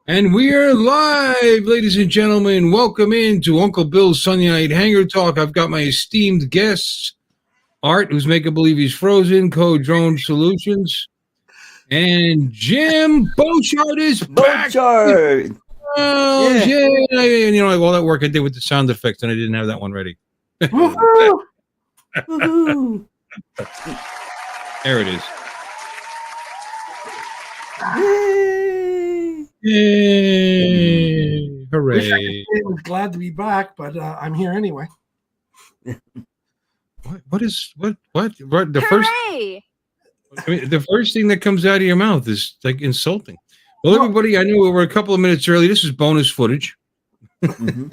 And we are live, ladies and gentlemen. Welcome in to Uncle Bill's Sunday Night Hangar Talk. I've got my esteemed guests, Art, who's making believe he's frozen, Co-Drone Solutions, and Jim Boshart is back. Boshart! Oh, yeah. And you know, like all that work I did with the sound effects, and I didn't have that one ready. Woohoo! Woohoo! There it is. Yay! Yay! Hooray! Wish I could say I was glad to be back, but I'm here anyway. What the first? Hooray! I mean, the first thing that comes out of your mouth is like insulting. Well, everybody, I know we're a couple of minutes early. This is bonus footage. Doing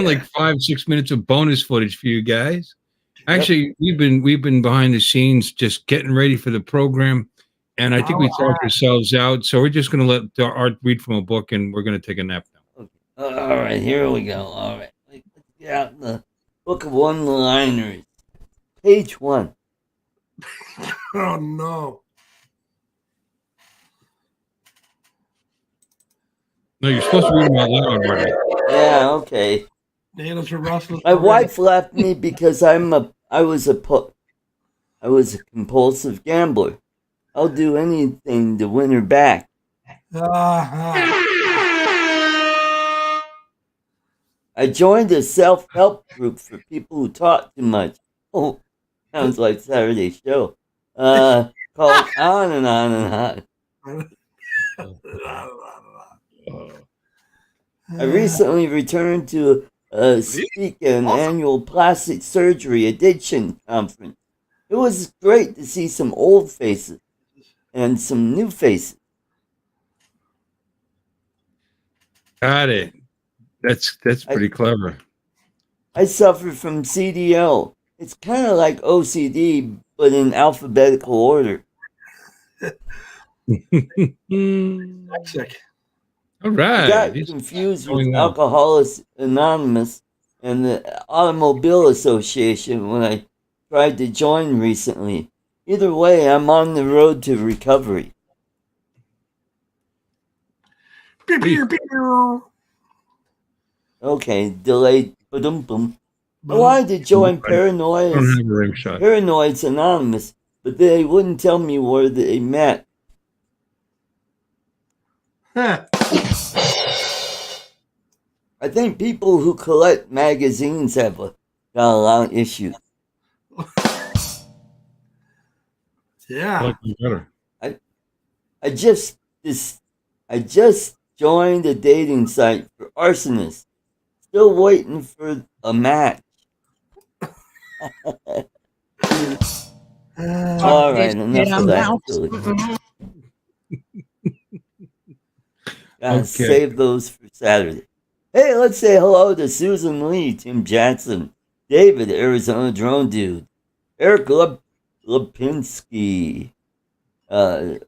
like 5-6 minutes of bonus footage for you guys. Actually, we've been behind the scenes just getting ready for the program, and I think we talked ourselves out. So we're just going to let Art read from a book, and we're going to take a nap now. Okay. All right, here we go. All right, let's get out the book of one-liners, page 1. Oh no! No, you're supposed to read them out loud, Marty. Yeah, okay. Nails are rustless. My wife left me because I was a compulsive gambler. I'll do anything to win her back. I joined a self-help group for people who talk too much. Oh, sounds like Saturday show. Called On and On and On. I recently returned to speak at an annual plastic surgery addiction conference. It was great to see some old faces and some new faces. Got it. That's pretty clever. I suffer from CDL. It's kind of like OCD, but in alphabetical order. Sick. All right. I got confused with Alcoholics Anonymous and the Automobile Association when I tried to join recently. Either way, I'm on the road to recovery. Okay, delayed. Ba-dum-bum. I wanted to join Paranoids Anonymous, but they wouldn't tell me where they met. I think people who collect magazines have got a lot of issues. Yeah. I just joined a dating site for arsonists. Still waiting for a match. All right, enough of that. Gotta save those for Saturday. Hey, let's say hello to Susan Lee, Tim Jackson, David, Arizona Drone Dude, Eric Lipinski, DeMarco,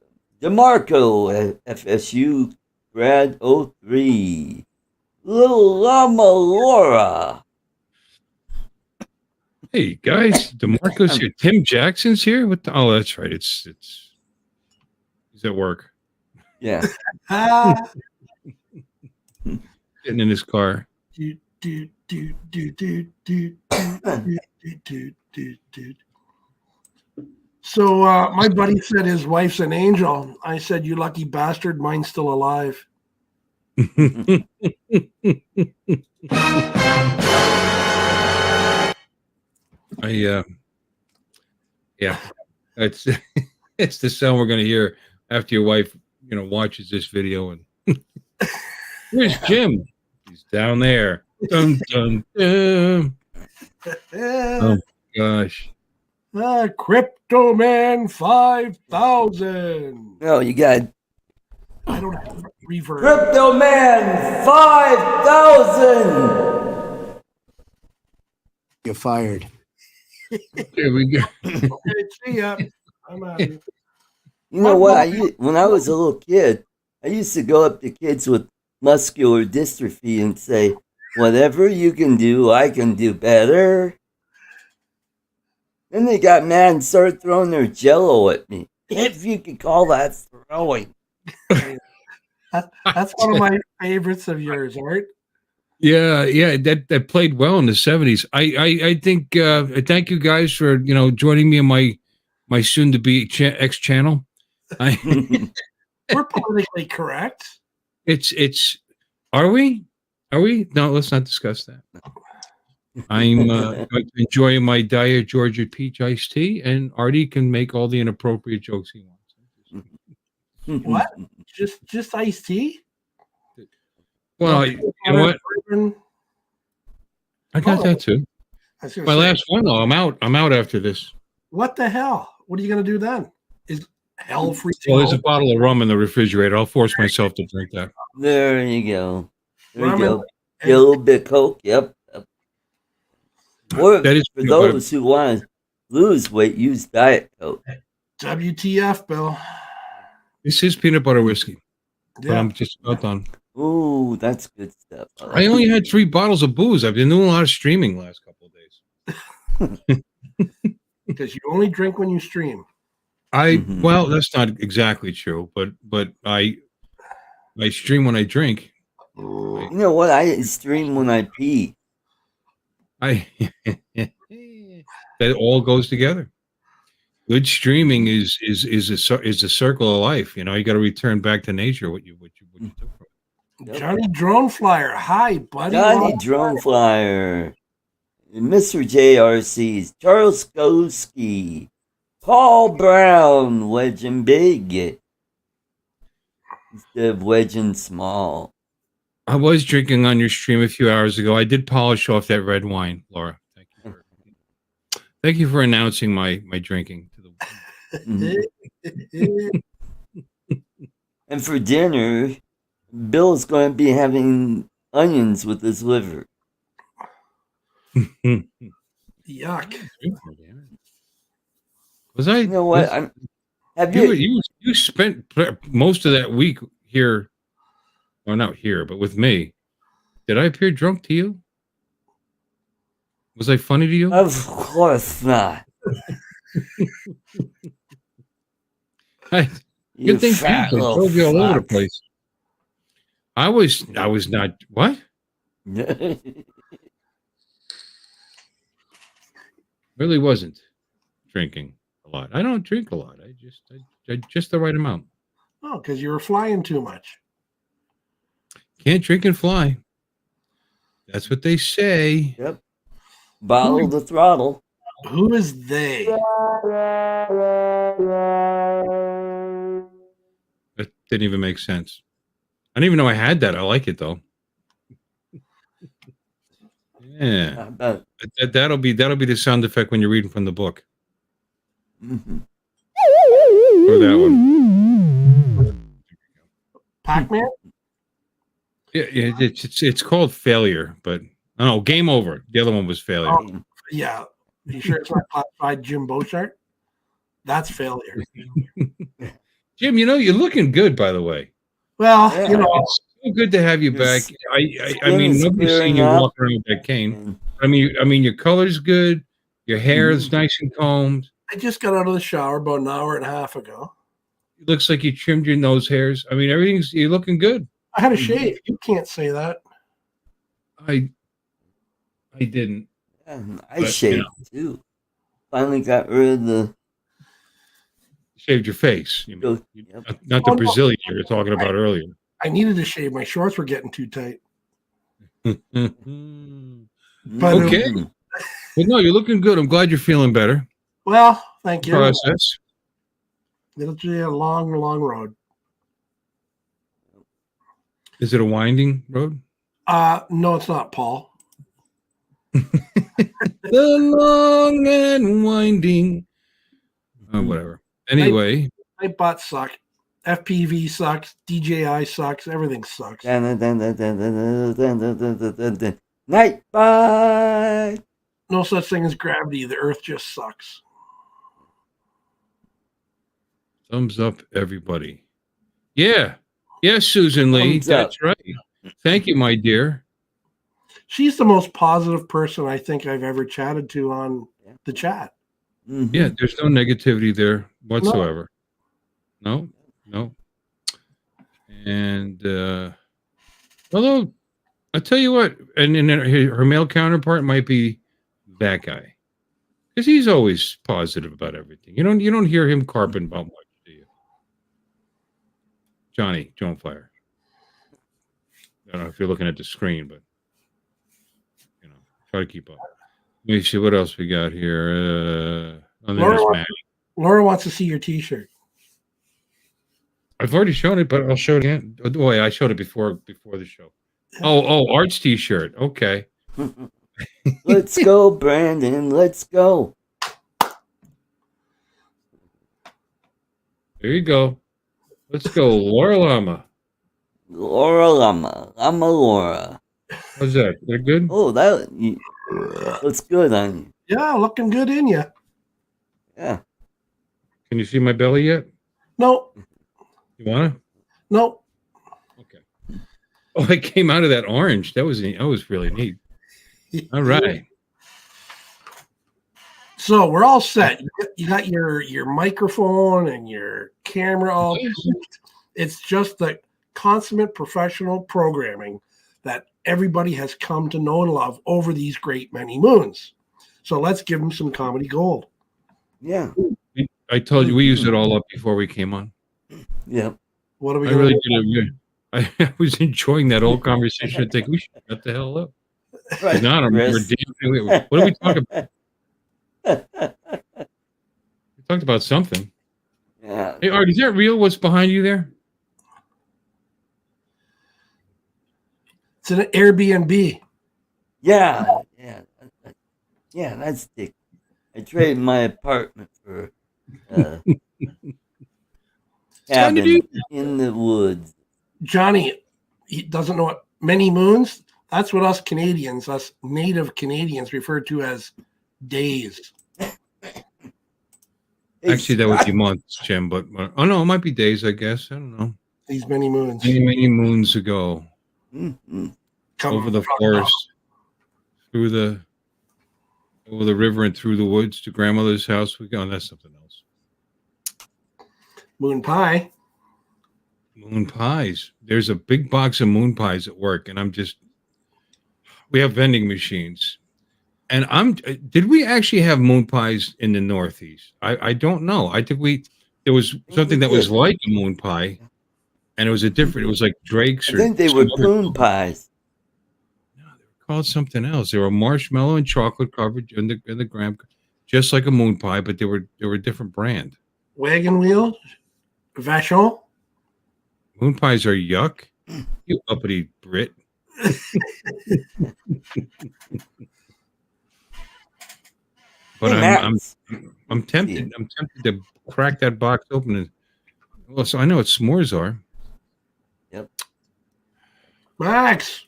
FSU Grad 03, Little Llama Laura. Hey guys, DeMarco's here. Tim Jackson's here. What? Oh, that's right. It's he's at work. Yeah. Getting in his car. So my buddy said his wife's an angel. I said, "You lucky bastard, mine's still alive." Yeah, it's it's the sound we're gonna hear after your wife, watches this video. And where's Jim? He's down there. Dun, dun, dun. Oh gosh. Crypto Man 5000. No, you got. I don't have reverb. Crypto Man 5000. You're fired. There we go. Okay, see ya. I'm out. You know what? When I was a little kid, I used to go up to kids with muscular dystrophy and say, "Whatever you can do, I can do better." Then they got mad and started throwing their jello at me. If you could call that throwing. That's one of my favorites of yours, Art. Yeah, that played well in the 70s. I think thank you guys for joining me in my soon to be X channel. We're politically correct. It's are we? Are we? No, let's not discuss that. I'm enjoying my Diet Georgia peach iced tea, and Artie can make all the inappropriate jokes he wants. What? Just iced tea? Well, you know what? I got that too. My last one though. I'm out after this. What the hell? What are you going to do then? Is hell freezing? Well, there's a bottle of rum in the refrigerator. I'll force myself to drink that. There you go. There you Rum go. Get a little bit of Coke. Yep. Or That is for those who want to lose weight, use Diet Coke. WTF, Bill? This is peanut butter whiskey, but Yeah. I'm just about done. Ooh, that's good stuff. I only had 3 bottles of booze. I've been doing a lot of streaming the last couple of days. Because you only drink when you stream. Well, that's not exactly true, but I stream when I drink. You know what? I stream when I pee. That all goes together. Good streaming is a circle of life. You got to return back to nature. What you do. Yep. Johnny Drone Flyer. Hi, buddy. Johnny Drone Flyer. Mr. JRC's Charles Skoski. Paul Brown, wedging big instead of wedging small. I was drinking on your stream a few hours ago. I did polish off that red wine, Laura. Thank you for announcing my drinking to the And for dinner, Bill's going to be having onions with his liver. Yuck. Was I? You know what? Have you? You spent most of that week here, or not here, but with me. Did I appear drunk to you? Was I funny to you? Of course not. You think I told you all over the place. I was not what? Really wasn't drinking a lot. I don't drink a lot. I just the right amount. Oh, because you were flying too much. Can't drink and fly. That's what they say. Yep. Bottle the throttle. Who is they? That didn't even make sense. I didn't even know I had that. I like it though. Yeah. That'll be the sound effect when you're reading from the book. Mm-hmm. Or that one. Pac-Man? Yeah, it's called failure, but no, game over. The other one was failure. Oh, yeah. You sure it's not classified Jim Boshart? That's failure. Jim, you're looking good, by the way. Well, Yeah. It's so good to have you back. I mean, nobody's seen you walk around with that cane. I mean, your color's good. Your hair is nice and combed. I just got out of the shower about an hour and a half ago. It looks like you trimmed your nose hairs. I mean, you're looking good. I had a shave. You can't say that. I didn't. I shaved too. Finally got rid of the. Shaved your face. You mean. Yep. Not the Brazilian you were talking about earlier. I needed to shave. My shorts were getting too tight. But Okay. Well, no, you're looking good. I'm glad you're feeling better. Well, thank you. Process. It'll be a long, long road. Is it a winding road? No, it's not, Paul. The long and winding. Whatever. Anyway. Nightbot suck. FPV sucks. DJI sucks. Everything sucks. Nightbot. No such thing as gravity. The Earth just sucks. Thumbs up, everybody. Yeah. Yes, Susan Lee. Thumbs up. That's right. Thank you, my dear. She's the most positive person I think I've ever chatted to on the chat. Mm-hmm. Yeah, there's no negativity there whatsoever. No. And although I'll tell you what, and her male counterpart might be that guy, because he's always positive about everything. You don't hear him carping about much, do you? Johnny Fire. I don't know if you're looking at the screen, but try to keep up. Let me see what else we got here. Laura wants to see your T-shirt. I've already shown it, but I'll show it again. Oh, wait, I showed it before the show. Oh, Art's T-shirt. Okay. Let's go, Brandon. Let's go. There you go. Let's go, Laura Lama. Laura Lama. Laura. How's that? They're good? Oh, that looks good on you. Yeah, looking good in you. Yeah. Can you see my belly yet? No. You wanna? No. Okay. Oh, I came out of that orange. That was really neat. All right. So we're all set. You got your microphone and your camera all. It's just the consummate professional programming that everybody has come to know and love over these great many moons. So let's give them some comedy gold. Yeah. I told you we used it all up before we came on. Yeah. What are we? I really did. I was enjoying that old conversation. I think we should shut the hell up. Right, Not we're damn. What are we talking about? We talked about something. Yeah. Hey, Art, is that real? What's behind you there? It's an Airbnb. Yeah. Yeah, that's dick. I traded my apartment for cabin in the woods. Johnny, he doesn't know what many moons. That's what us Canadians, us native Canadians, refer to as days. Actually, that would be months, Jim. But oh no, it might be days. I guess I don't know. These many moons. Many moons ago, over the forest, through the river, and through the woods to grandmother's house. We go. That's something else. Moon pie. Moon pies. There's a big box of moon pies at work, and we have vending machines. And did we actually have moon pies in the Northeast? I don't know. I think there was something that was like a moon pie, and it was it was like Drake's. I think they were moon pies. No, they were called something else. They were marshmallow and chocolate covered in the graham, just like a moon pie, but they were a different brand. Wagon wheel, Vachon. Moon pies are yuck. You uppity Brit. But hey, I'm tempted. I'm tempted to crack that box open and so I know what s'mores are. Yep. Max.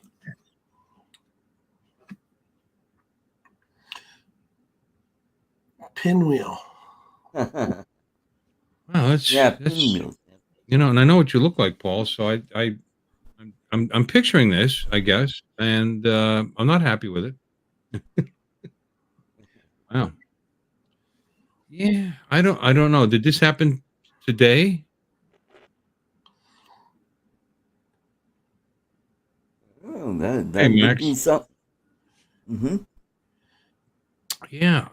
Pinwheel. Wow, that's pinwheel. And I know what you look like, Paul. So I'm picturing this, I guess, and I'm not happy with it. Wow. Yeah, I don't know. Did this happen today? Oh, that Hey, would Max. be something. Mm-hmm. Yeah,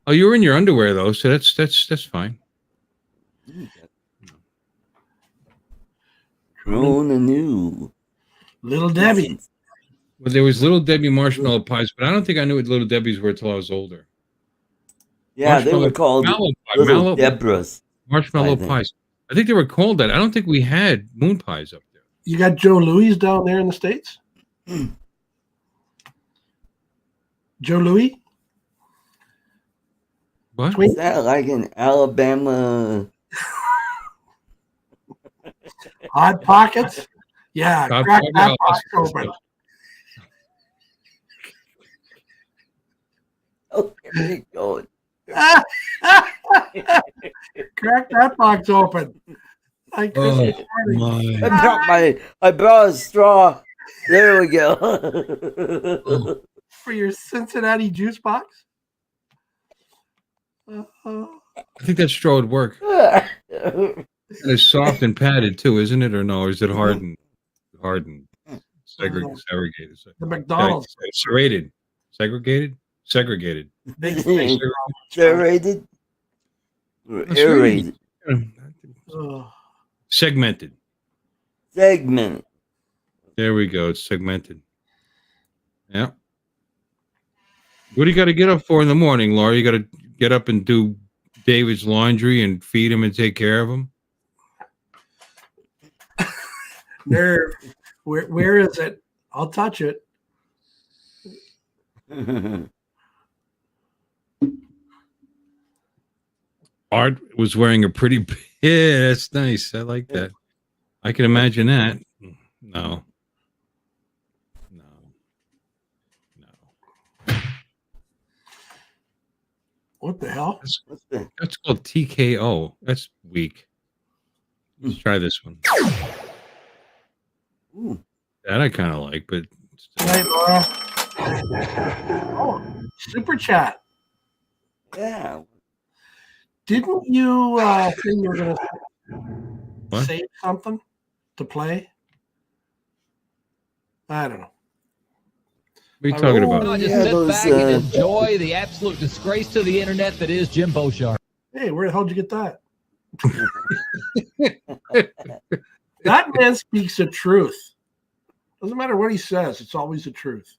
Oh, you were in your underwear though, so that's fine. Grown anew. Little Debbie. Well, there was Little Debbie marshmallow pies, but I don't think I knew what Little Debbie's were until I was older. Yeah, they were called Little Deborah's. Marshmallow pies. I think they were called that. I don't think we had moon pies up there. You got Joe Louis down there in the States? Joe Louis? What? Is that like an Alabama? Hot Pockets? Yeah, crack that box open. Okay, where you going? Crack that box open. I brought a straw. There we go. For your Cincinnati juice box? I think that straw would work. And it's soft and padded too, isn't it? Or no? Or is it hardened? Hardened. Segregated. The McDonald's. Serrated. Segregated. Big steak. Serrated? Or That's aerated? Ugh. Segmented. Segmented. There we go. It's segmented. Yeah. What do you got to get up for in the morning, Laura? You got to get up and do David's laundry and feed him and take care of him? Nerve. Where is it? I'll touch it. Art was wearing a pretty... Yeah, that's nice. I like that. I can imagine that. No. What the hell? That's called TKO. That's weak. Let's try this one. Ooh. That I kind of like, but... Hey, Laura. Oh, super chat. Yeah. Didn't you think you were going to What? save something to play? I don't know. What are you talking about? No, just Yeah, sit those, back and enjoy the absolute disgrace to the internet that is Jim Boshart. Hey, where the hell did you get that? That man speaks the truth. Doesn't matter what he says, it's always the truth.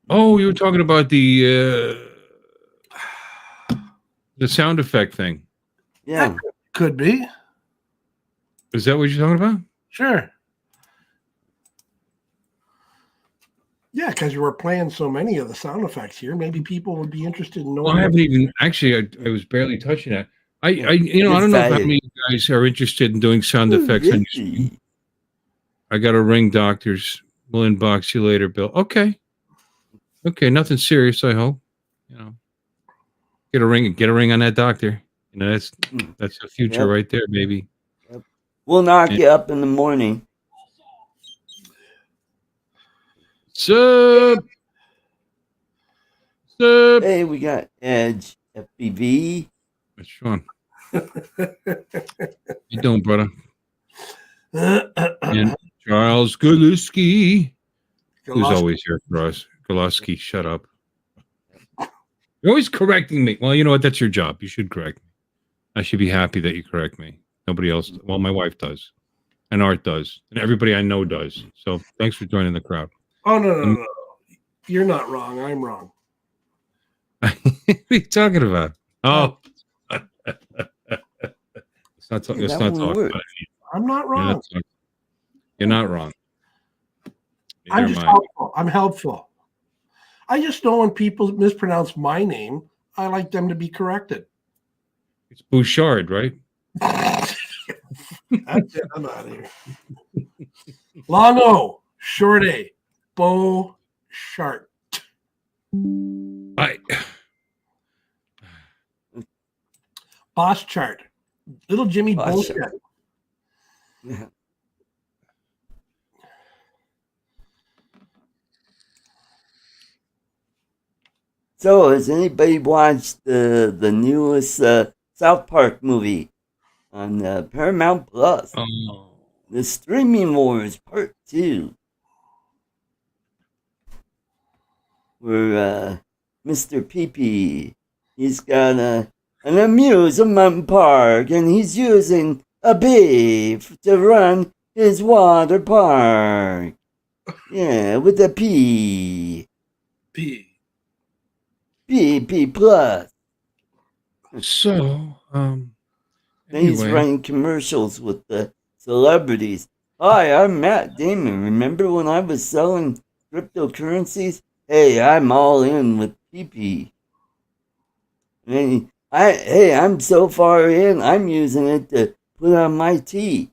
Oh, you were talking about the sound effect thing. Yeah. Could be. Is that what you're talking about? Sure. Yeah, because you were playing so many of the sound effects here. Maybe people would be interested in knowing. Well, I haven't even actually. I was barely touching that. I don't know how many of you guys are interested in doing sound effects. On your screen. I got to ring doctors. We'll inbox you later, Bill. Okay. Nothing serious. I hope. Get a ring on that doctor. That's the future right there, baby. Yep. We'll knock you up in the morning. Sup? Hey, we got Edge, FBV. What's wrong? You doing, brother? And Charles Goluski, who's always here for us. Goluski, shut up. You're always correcting me. Well, you know what? That's your job. You should correct me. I should be happy that you correct me. Nobody else. Well, my wife does. And Art does. And everybody I know does. So thanks for joining the crowd. Oh, no. You're not wrong. I'm wrong. What are you talking about? Oh. Let's not talk about it. I'm not wrong. You're not wrong. I'm just helpful. I'm helpful. I just know when people mispronounce my name, I like them to be corrected. It's Bouchard, right? That's it. I'm out of here. Long O, short A, Boshart. Boss chart. Little Jimmy Boshart. Yeah. So, has anybody watched the newest South Park movie on Paramount Plus? Oh. The Streaming Wars Part 2. Where Mr. Pee-Pee, he's got an amusement park and he's using a beef to run his water park. Yeah, with a P. P. P plus. So, And he's anyway. running commercials with the celebrities. Hi, I'm Matt Damon. Remember when I was selling cryptocurrencies? Hey, I'm all in with PP. And I'm so far in, I'm using it to put on my tea.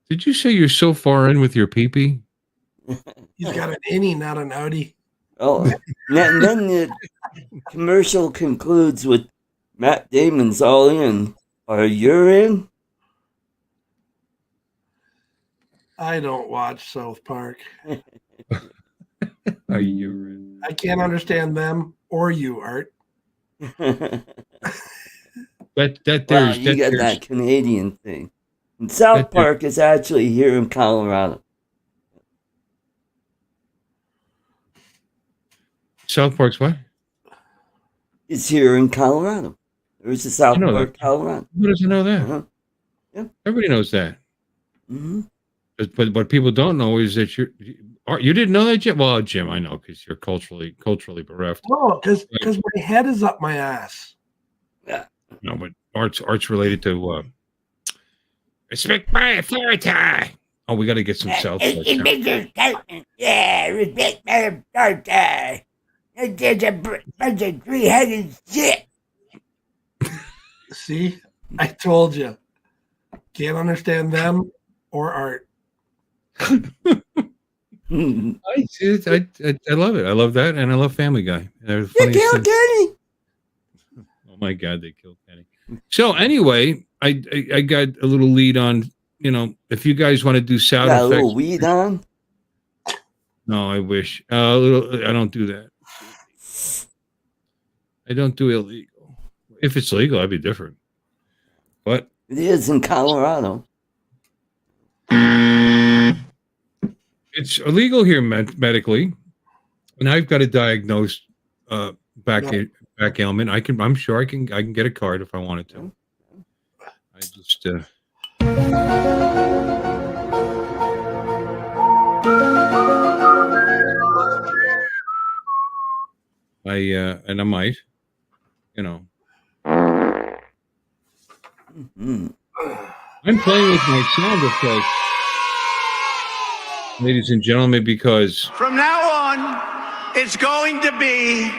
Did you say you're so far in with your pee-pee? He's got an innie, not an outie. Oh, and then the commercial concludes with Matt Damon's all in. Are you in? I don't watch South Park. Are you in? I can't understand them or you, Art. That Wow, there's you got there's that Canadian thing. And South there's Park is actually here in Colorado. South Park's what? It's here in Colorado. There's a I South know Park, that. Colorado. Who doesn't know that? Uh-huh. Everybody knows that. hmm But what people don't know is that you didn't know that, Jim. Well, Jim, I know because you're culturally bereft. No, because Right. my head is up my ass. Yeah. No, but art's related to respect my authority. Oh, we got to get some South Park. Yeah, respect my authority. There's a bunch of three-headed shit. See, I told you. Can't understand them or Art. I love it. I love that, and I love Family Guy. They're the You funniest killed thing. Kenny. Oh my God, they killed Kenny. So anyway, I got a little lead on. If you guys want to do sound Got a effects, little weed on. no, I wish. I don't do that. I don't do illegal. If it's legal, I'd be different. But It is in Colorado. it's illegal here medically, and I've got a diagnosed back ailment. I'm sure I can get a card if I wanted to. I just and I might, Mhm. I'm playing with my sound effects, ladies and gentlemen, because From now on, it's going to be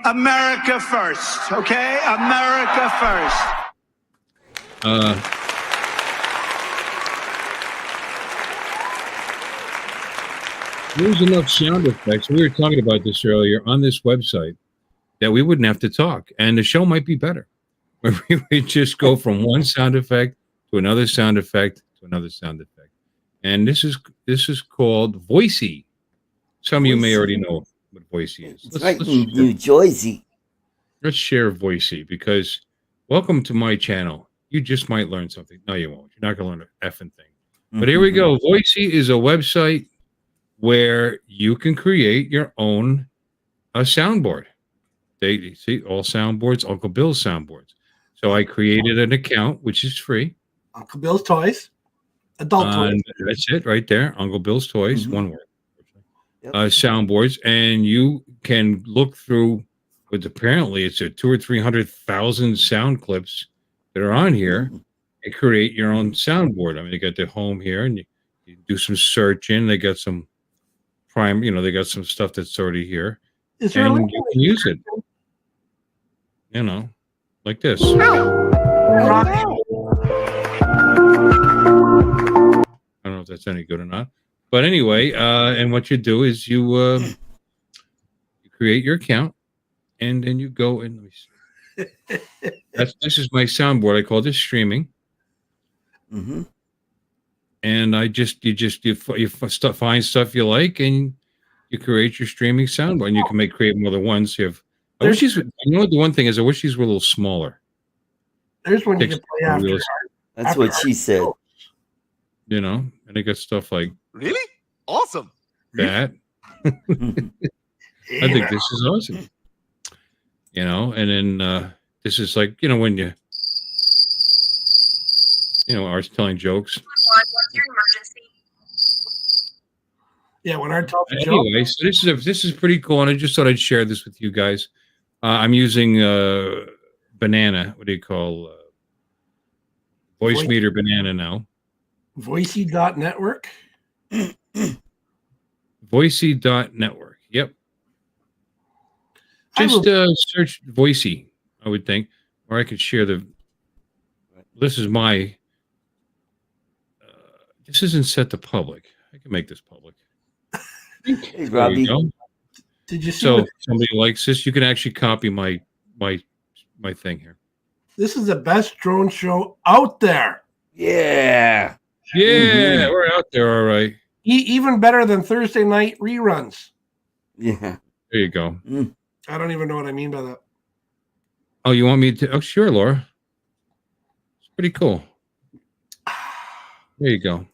America first, okay? America first. there's enough sound effects. We were talking about this earlier on this website that we wouldn't have to talk, and the show might be better. We just go from one sound effect to another sound effect to another sound effect, and this is called Voicey. Some of you may already know what Voicey is. It's right in New Jersey. Let's share Voicey, because welcome to my channel. You just might learn something. No, you won't. You're not going to learn a effing thing. But here we go. Voicey is a website where you can create your own soundboard. They see all soundboards, Uncle Bill's soundboards. So I created an account, which is free. Uncle Bill's Toys. Adult toys. That's it right there. Uncle Bill's Toys, one word. Yep. Soundboards, and you can look through. But apparently, it's a 200,000 or 300,000 sound clips that are on here, and create your own soundboard. I mean, they got the home here, and you do some searching. They got some prime. They got some stuff that's already here, Is there a and link? you can use it. Like this. Rocky. I don't know if that's any good or not, but anyway, and what you do is you create your account, and then you go and let me see. This is my soundboard. I call this streaming, and you find stuff you like, and you create your streaming soundboard, and you can create more than one. So you have. I wish these. The one thing is, I wish these were a little smaller. There's one you can play after. That's what she said. And they got stuff like Really? Awesome. that. I think this is awesome. And then this is like, when you Art's telling jokes. What's your emergency? Yeah, when Art tells a joke. Anyway, so this is pretty cool, and I just thought I'd share this with you guys. I'm using Banana. What do you call voice meter Banana now? Voicey.network. Voicey.network. Yep. Just search Voicey, I would think, or I could share the. This is my. This isn't set to public. I can make this public. Hey, Robbie. Did you see? So somebody likes this, you can actually copy my thing here. This is the best drone show out there. Yeah. Yeah, we're out there, all right. Even better than Thursday night reruns. Yeah. There you go. I don't even know what I mean by that. Oh, you want me to? Oh, sure, Laura. It's pretty cool. There you go.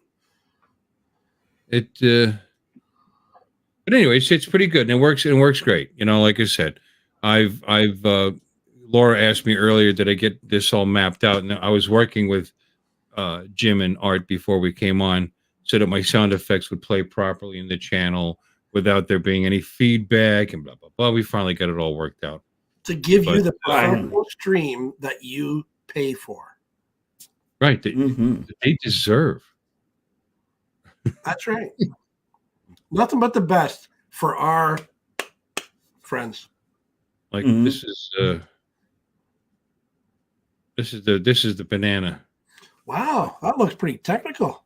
But anyway, it's pretty good, and it works. It works great. You know, like I said, I've Laura asked me earlier, did I get this all mapped out? And I was working with Jim and Art before we came on, so that my sound effects would play properly in the channel without there being any feedback and blah blah blah. We finally got it all worked out to give you the professional stream that you pay for. Right, that they deserve. That's right. Nothing but the best for our friends. Like this is the banana. Wow, that looks pretty technical.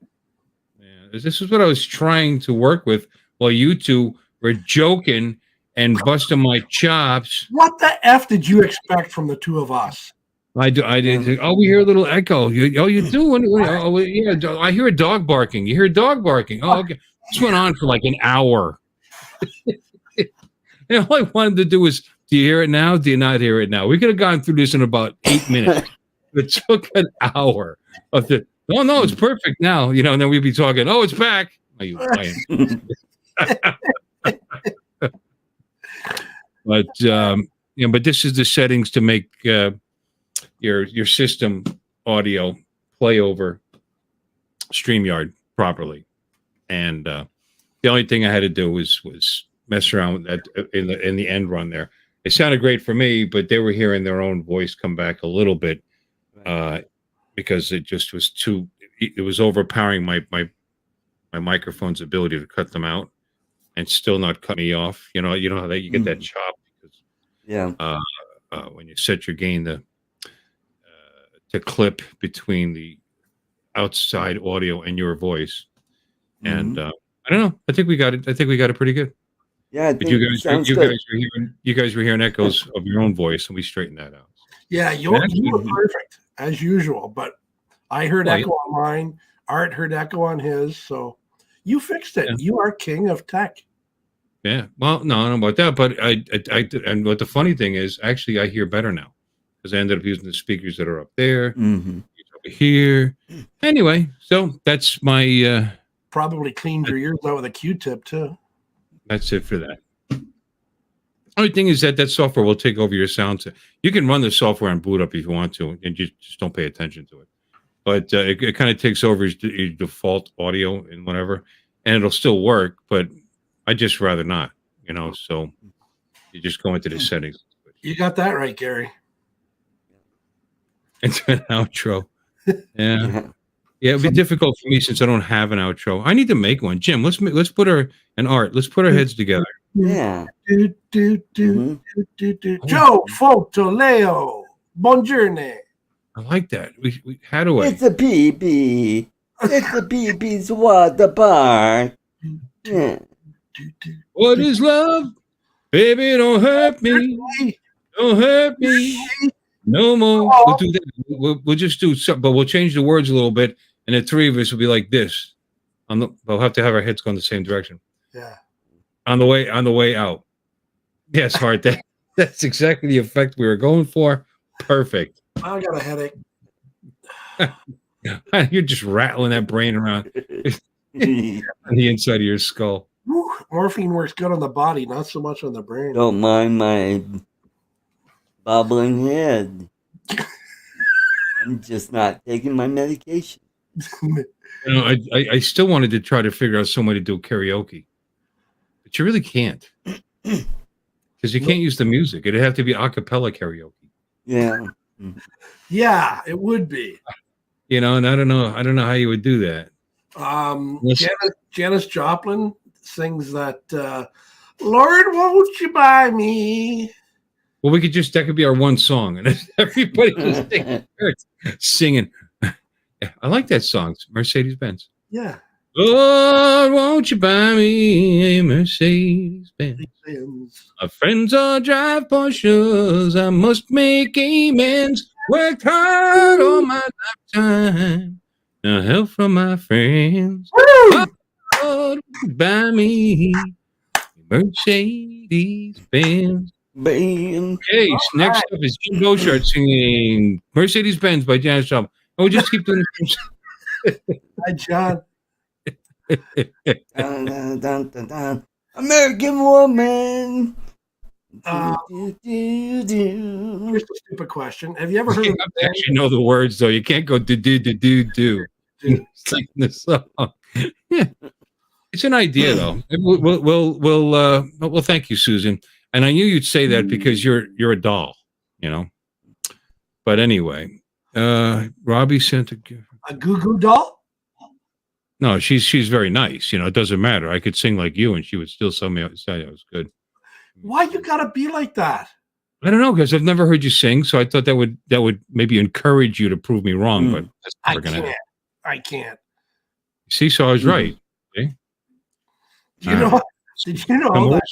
Yeah, this is what I was trying to work with while you two were joking and busting my chops. What the F did you expect from the two of us? I did. Oh, we hear a little echo. You do? Oh, yeah. I hear a dog barking. You hear a dog barking. Oh, okay. This went on for like an hour. And all I wanted to do was, do you hear it now? Do you not hear it now? We could have gone through this in about 8 minutes. It took an hour of the. Oh no, it's perfect now. You know, and then we'd be talking. Oh, it's back. Are you playing? But but this is the settings to make your system audio play over StreamYard properly. And the only thing I had to do was mess around with that in the end run there. It sounded great for me, but they were hearing their own voice come back a little bit because it just was too. It was overpowering my microphone's ability to cut them out and still not cut me off. You know how that you get that chop because when you set your gain to clip between the outside audio and your voice. And I don't know. I think we got it. I think we got it pretty good. Yeah, but you guys were hearing echoes of your own voice, and we straightened that out. Yeah, you were perfect as usual. But I heard echo on mine. Art heard echo on his. So you fixed it. Yeah. You are king of tech. Yeah. Well, no, I don't know about that. But I and what the funny thing is, actually, I hear better now because I ended up using the speakers that are up there, over here. Anyway, so that's my. Probably cleaned your ears out with a Q-tip too. That's it for that. Only thing is that software will take over your sound. You can run the software and boot up if you want to, and you just don't pay attention to it. But it kind of takes over your default audio and whatever, and it'll still work. But I just rather not, So you just go into the settings. You got that right, Gary. Into an outro. Yeah. Yeah, it'd be difficult for me since I don't have an outro. I need to make one. Jim, let's put our heads together. Yeah. Joe Fotoleo. Buongiorno. I like that. We how do I? It's a BB. It's a BB's water park. Yeah. What is love? Baby, don't hurt me. Don't hurt me. No more. We'll do that. We'll just do something, but we'll change the words a little bit. And the three of us will be like this. We'll have to have our heads go in the same direction. Yeah. On the way out. Yes, Hart. That's exactly the effect we were going for. Perfect. I got a headache. You're just rattling that brain around on the inside of your skull. Whew, morphine works good on the body, not so much on the brain. Don't mind my bobbling head. I'm just not taking my medication. I still wanted to try to figure out some way to do karaoke, but you really can't because you can't use the music. It'd have to be a cappella karaoke. Yeah, it would be. And I don't know how you would do that. Janis Joplin sings that. Lord, won't you buy me? Well, that could be our one song, and everybody just singing. I like that song. It's Mercedes-Benz. Yeah. Lord, won't you buy me a Mercedes-Benz? My friends all drive Porsches. I must make amends. Worked hard all my lifetime. No help from my friends. Lord, buy me a Mercedes Benz. Bam. Okay, so next up is Jim Boshart singing Mercedes Benz by Janis Joplin. Oh, we'll just keep doing this. Hi, John. Dun, dun, dun, dun, dun. American woman. Uh, Do, do, do. Here's a stupid question. Have you ever heard You of have to actually know the words, though. You can't go do. It's like the song. Yeah. It's an idea, though. Well, thank you, Susan. And I knew you'd say that because you're a doll, you know. But anyway, Robbie sent a gift. a Goo Goo doll? No, she's very nice. You know, it doesn't matter. I could sing like you, and she would still say I was good. Why you gotta be like that? I don't know, because I've never heard you sing, so I thought that would maybe encourage you to prove me wrong. But that's never gonna happen. I can't. See, so I was right. Okay? Do you know? Did you know that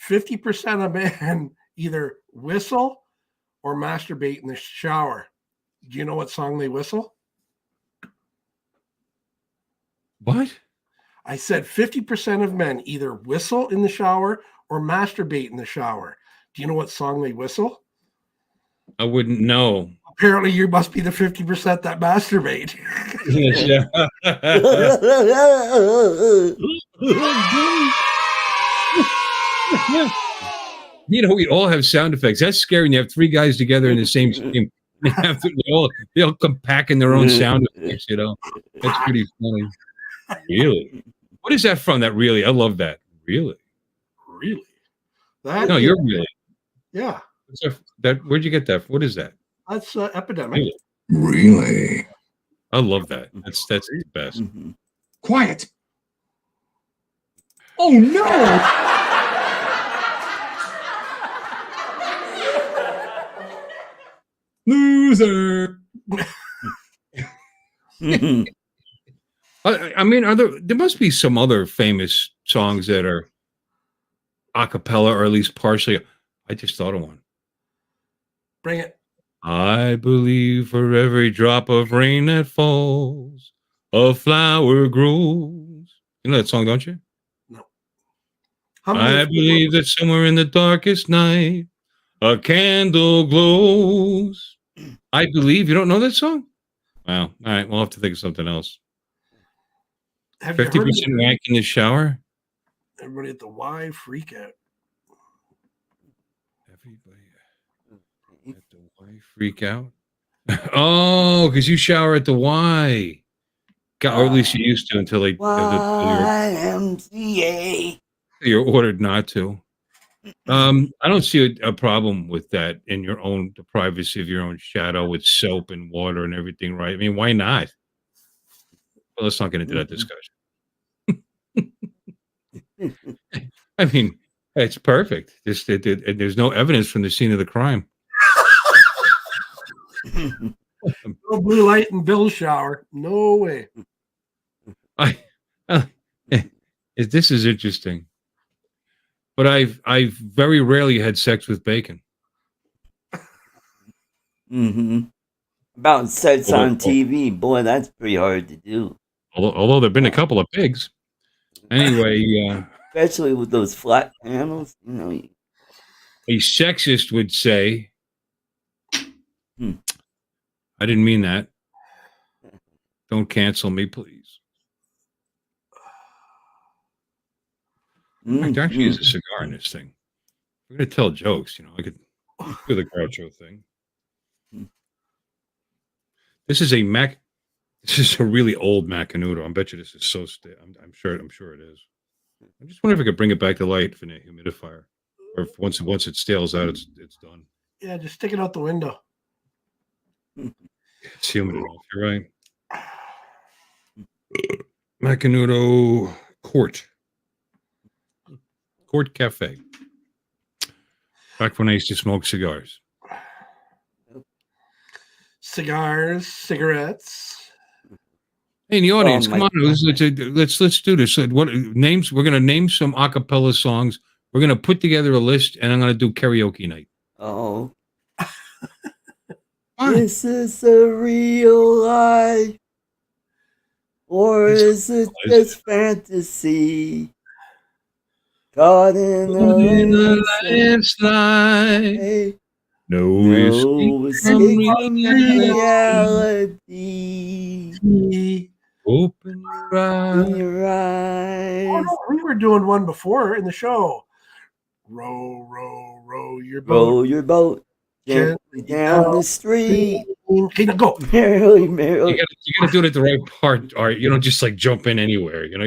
50% of men either whistle or masturbate in the shower? Do you know what song they whistle? What? I said 50% of men either whistle in the shower or masturbate in the shower. Do you know what song they whistle? I wouldn't know. Apparently, you must be the 50% that masturbate. Yeah. You know, we all have sound effects. That's scary. And you have three guys together in the same team. They all come packing their own sound effects. You know, that's pretty funny. Really? What is that from? That really? I love that. Really? Really? No, you're really. Yeah. Where'd you get that? What is that? That's Epidemic. Really? I love that. That's the best. Mhm. Quiet. Oh no! Loser. Mhm. I mean, there must be some other famous songs that are a cappella or at least partially. I just thought of one. Bring it. I believe for every drop of rain that falls, a flower grows. You know that song, don't you? No. I believe that somewhere in the darkest night, a candle glows. I believe. You don't know that song? Wow. All right. We'll have to think of something else. Have you heard 50% of wank in the shower. everybody at the Y freak out? Everybody at the Y freak out. Oh, because you shower at the Y. Or at least you used to until YMCA. you're ordered not to. I don't see a problem with that in the privacy of your own shadow with soap and water and everything, right? I mean, why not? Well, let's not get into that discussion. I mean, it's perfect. There's no evidence from the scene of the crime. No blue light in Bill's shower. No way. This is interesting. But I've very rarely had sex with bacon. Mm-hmm. About sets on TV, boy, that's pretty hard to do. Although there've been a couple of pigs. Anyway, Especially with those flat panels, you know. a sexist would say, Hmm. I didn't mean that. Don't cancel me, please. There actually is a cigar in this thing. We're going to tell jokes, you know. I could do the Groucho thing. This is a really old Macanudo. I bet you this is so stale. I'm sure it is. I just wonder if I could bring it back to life in a humidifier, or if once it stales out, it's done. Yeah, just stick it out the window. It's humid enough. You're right. Macanudo Court Cafe. Back when I used to smoke cigars. Cigars, cigarettes. Hey, in the audience, come on, let's do this. What names? We're gonna name some a cappella songs. We're gonna put together a list, and I'm gonna do karaoke night. Oh, this is a real life, or is it just fantasy? caught in a In a landslide. landslide. Hey, No no escape from escape from reality. reality. Open your In eyes. your Oh, eyes. no, we were doing one before in the show. Row, row, row your boat Row your boat gently down the street. Okay, now go. Merrily, merrily. You gotta do it at the right part. All right, you don't just like jump in anywhere. You know.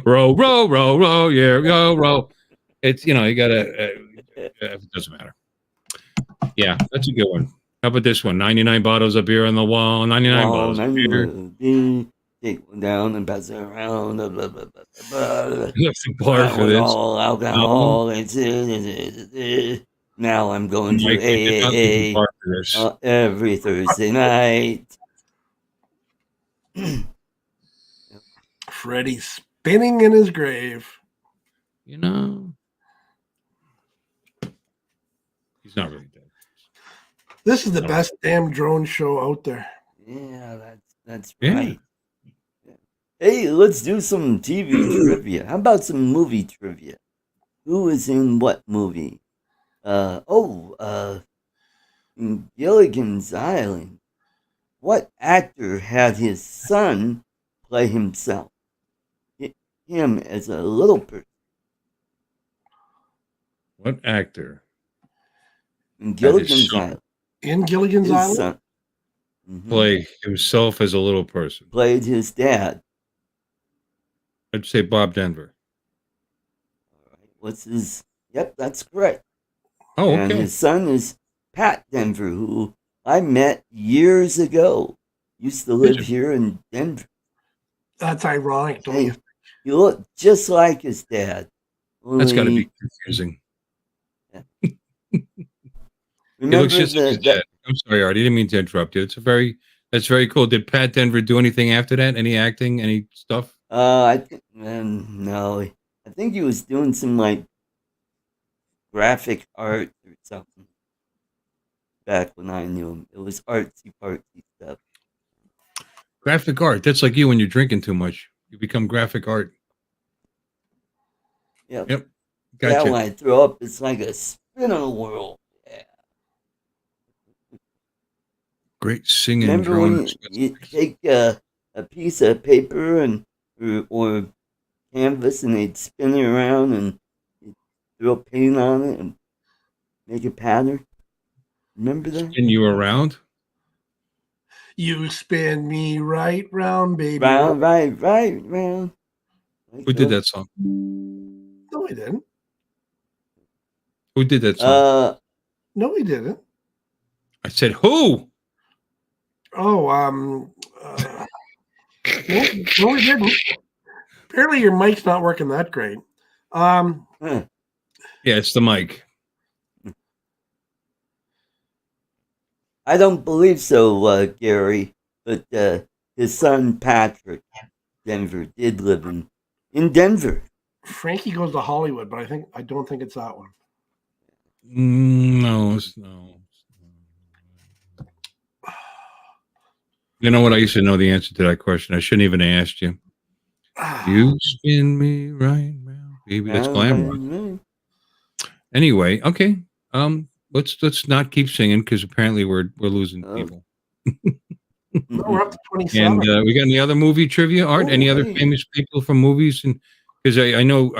Row, row, row, row. Yeah, row. It's you gotta. It doesn't matter. Yeah, that's a good one. How about this one? 99 bottles of beer on the wall. 99 bottles of beer. Take one down and pass it around. Blah, blah, blah, blah, blah. You have to bar That for was this. all alcohol. Now I'm going to Mike, you did not need to AA bar for this. every Thursday night. Freddie spinning in his grave. You know, he's not really dead. This is the best damn drone show out there. Yeah, that's Yeah. right. Hey, let's do some TV trivia. How about some movie trivia? Who was in what movie? In Gilligan's Island. What actor had his son play himself? Him as a little person. What actor? In Gilligan's son. Island. In Gilligan's His Island? son. Mhm. Play himself as a little person. Played his dad. I'd say Bob Denver. All right. What's his? Yep, that's correct. Oh, And okay. his son is Pat Denver, who I met years ago. Used to live here in Denver. That's ironic, don't Hey, you? he looked just like his dad. That's got to Only- be confusing. He Remember looks just like his dad. I'm sorry, Art. I didn't mean to interrupt you. That's very cool. Did Pat Denver do anything after that? Any acting? Any stuff? I think no. I think he was doing some like graphic art or something. Back when I knew him, it was artsy fartsy stuff. Graphic art. That's like you when you're drinking too much. You become graphic art. Yep. Yep. Yeah, Gotcha. when I throw up, it's like a spin of the world. Yeah. Great singing Remember when drones. you take a piece of paper or canvas and they'd spin it around and you'd throw paint on it and make a pattern? Remember that? Spin you around? You spin me right round, baby. Round, right, round. Like Who did that song? No, he didn't. Who did that song? No, he didn't. I said who? Oh, no, he didn't. Apparently, your mic's not working that great. Huh. Yeah, it's the mic. I don't believe so, Gary. But his son Patrick Denver did live in Denver. Frankie Goes to Hollywood, but I don't think it's that one. No. You know what? I used to know the answer to that question. I shouldn't even have asked you. You spin me right round, baby. That's glam rock. Anyway, okay. Let's not keep singing because apparently we're losing people. No, we're up to 27. And we got any other movie trivia, Art? Any other hey. famous people from movies? And because I know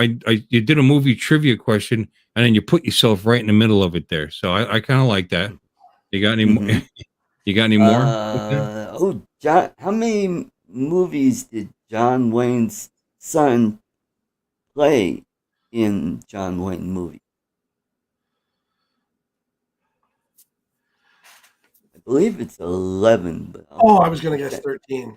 you did a movie trivia question and then you put yourself right in the middle of it there. So I kind of like that. You got any more? You got any more? John, how many movies did John Wayne's son play in John Wayne movie? I believe it's 11. But I was going to guess 13.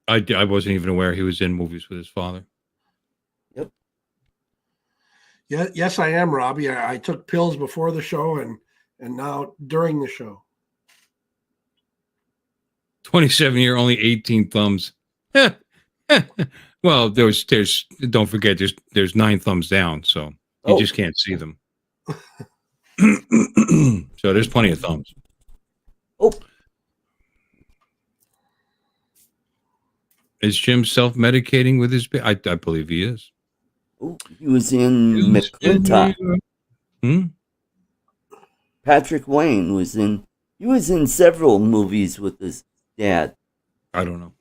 I wasn't even aware he was in movies with his father. Yep. Yeah, yes, I am, Robbie. I took pills before the show and now during the show. 27-year, only 18 thumbs. Well, there's don't forget there's 9 thumbs down, so you just can't see them. So there's plenty of thumbs. Oh, Is Jim self-medicating with his? I believe he is. Oh, he was in McClintock. Hmm? Patrick Wayne was in. He was in several movies with his dad. I don't know.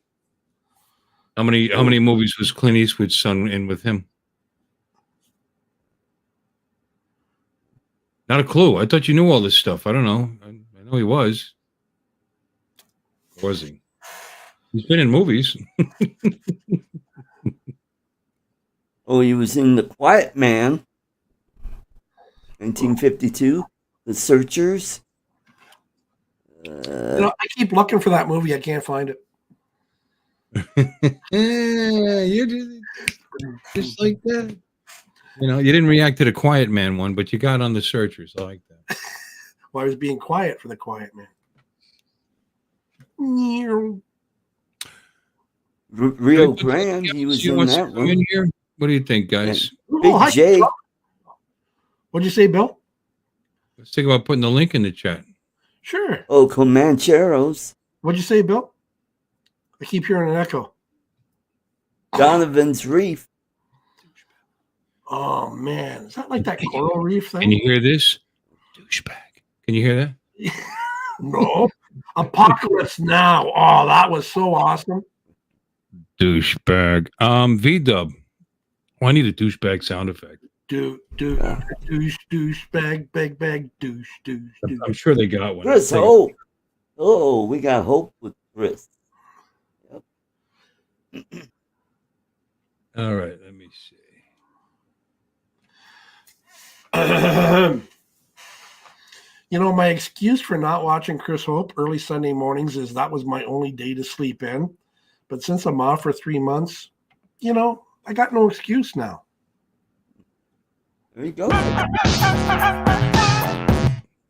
How many movies was Clint Eastwood's son in with him? Not a clue. I thought you knew all this stuff. I don't know. I know he was. Was he? He's been in movies. Oh, he was in The Quiet Man, 1952. The Searchers. I keep looking for that movie. I can't find it. You just like that. You didn't react to the Quiet Man one, but you got on the Searchers. I like that. Well, I was being quiet for The Quiet Man. Rio Grande, he was in that one. In here? What do you think, guys? Big J. What'd you say, Bill? Let's think about putting the link in the chat. Sure. Oh, Comancheros. What'd you say, Bill? I keep hearing an echo. Donovan's Reef. Oh, man. Is that like that coral reef thing? Can you hear this? Douchebag. Can you hear that? No. Apocalypse Now. Oh, that was so awesome. Douchebag. V-Dub. Oh, I need a douchebag sound effect. Douche, bag, douche. I'm sure they got one. Chris Hope. Oh, we got hope with Chris. Yep. All right, let me see. My excuse for not watching Chris Hope early Sunday mornings is that was my only day to sleep in. But since I'm off for 3 months, I got no excuse now. There you go.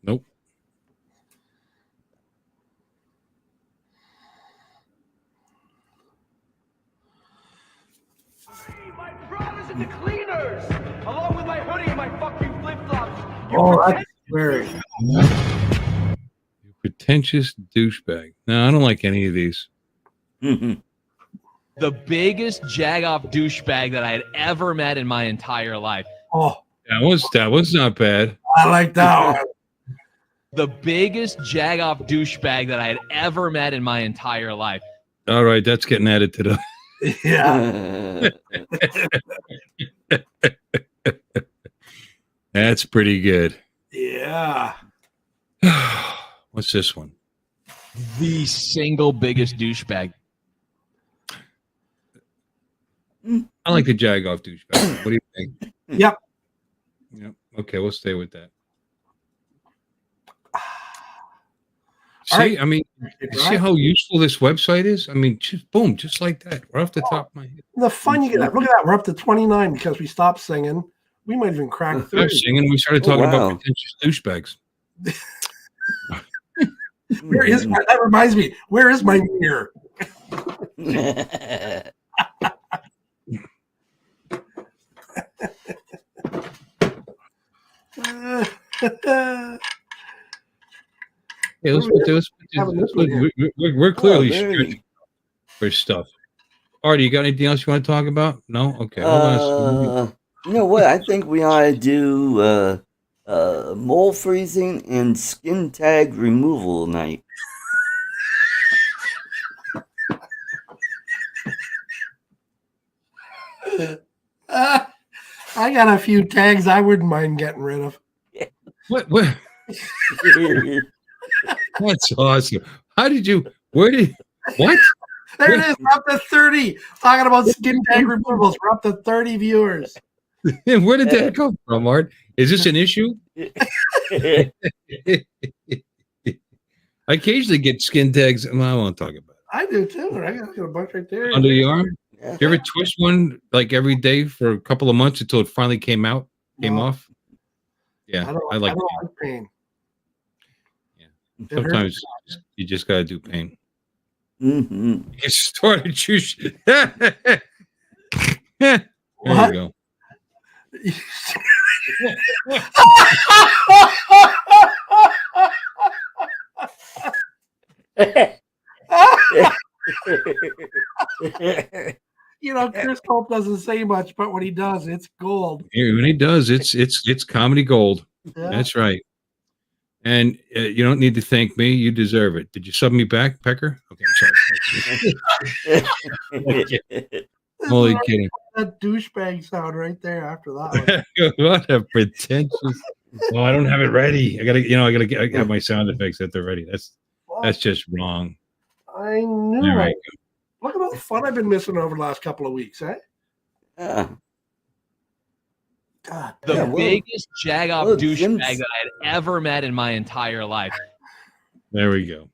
Nope. My bras and the cleaners, along with my hoodie and my fucking flip-flops. Oh, that's very. You pretentious douchebag. No, I don't like any of these. The biggest jagoff douchebag that I had ever met in my entire life. Oh, That was not bad. I like that one. The biggest jagoff douchebag that I had ever met in my entire life. All right, that's getting added to the. Yeah. That's pretty good. Yeah. What's this one? The single biggest douchebag. I like the Jagoff douchebag. What do you think? Yep. Yep. Okay, we'll stay with that. See, right. I mean, see how useful this website is? I mean, just boom, just like that. Right off the top of my head. The fun you get. Look at that. We're up to 29 because we stopped singing. We might even crack 30. I was singing. We started talking about pretentious douchebags. Where is my? That reminds me. Where is my mirror? Yeah, we're clearly stretching for stuff. Artie, you got anything else you want to talk about? No? Okay. You know what? I think we ought to do mole freezing and skin tag removal night. I got a few tags I wouldn't mind getting rid of. What? That's awesome. How did you? Where did? What? There it is. We're up to 30. Talking about skin tag removals. We're up to 30 viewers. Where did that come from, Art? Is this an issue? I occasionally get skin tags. Well, I won't talk about it. I do too. I got a bunch right there. Under the arm? Do you ever twist one like every day for a couple of months until it finally came off? Yeah, I like pain. Yeah. Sometimes you just gotta do pain. Mm-hmm. You started choose. There you go. You know, Chris Hope doesn't say much, but when he does, it's gold. When he does, it's comedy gold. Yeah. That's right. And you don't need to thank me. You deserve it. Did you sub me back, Pecker? Okay, I'm sorry. Only kidding. That douchebag sound right there after that one. What a pretentious. Oh, I don't have it ready. I gotta have my sound effects that they're ready. That's just wrong. I knew All right. it. Look at all the fun I've been missing over the last couple of weeks, eh? God. The Yeah, well- biggest jag-off well, douchebag Jim's- that I had ever met in my entire life. There we go.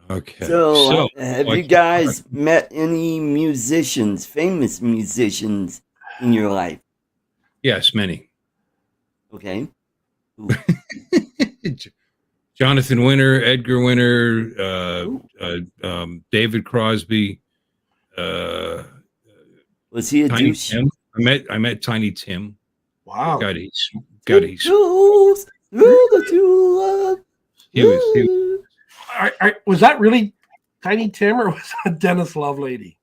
Okay. So, have you guys met any musicians, famous musicians in your life? Yes, many. Okay. Jonathan Winter, Edgar Winter, David Crosby. Was he a Tiny douche? Tim. I met Tiny Tim. Wow. God, he's Goes through the tulip. he was Was that really Tiny Tim or was that Dennis Lovelady?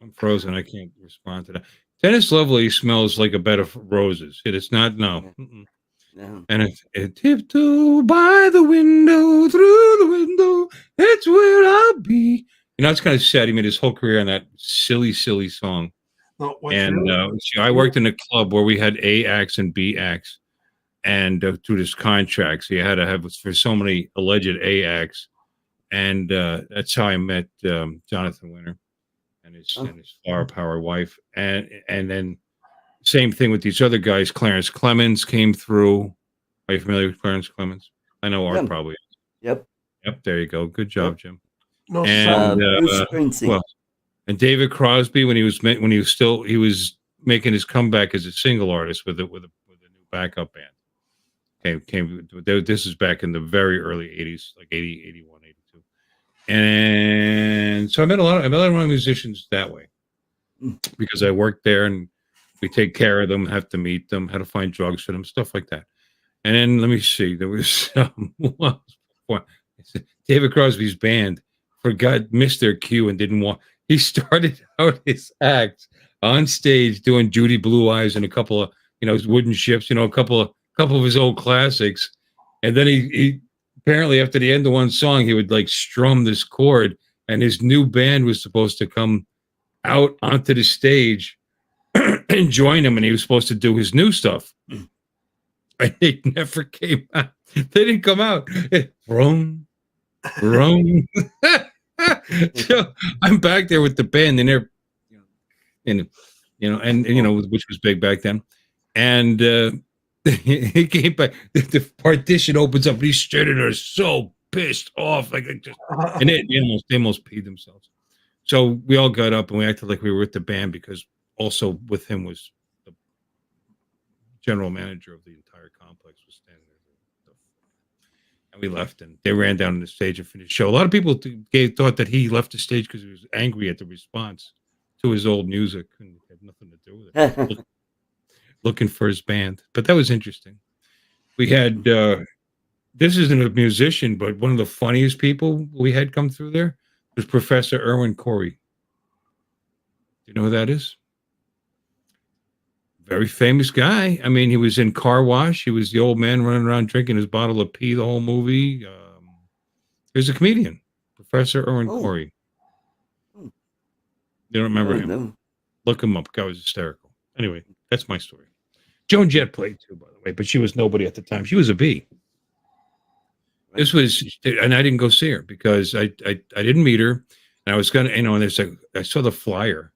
I'm frozen. I can't respond to that. Dennis Lovely smells like a bed of roses. It's not no. No. And it tiptoe by the window, through the window. That's where I'll be. You know, it's kind of sad. He made his whole career on that silly song. No, what's And I worked in a club where we had A acts and B acts, and through this contract, so you had to have for so many alleged A acts, and that's how I met Jonathan Winter and his flower power wife, and then same thing with these other guys. Clarence Clemens came through. Are you familiar with Clarence Clemens? I know Art probably. Yep. There you go. Good job, Jim. No, And Bruce Springsteen. and David Crosby when he was making his comeback as a single artist with a new backup band. This is back in the very early 80s, like 80, 81, 82. And so I met a lot of musicians that way because I worked there and we take care of them, have to meet them, how to find drugs for them, stuff like that. And then let me see, there was David Crosby's band missed their cue and didn't want. He started out his act on stage doing Judy Blue Eyes and a couple of wooden ships, a couple of his old classics, and then he apparently after the end of one song he would like strum this chord, and his new band was supposed to come out onto the stage and join him, and he was supposed to do his new stuff. And they never came out. They didn't come out. Wrong. So I'm back there with the band, and they're, which was big back then. And he came back. The partition opens up, and he's standing there so pissed off, and they almost peed themselves. So we all got up and we acted like we were with the band because also with him was the general manager of the entire complex was standing there. And we left, and they ran down on the stage and finished the show. A lot of people thought that he left the stage because he was angry at the response to his old music, and it had nothing to do with it. Looking for his band. But that was interesting. We had, this isn't a musician, but one of the funniest people we had come through there was Professor Erwin Corey. Do you know who that is? Very famous guy. I mean, he was in Car Wash. He was the old man running around drinking his bottle of pee the whole movie. He was a comedian, Professor Erwin Corey. You don't remember him? No. Look him up. Guy was hysterical. Anyway, that's my story. Joan Jett played too, by the way, but she was nobody at the time. She was a B. This was, and I didn't go see her because I didn't meet her, and I was gonna, and there's like I saw the flyer,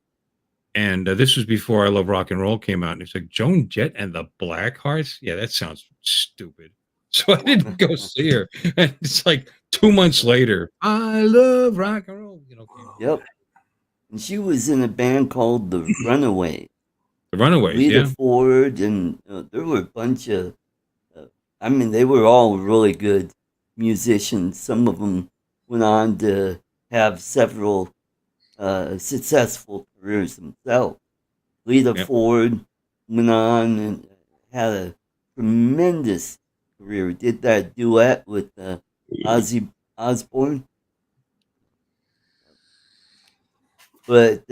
and this was before I Love Rock and Roll came out, and it's like Joan Jett and the Blackhearts. Yeah, that sounds stupid. So I didn't go see her, and it's like 2 months later, I Love Rock and Roll. Yep. And she was in a band called The Runaways. The Runaways, Rita Ford, and there were a bunch of, they were all really good musicians. Some of them went on to have several successful careers themselves. Lita Yep. Ford went on and had a tremendous career. Did that duet with Ozzy Osbourne. But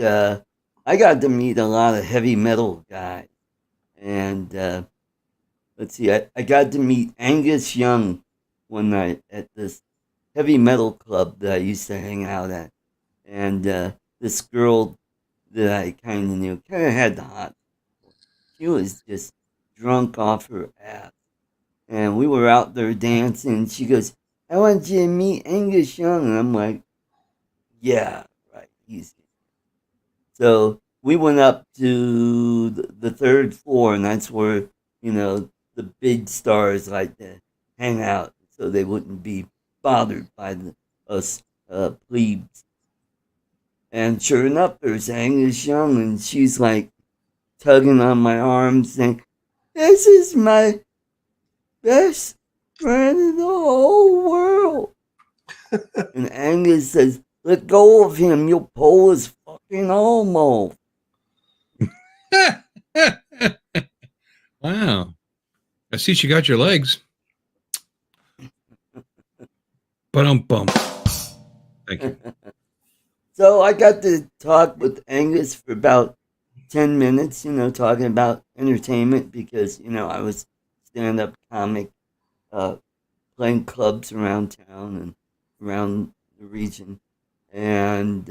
I got to meet a lot of heavy metal guys. And let's see, I got to meet Angus Young one night at this heavy metal club that I used to hang out at. And this girl that I kind of knew kind of had the hot. She was just drunk off her ass. And we were out there dancing. She goes, I want you to meet Angus Young. And I'm like, yeah, right. So we went up to the third floor, and that's where, the big stars like to hang out so they wouldn't be bothered by us plebes. And sure enough, there's Angus Young, and she's like tugging on my arm, saying, this is my best friend in the whole world. And Angus says, let go of him, you'll pull his fucking arm off. Wow. I see she got your legs. Bum. Thank you. So I got to talk with Angus for about 10 minutes, talking about entertainment because, I was stand-up comic, playing clubs around town and around the region. And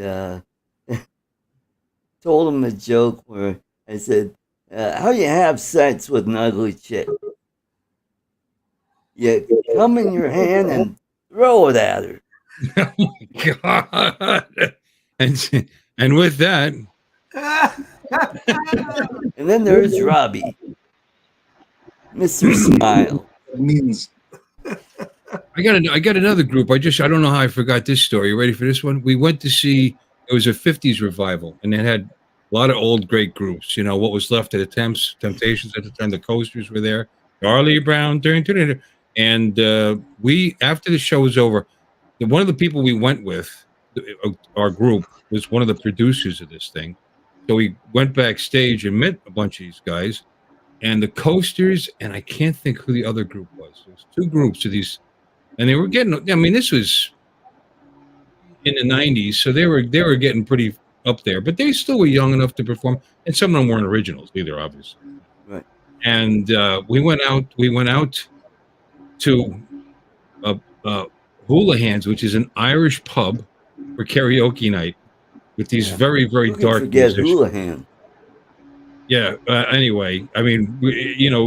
told him a joke where I said, how you have sex with an ugly chick? You come in your hand and throw it at her. Oh my God. And with that, and then there's Robbie, Mr. Smile. It means I got another group. I don't know how I forgot this story. You ready for this one? We went to see, it was a 50s revival, and it had a lot of old great groups. What was left of the Temptations at the time, the Coasters were there, Charlie Brown, and we, after the show was over, one of the people we went with, our group, was one of the producers of this thing. So we went backstage and met a bunch of these guys, and the Coasters, and I can't think who the other group was. There's two groups of these, and they were getting, this was in the 90s, so they were getting pretty up there, but they still were young enough to perform, and some of them weren't originals either, obviously. Right. And we went out to Houlihan's, which is an Irish pub for karaoke night with these very, very Who can dark forget musicians. Houlihan? Yeah. Anyway,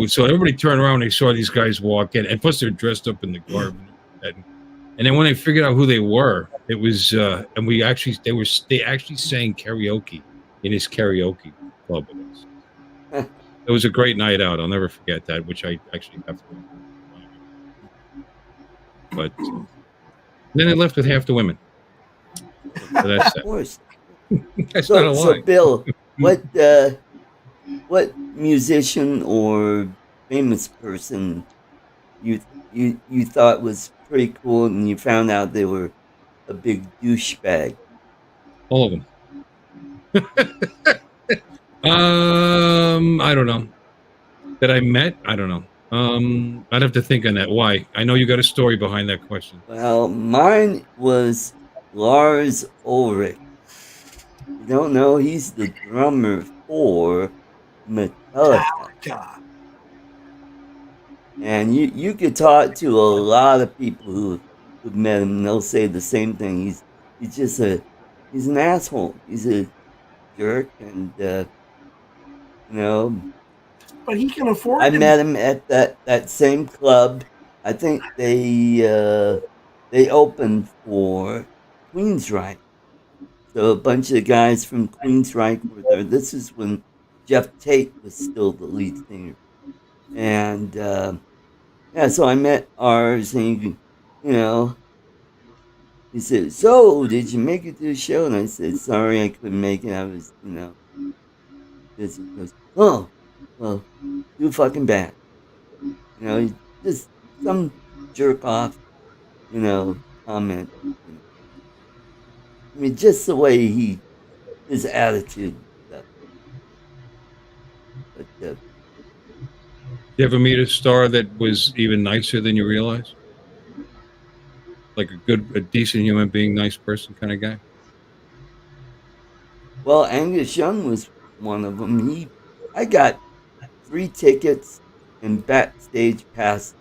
so everybody turned around and they saw these guys walk in, and plus they're dressed up in the garb. And then when they figured out who they were, it was, and they actually sang karaoke in his karaoke club with us. It was a great night out. I'll never forget that, which I actually have to. But then they left with half the women. So that's Of course. that's not a lie. So Bill, what musician or famous person you thought was pretty cool, and you found out they were a big douchebag? All of them. I don't know. That I met? I don't know. I'd have to think on that. Why? I know you got a story behind that question. Well, mine was Lars Ulrich. You don't know, he's the drummer for Metallica. And you could talk to a lot of people who've met him, and they'll say the same thing. He's just he's an asshole. He's a jerk, and But he can afford I it. met him at that same club. I think they opened for Queensryche. So a bunch of guys from Queensryche were there. This is when Jeff Tate was still the lead singer. And so I met ours, and he said, so did you make it to the show? And I said, sorry, I couldn't make it. I was, busy. He goes, oh, well, too fucking bad. Just some jerk off, comment. I mean, just the way his attitude and stuff. But You ever meet a star that was even nicer than you realized? Like a decent human being, nice person kind of guy? well, Angus Young was one of them. I got free tickets and backstage pass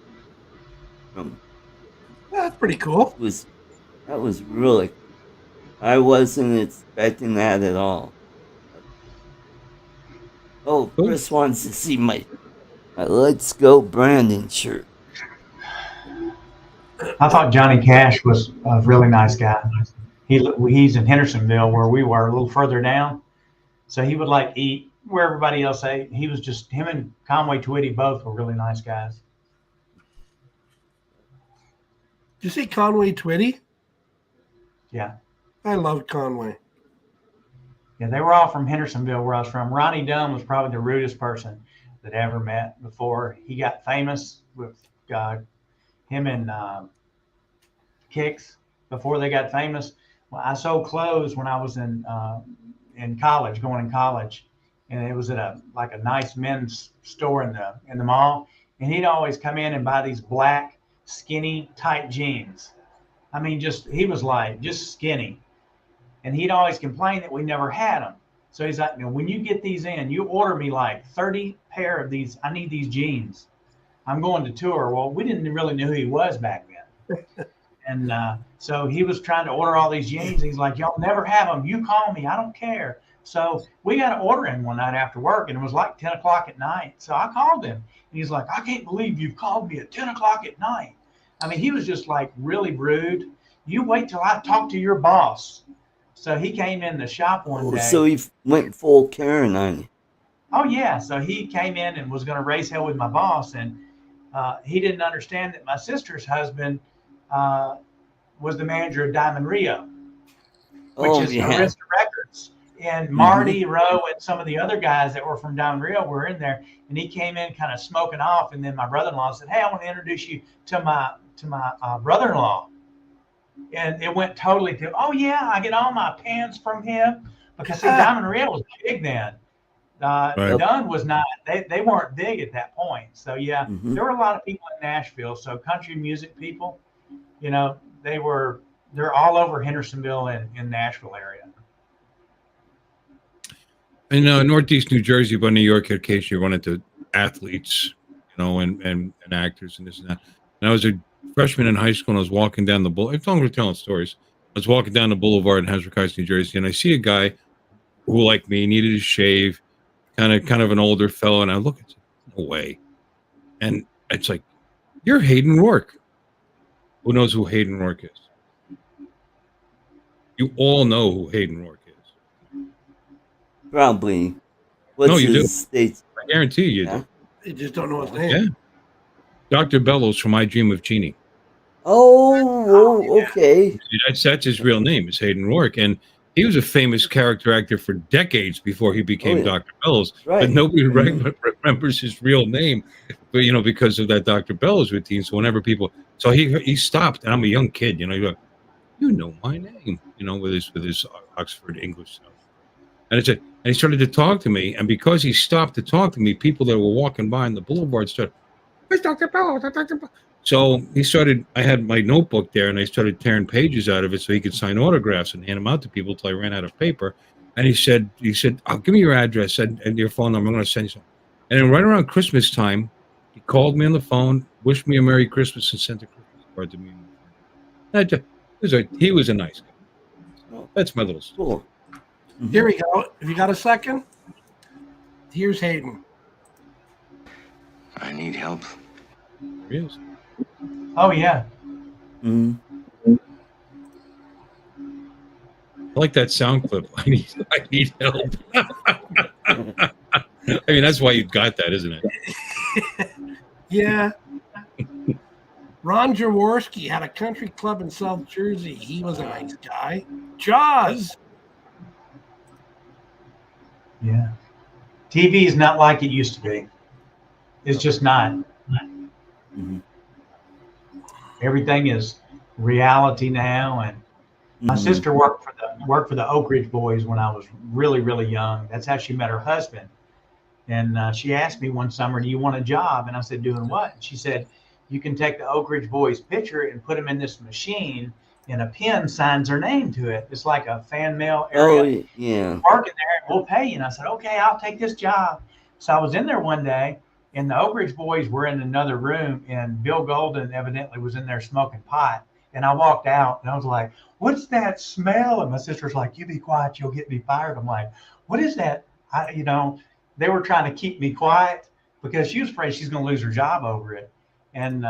from. That's pretty cool. That was really. I wasn't expecting that at all. Oh, Cool. Chris wants to see my Let's Go Brandon shirt. I thought Johnny Cash was a really nice guy. He's in Hendersonville where we were, a little further down. So he would like eat where everybody else ate. He was just, him and Conway Twitty both were really nice guys. Did you see Conway Twitty? Yeah. I love Conway. Yeah, they were all from Hendersonville where I was from. Ronnie Dunn was probably the rudest person that I ever met before he got famous with him and Kicks. Before they got famous, well, I sold clothes when I was in college, going in college, and it was at a nice men's store in the mall. And he'd always come in and buy these black, skinny, tight jeans. I mean, he was like just skinny, and he'd always complain that we never had them. So he's like, when you get these in, you order me like 30 pair of these. I need these jeans. I'm going to tour. Well, we didn't really know who he was back then. And so he was trying to order all these jeans. He's like, y'all never have them. You call me. I don't care. So we got to order him one night after work, and it was like 10 o'clock at night. So I called him, and he's like, I can't believe you've called me at 10 o'clock at night. I mean, he was just like really rude. You wait till I talk to your boss. So he came in the shop one day. So he went full Karen on you. Oh, yeah. So he came in and was going to raise hell with my boss, and he didn't understand that my sister's husband was the manager of Diamond Rio, which is Arista Records. And Marty Rowe and some of the other guys that were from Diamond Rio were in there. And he came in kind of smoking off. And then my brother-in-law said, hey, I want to introduce you to my brother-in-law. And it went totally to, oh, yeah, I get all my pants from him. Because, see, Diamond Rio was big then. Right. Dunn was not, they weren't big at that point. So, yeah, there were a lot of people in Nashville. So country music people, you know, they're all over Hendersonville and in Nashville area. In Northeast New Jersey, but New York, occasionally run into athletes, you know, and actors and this and that. And I was a freshman in high school, and I was walking down the boulevard. As long as we're telling stories, I was walking down the boulevard in Hazard Heights, New Jersey, and I see a guy who, like me, needed a shave, kind of an older fellow, and I look at him, no way. And it's like, you're Hayden Rourke. Who knows who Hayden Rourke is? You all know who Hayden Rourke is. Probably. What's no, you do. State? I guarantee you do. You just don't know his name. Yeah. Dr. Bellows from I Dream of Jeannie. Oh, okay. That's his real name, is Hayden Rourke. And he was a famous character actor for decades before he became Dr. Bellows. Right. But nobody remembers his real name, but you know, because of that Dr. Bellows routine. So whenever people, so he stopped, and I'm a young kid, you know, you go, you know my name, you know, with his Oxford English stuff. And he started to talk to me, and because he stopped to talk to me, people that were walking by on the boulevard started, "Where's Dr. Bellows? Dr. Bellows?" So he started. I had my notebook there, and I started tearing pages out of it so he could sign autographs and hand them out to people until I ran out of paper. And he said, "Oh, give me your address and your phone number. I'm going to send you something." And then right around Christmas time, he called me on the phone, wished me a Merry Christmas, and sent a Christmas card to me. He was a nice guy. That's my little story. Cool. Here we go. If you got a second, here's Hayden. I need help. There he is. Oh, yeah. I like that sound clip. I need help. I mean, that's why you got that, isn't it? Yeah. Ron Jaworski had a country club in South Jersey. He was a nice guy. Jaws. Yeah. TV is not like it used to be. It's just not. Mm-hmm. Everything is reality now. And my sister worked for the Oak Ridge Boys when I was really, really young. That's how she met her husband. And she asked me one summer, "Do you want a job?" And I said, "Doing what?" And she said, "You can take the Oak Ridge Boys picture and put them in this machine, and a pen signs their name to it. It's like a fan mail area. Oh, yeah. Park in there, and we'll pay you." And I said, "Okay, I'll take this job." So I was in there one day, and the Oak Ridge Boys were in another room, and Bill Golden evidently was in there smoking pot. And I walked out, and I was like, "What's that smell?" And my sister's like, "You be quiet, you'll get me fired." I'm like, "What is that?" They were trying to keep me quiet because she was afraid she's going to lose her job over it. And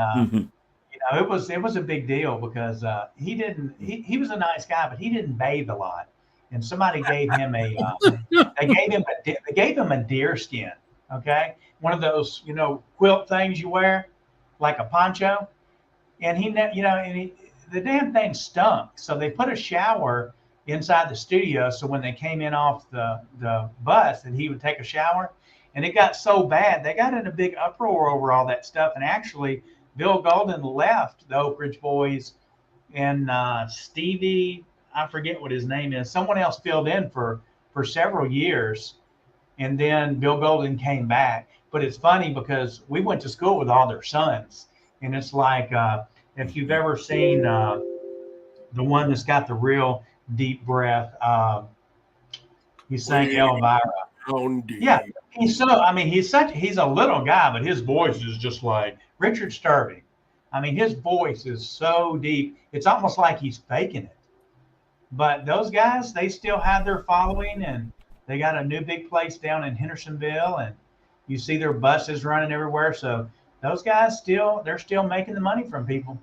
it was a big deal because he was a nice guy, but he didn't bathe a lot. And somebody gave him they gave him a deer skin, okay, one of those quilt things you wear, like a poncho, and the damn thing stunk. So they put a shower inside the studio, so when they came in off the bus, and he would take a shower, and it got so bad they got in a big uproar over all that stuff. And actually, Bill Golden left the Oak Ridge Boys, and Stevie, I forget what his name is, someone else filled in for several years, and then Bill Golden came back. But it's funny because we went to school with all their sons, and it's like if you've ever seen the one that's got the real deep breath, he sang Elvira. Yeah, he's a little guy, but his voice is just like Richard Sturvey. I mean, his voice is so deep, it's almost like he's faking it. But those guys, they still have their following, and they got a new big place down in Hendersonville, and you see their buses running everywhere. So those guys they're still making the money from people.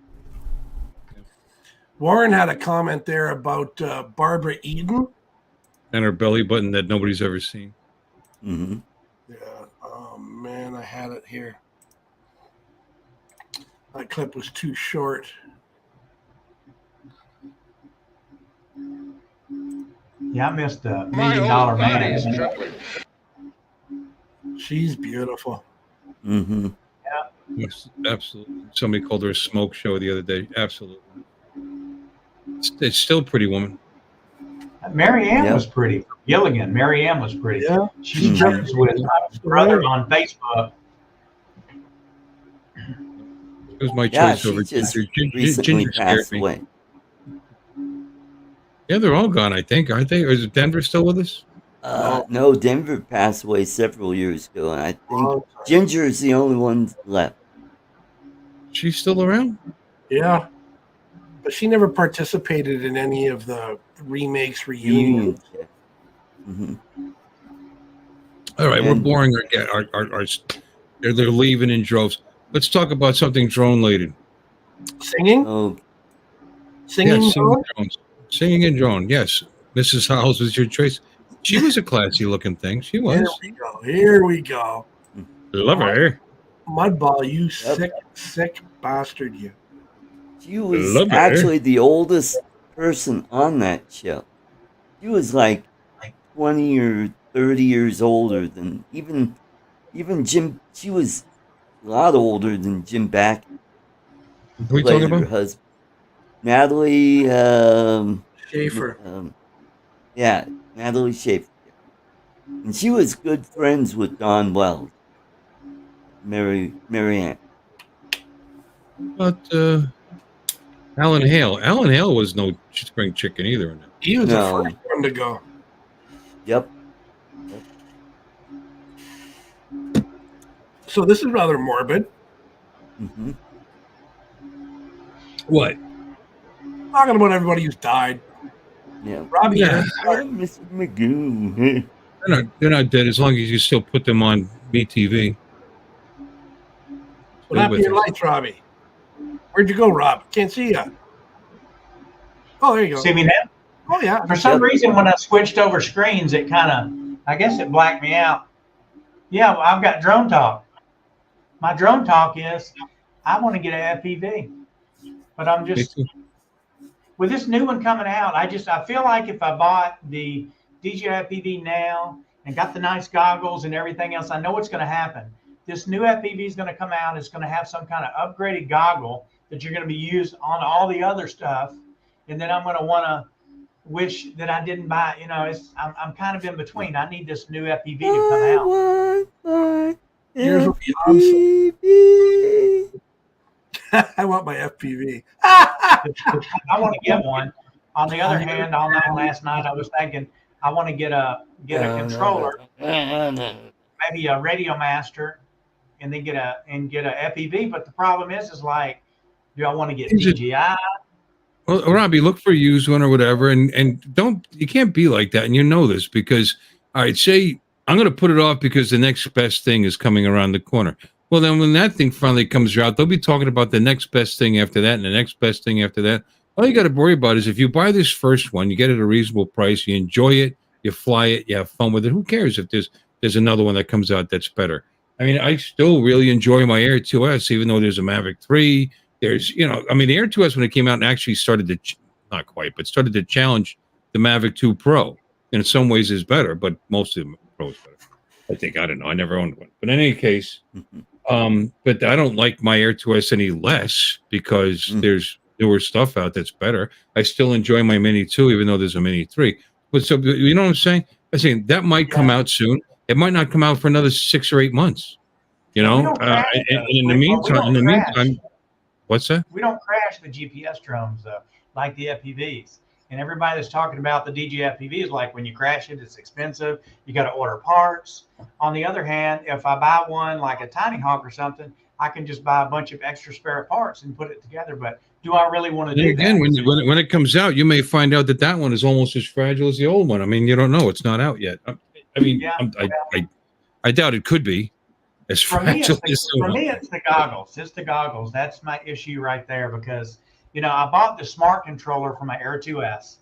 Warren had a comment there about Barbara Eden. And her belly button that nobody's ever seen. Mm-hmm. Yeah. Oh, man, I had it here. That clip was too short. Yeah, I missed the $1 Million Man. She's beautiful. Mm-hmm. Yeah. Yes, absolutely. Somebody called her a smoke show the other day. Absolutely. It's still a pretty woman. Mary Ann was pretty. Gilligan, Mary Ann was pretty. Yeah. She's friends with my brother on Facebook. It was my choice over Ginger. Recently passed away. Yeah, they're all gone, I think, aren't they? Or is Denver still with us? No, Denver passed away several years ago, and I think Ginger is the only one left. She's still around? Yeah. But she never participated in any of the remakes, reunions. Yeah. Mm-hmm. All right, we're boring. They're leaving in droves. Let's talk about something drone-related. Singing? Oh. Singing? Yes, singing and drone, yes. Mrs. Howells was your choice. She was a classy-looking thing. She was. Here we go. Love her. Mudball, you sick bastard, you. She was actually the oldest person on that show. She was like 20 or 30 years older than even Jim. She was a lot older than Jim Back. Who are you talking about? Her husband, Natalie Schaefer. Yeah, Natalie Schaefer. And she was good friends with Don Wells. Mary Ann. But Alan Hale. Alan Hale was no spring chicken either. He was the first one to go. Yep. So this is rather morbid. Mm-hmm. What? Talking about everybody who's died. Yeah. Robbie. Yeah. Mr. Magoo. They're not dead as long as you still put them on BTV. What happened to your lights, Robbie? Where'd you go, Rob? Can't see you. Oh, there you go. See me now? Oh, yeah. For some reason, when I switched over screens, it kind of, I guess it blacked me out. Yeah, well, I've got drone talk. My drone talk is, I want to get an FPV. But I'm just, with this new one coming out, I feel like if I bought the DJI FPV now and got the nice goggles and everything else, I know what's going to happen. This new FPV is going to come out. It's going to have some kind of upgraded goggle that you're going to be used on all the other stuff. And then I'm going to want to wish that I didn't buy. I'm kind of in between. I need this new FPV to come out. Yours will be FPV. I want my FPV. I want to get one. On the other hand, all night last night I was thinking I want to get a controller, maybe a Radio Master, and then get a FPV. But the problem is like, do I want to get DJI? Well, Robbie, look for a used one or whatever, and you can't be like that, and you know this because, all right, say I'm going to put it off because the next best thing is coming around the corner. Well, then when that thing finally comes out, they'll be talking about the next best thing after that and the next best thing after that. All you got to worry about is if you buy this first one, you get it at a reasonable price, you enjoy it, you fly it, you have fun with it. Who cares if there's another one that comes out that's better? I mean, I still really enjoy my Air 2S, even though there's a Mavic 3. There's, the Air 2S when it came out and actually started to, not quite, but started to challenge the Mavic 2 Pro. And in some ways is better, but most of the Pro is better. I think, I don't know. I never owned one. But in any case, but I don't like my Air 2S any less because there's newer stuff out that's better. I still enjoy my Mini 2, even though there's a Mini 3. But so, you know what I'm saying? I'm saying that might come out soon. It might not come out for another 6 or 8 months. And in the meantime, what's that? We don't crash the GPS drones though, like the FPVs. And everybody that's talking about the DJI FPV is like, when you crash it, it's expensive. You got to order parts. On the other hand, if I buy one like a Tiny Hawk or something, I can just buy a bunch of extra spare parts and put it together. But do I really want to do again, that? When it comes out, you may find out that one is almost as fragile as the old one. I mean, you don't know. It's not out yet. I doubt it could be as fragile as for me, it's the goggles. It's the goggles. That's my issue right there because, I bought the smart controller for my Air 2S.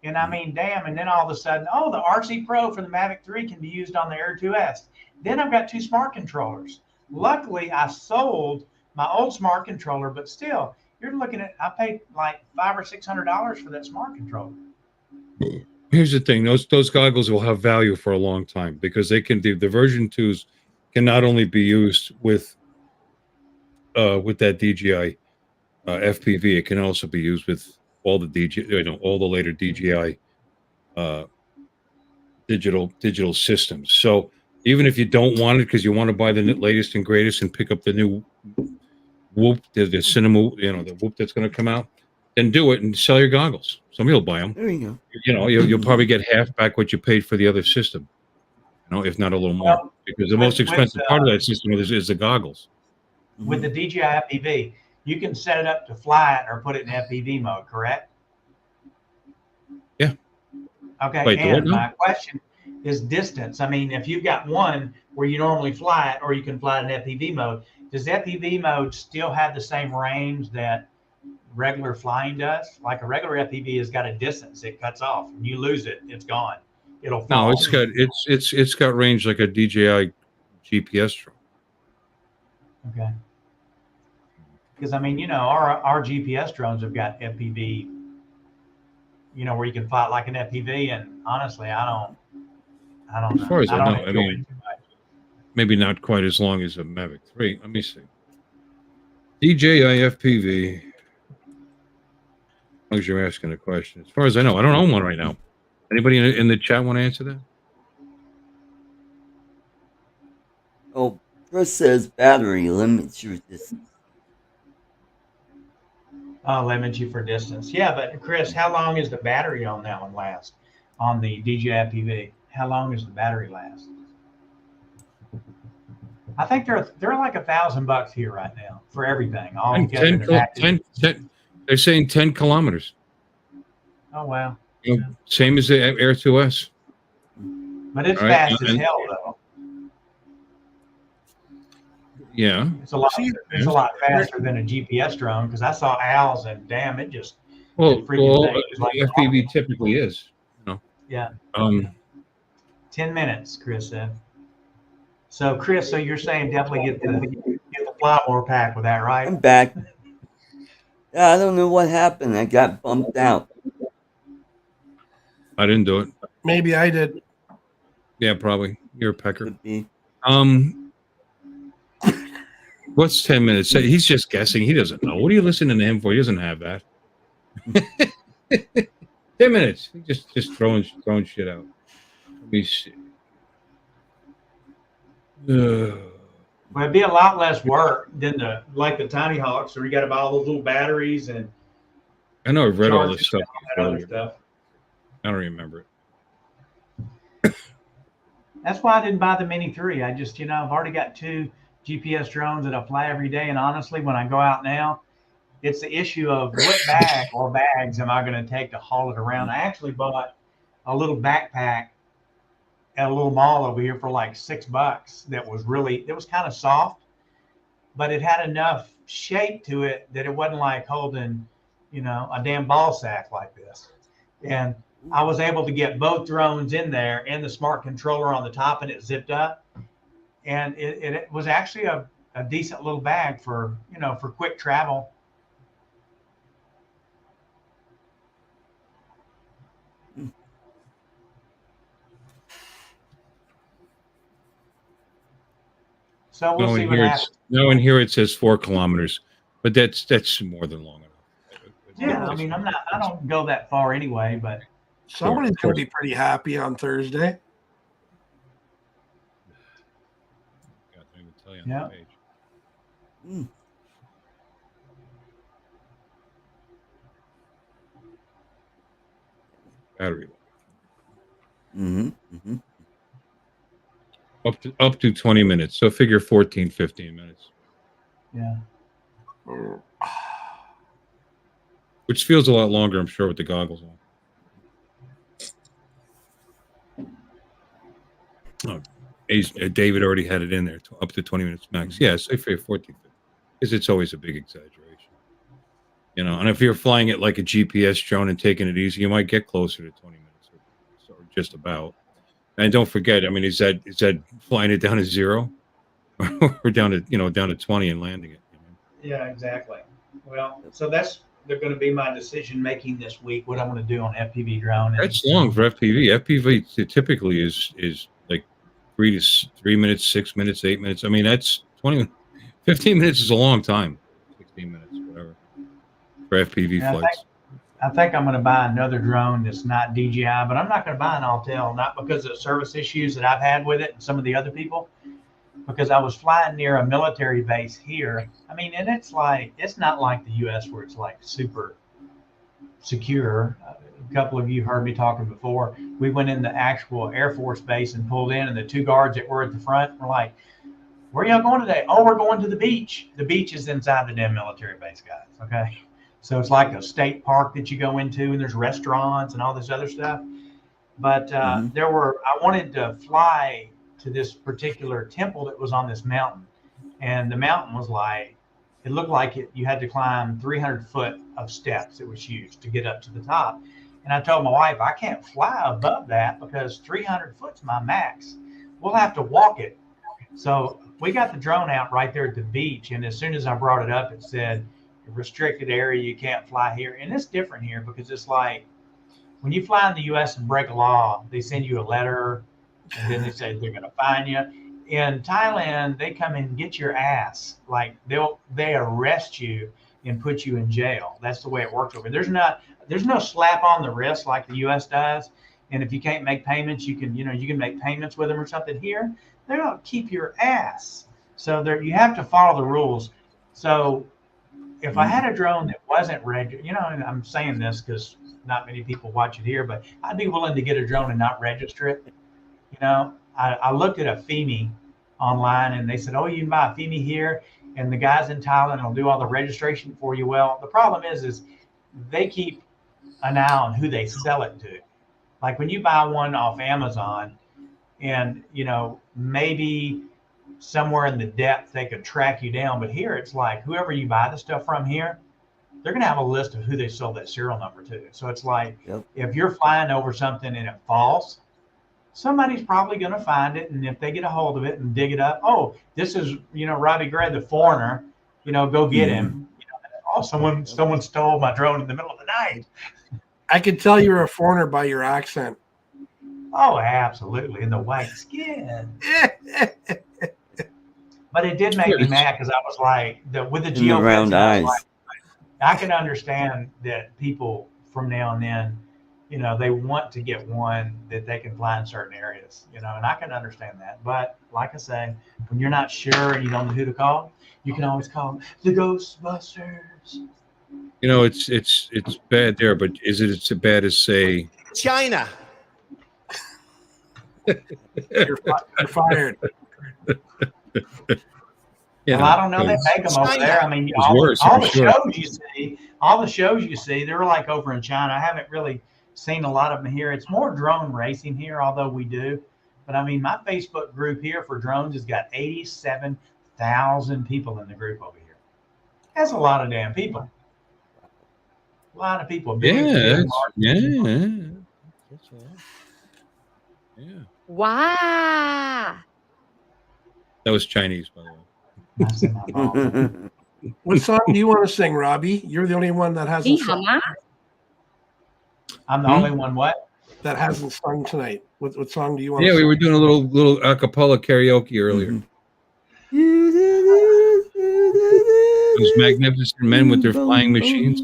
And I mean, damn, and then all of a sudden, the RC Pro for the Mavic 3 can be used on the Air 2S. Then I've got 2 smart controllers. Luckily, I sold my old smart controller, but still, you're looking at, I paid like $500 or $600 for that smart controller. Here's the thing: those goggles will have value for a long time because they can. The version 2s can not only be used with that DJI FPV, it can also be used with all the all the later DJI digital systems. So even if you don't want it because you want to buy the latest and greatest and pick up the new Whoop, the cinema, the Whoop that's going to come out, then do it and sell your goggles. Somebody will buy them. There you go. You'll probably get half back what you paid for the other system, if not a little more, because the most expensive part of that system is the goggles. With the DJI FPV, you can set it up to fly it or put it in FPV mode, correct? Yeah. Okay. Wait, and my question is distance. I mean, if you've got one where you normally fly it, or you can fly it in FPV mode, does FPV mode still have the same range that regular flying does? Like a regular FPV has got a distance; it cuts off. When you lose it, it's gone. It'll fall. No, it's got range like a DJI GPS drone. Okay. Because I mean, our GPS drones have got FPV, where you can fly it like an FPV, and honestly, I don't know. As far as I know, I mean, maybe not quite as long as a Mavic 3. Let me see. DJI FPV. As long as you're asking a question. As far as I know, I don't own one right now. Anybody in the chat want to answer that? Oh, Chris says battery limits your distance. Oh, limits you for distance. Yeah, but Chris, how long is the battery on that one last? On the DJI FPV, how long does the battery last? I think they're like $1,000 here right now for everything. All together. 10, they're saying 10 kilometers. Oh wow. Same as the Air 2S. But it's fast as hell though. Yeah. It's a lot faster than a GPS drone because I saw Al's and damn, it just like FPV typically is. Yeah. 10 minutes, Chris said. So Chris, you're saying definitely get the Flywheel pack with that, right? I'm back. Yeah, I don't know what happened. I got bumped out. I didn't do it. Maybe I did. Yeah, probably. You're a pecker. Could be. What's 10 minutes? He's just guessing. He doesn't know. What are you listening to him for? He doesn't have that. 10 minutes. Just throwing shit out. Let me see. But it'd be a lot less work than the Tiny Hawks, where you got to buy all those little batteries and I know I've read all this chargers stuff and all that other before. stuff. I don't remember it. That's why I didn't buy the Mini 3. I just, I've already got 2 GPS drones that I fly every day. And honestly, when I go out now, it's the issue of what bag or bags am I going to take to haul it around. I actually bought a little backpack at a little mall over here for like $6 that was kind of soft, but it had enough shape to it that it wasn't like holding, a damn ball sack like this. And I was able to get both drones in there and the smart controller on the top, and it zipped up. And it was actually a decent little bag for quick travel. So we'll see what happens. No, and here it says 4 kilometers, but that's more than long enough. Yeah, I mean, I don't go that far anyway, but somebody's going to be pretty happy on Thursday. God, I even tell you on the page. Battery. Up to 20 minutes. So figure 14, 15 minutes. Yeah. Which feels a lot longer, I'm sure, with the goggles on. Oh, David already had it in there, up to 20 minutes max. Yeah, say 14, 15. Because it's always a big exaggeration. And if you're flying it like a GPS drone and taking it easy, you might get closer to 20 minutes or just about. And don't forget, I mean, is that flying it down to 0 or down to 20 and landing it? Yeah, exactly. Well, so they're going to be my decision making this week. What I'm going to do on FPV drone. That's long for FPV. FPV typically is like 3 minutes, 6 minutes, 8 minutes. I mean, that's 15 minutes is a long time. 16 minutes, whatever, for FPV flights. I think I'm going to buy another drone that's not DJI, but I'm not going to buy an Autel, not because of service issues that I've had with it and some of the other people, because I was flying near a military base here. I mean, and it's not like the U.S. where it's like super secure. A couple of you heard me talking before. We went in the actual Air Force base and pulled in, and the 2 guards that were at the front were like, "Where are y'all going today?" "Oh, we're going to the beach." The beach is inside the damn military base, guys. Okay. So it's like a state park that you go into, and there's restaurants and all this other stuff. But I wanted to fly to this particular temple that was on this mountain. And the mountain was it looked like you had to climb 300 foot of steps. It was huge to get up to the top. And I told my wife, I can't fly above that because 300 foot's my max. We'll have to walk it. So we got the drone out right there at the beach. And as soon as I brought it up, it said, restricted area, you can't fly here. And it's different here because it's like when you fly in the U.S. and break a law, they send you a letter and then they say they're going to fine you. In Thailand, they come and get your ass. Like they arrest you and put you in jail. That's the way it works over. There's no slap on the wrist like the U.S. does. And if you can't make payments, you can make payments with them or something. Here, they don't keep your ass. So you have to follow the rules. So if I had a drone that wasn't registered, and I'm saying this because not many people watch it here, but I'd be willing to get a drone and not register it. I looked at a FEMI online and they said, "Oh, you can buy a FEMI here, and the guys in Thailand will do all the registration for you." Well, the problem is they keep an eye on who they sell it to. Like when you buy one off Amazon, and maybe somewhere in the depth they could track you down, but here it's like whoever you buy the stuff from here, they're going to have a list of who they sold that serial number to. So it's like if you're flying over something and it falls, somebody's probably going to find it, and if they get a hold of it and dig it up, oh, this is Robbie Gray, the foreigner, go get him. Oh, someone stole my drone in the middle of the night. I can tell you're a foreigner by your accent. Oh, absolutely, and the white skin. But it did make me mad because I was like, with the geofencing, I can understand that people from now and then, they want to get one that they can fly in certain areas, and I can understand that. But like I say, when you're not sure and you don't know who to call, you can always call the Ghostbusters. It's bad there, but is it as bad as say China? You're fired. Yeah, Well, I don't know. They make them over there. I mean, all the shows you see, they're like over in China. I haven't really seen a lot of them here. It's more drone racing here, although we do. But I mean, my Facebook group here for drones has got 87,000 people in the group over here. That's a lot of damn people. A lot of people. Yeah. Wow. That was Chinese, by the way. What song do you want to sing, Robbie? You're the only one that hasn't sung. I'm the only one what? That hasn't sung tonight. What song do you want to Yeah, sing? we were doing a little a cappella karaoke earlier. Those magnificent men with their flying machines.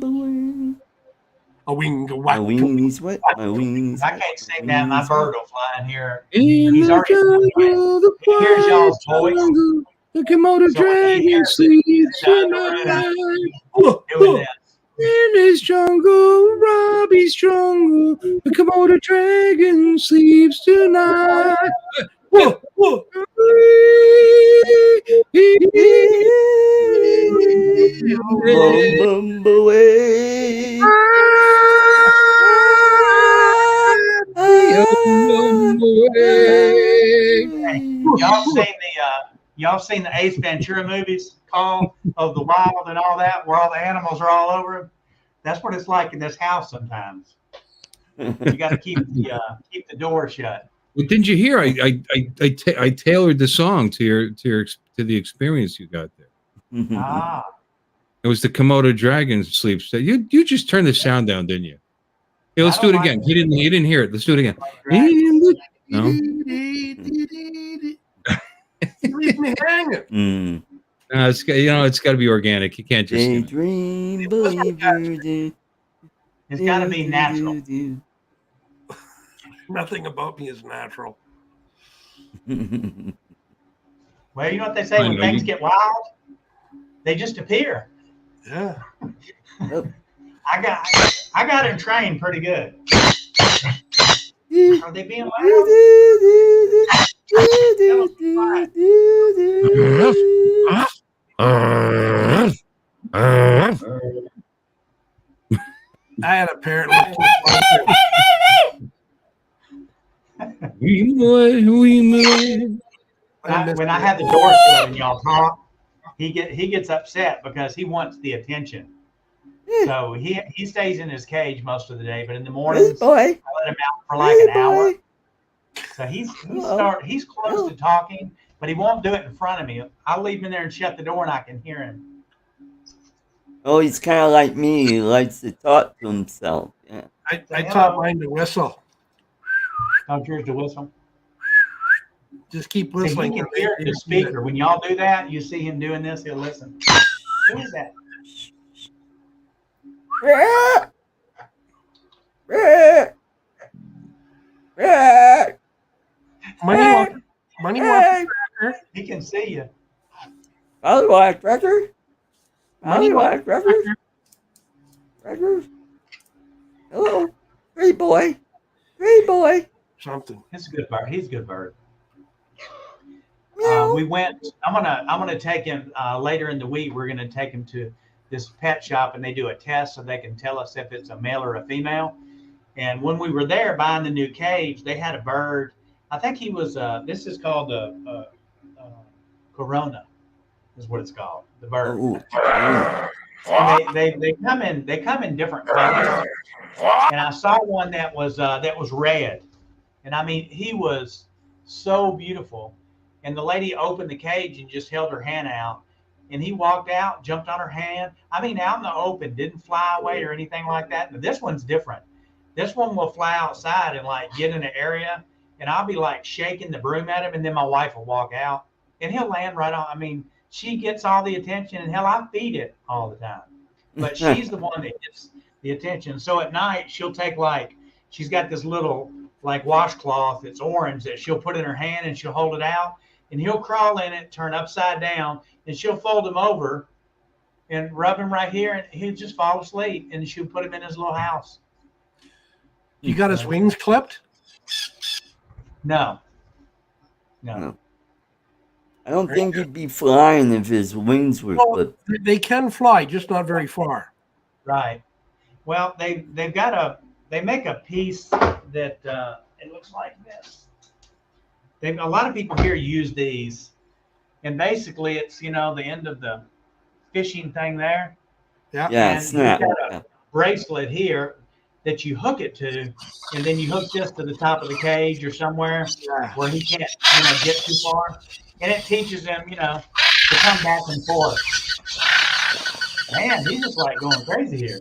A wing, a My wings, what? My wings. I can't sing that. My bird will fly in here. In He's the already jungle, the he hears y'all's voice. jungle, the Komodo So when he dragon hears it, sleeps he's down the tonight. doing this. In his jungle, Robbie's jungle, the Komodo dragon sleeps tonight. Boom, boom, away. Y'all seen the Ace Ventura movies, Call of the Wild and all that, where all the animals are all over him? That's what it's like in this house sometimes. You got to keep the door shut. Well, didn't you hear? I tailored the song to the experience you got there. Ah, It was the Komodo dragon sleeps. You just turned the sound down, didn't you? Hey, let's do it again. He didn't hear it. Let's do it again. No. Leave me hanging. No, it's got to be organic. You can't just. Daydream believer. it's got to be natural. Nothing about me is natural. Well, you know what they say when things get wild, they just appear. Yeah. I got him trained pretty good. Are they being loud? I had a parrot. When I had the door shut and y'all talk, he gets upset because he wants the attention. So he stays in his cage most of the day, but in the mornings I let him out for like an hour. So he's close to talking, but he won't do it in front of me. I'll leave him in there and shut the door, and I can hear him. Oh, he's kind of like me. He likes to talk to himself. Yeah. I taught mine to whistle. Taught yours to whistle. Just keep He whistling. can hear the speaker. When y'all do that, you see him doing this, he'll listen. Who is that? Money wants He can see you. Molly White Cracker? Molly White Cracker? Cracker? Hello? Great boy. Great boy. something. He's a good bird. He's a good bird. Meow. We went. I'm gonna take him later in the week. We're gonna take him to this pet shop, and they do a test so they can tell us if it's a male or a female. And when we were there buying the new cage, they had a bird. I think he was. This is called a Corona, is what it's called. The bird. And they come in different colors. And I saw one that was red, and I mean he was so beautiful. And the lady opened the cage and just held her hand out, and he walked out, jumped on her hand. I mean, out in the open, didn't fly away or anything like that. But this one's different. This one will fly outside and like get in an area, and I'll be like shaking the broom at him, and then my wife will walk out, and he'll land right on. I mean, she gets all the attention, and hell, I feed it all the time. But she's the one that gets the attention. So at night, she'll take like she's got this little like washcloth that's orange that she'll put in her hand and she'll hold it out, and he'll crawl in it, turn upside down, and she'll fold him over and rub him right here, and he'll just fall asleep, and she'll put him in his little house. You got his wings clipped? No. No. I don't think he'd be flying if his wings were Well, clipped. they can fly, just not very far. Right. Well, they make a piece that it looks like this. A lot of people here use these, and basically it's the end of the fishing thing there. Yeah. Yeah, And snap. you've got a bracelet here that you hook it to, and then you hook this to the top of the cage or somewhere where he can't get too far, and it teaches him to come back and forth. Man, he's just like going crazy here.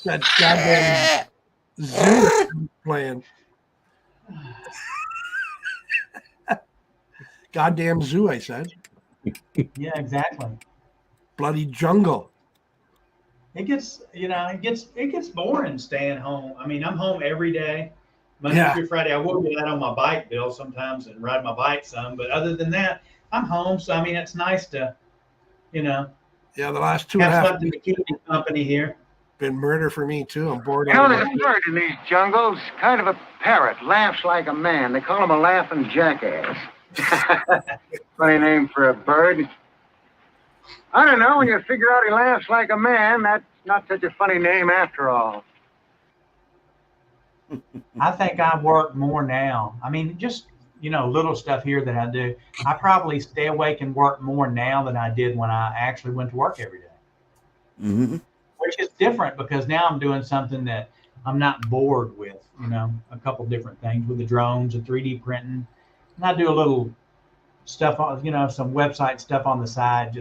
That goddamn zoo playing. Goddamn zoo, I said. Yeah, exactly. Bloody jungle. It gets boring staying home. I mean, I'm home every day, Monday through Friday. I will get out on my bike, Bill, sometimes and ride my bike some, but other than that, I'm home. So I mean, it's nice to, Yeah, the last 2.5 have something to keep me company here. been murder for me too. I'm bored. There's a bird in these jungles, kind of a parrot, laughs like a man. They call him a laughing jackass. Funny name for a bird. I don't know, when you figure out he laughs like a man, that's not such a funny name after all. I think I work more now. I mean, just, little stuff here that I do. I probably stay awake and work more now than I did when I actually went to work every day. Mm-hmm. Which is different because now I'm doing something that I'm not bored with, a couple different things with the drones and 3D printing. And I do a little stuff on, some website stuff on the side,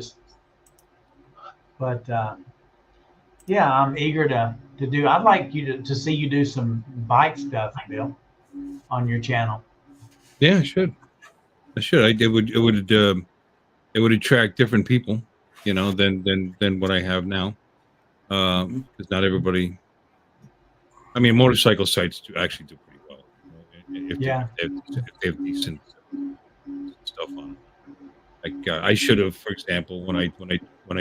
but I'm eager to do. I'd like you to see you do some bike stuff, Bill, on your channel. Yeah, I should. It would attract different people, than what I have now. Because not everybody. I mean, motorcycle sites actually do pretty well. If they have decent stuff on them. Like I should have, for example, when I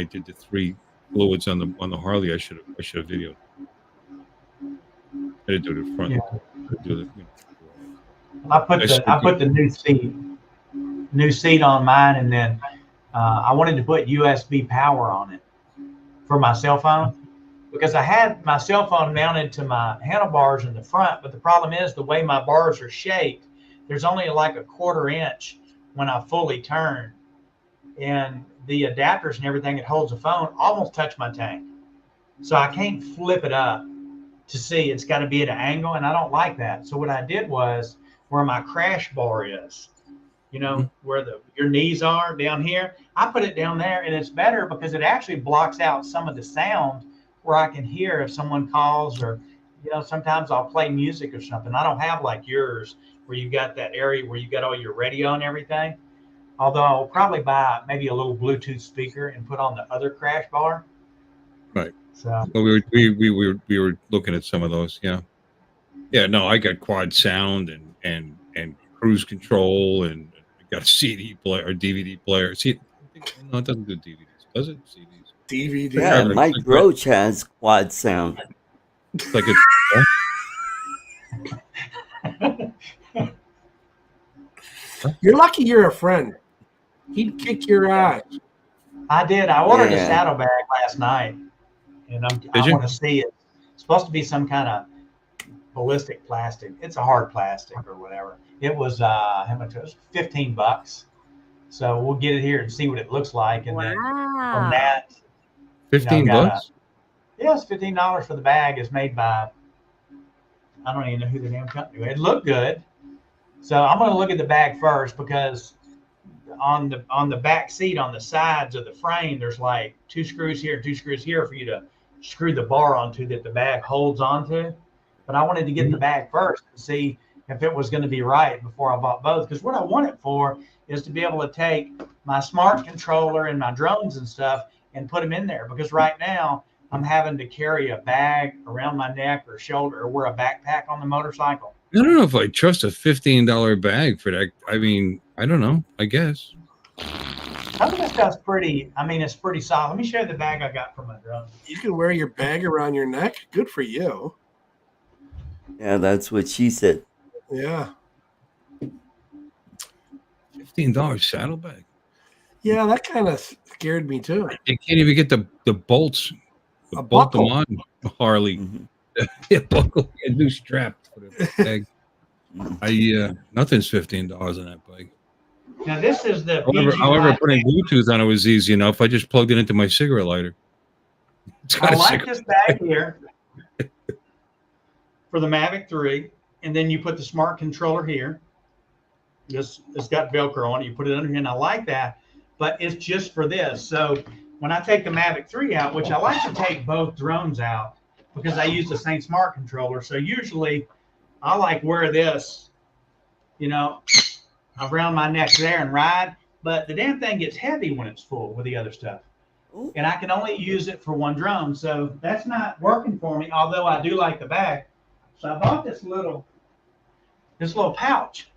did the 3 fluids on the Harley, I should have videoed. I didn't do it in front. Yeah. I I put the new seat on mine, and then I wanted to put USB power on it for my cell phone because I had my cell phone mounted to my handlebars in the front, but the problem is the way my bars are shaped, there's only like a 1/4 inch when I fully turn, and the adapters and everything that holds the phone almost touch my tank. So I can't flip it up to see. It's got to be at an angle, and I don't like that. So what I did was where my crash bar is, where your knees are down here, I put it down there, and it's better because it actually blocks out some of the sound where I can hear if someone calls or, sometimes I'll play music or something. I don't have like yours where you got that area where you got all your radio and everything. Although I'll probably buy maybe a little Bluetooth speaker and put on the other crash bar. Right. So well, we were looking at some of those. Yeah. Yeah. No, I got quad sound and cruise control, and I got a CD player or DVD player. See, no, it doesn't do DVDs, does it? CDs. DVD. Yeah, Mike Roach has quad sound. It's like You're lucky you're a friend. He'd kick your ass. I did. I ordered a saddlebag last night, and I want to see it. It's supposed to be some kind of ballistic plastic. It's a hard plastic or whatever. It was how much? It was $15. So we'll get it here and see what it looks like, and then from that, $15. Yeah, it's $15 for the bag. It's made by, I don't even know who the damn company was. It looked good. So I'm going to look at the bag first because on the back seat, on the sides of the frame, there's like 2 screws here and 2 screws here for you to screw the bar onto that the bag holds onto. But I wanted to get the bag first to see if it was going to be right before I bought both. Because what I want it for is to be able to take my smart controller and my drones and stuff and put them in there. Because right now I'm having to carry a bag around my neck or shoulder or wear a backpack on the motorcycle. I don't know if I trust a $15 bag for that. I mean, I don't know. I guess. Some of this stuff's pretty. I mean, it's pretty solid. Let me show you the bag I got from my drone. You can wear your bag around your neck. Good for you. Yeah, that's what she said. Yeah. $15 saddlebag. Yeah, that kind of scared me too. You can't even get the bolts. A Bolt them buckle. on, Harley. Yeah, buckle a new strap for the bag. Nothing's $15 on that bike. Now this is the. However, putting Bluetooth on it was easy enough. I just plugged it into my cigarette lighter. I like this bag here for the Mavic 3, and then you put the smart controller here. It's got Velcro on it. You put it under here, and I like that, but it's just for this. So when I take the Mavic 3 out, which I like to take both drones out because I use the same smart controller. So usually I like wear this, around my neck there and ride, but the damn thing gets heavy when it's full with the other stuff. Ooh. And I can only use it for one drone. So that's not working for me, although I do like the bag. So I bought this little pouch,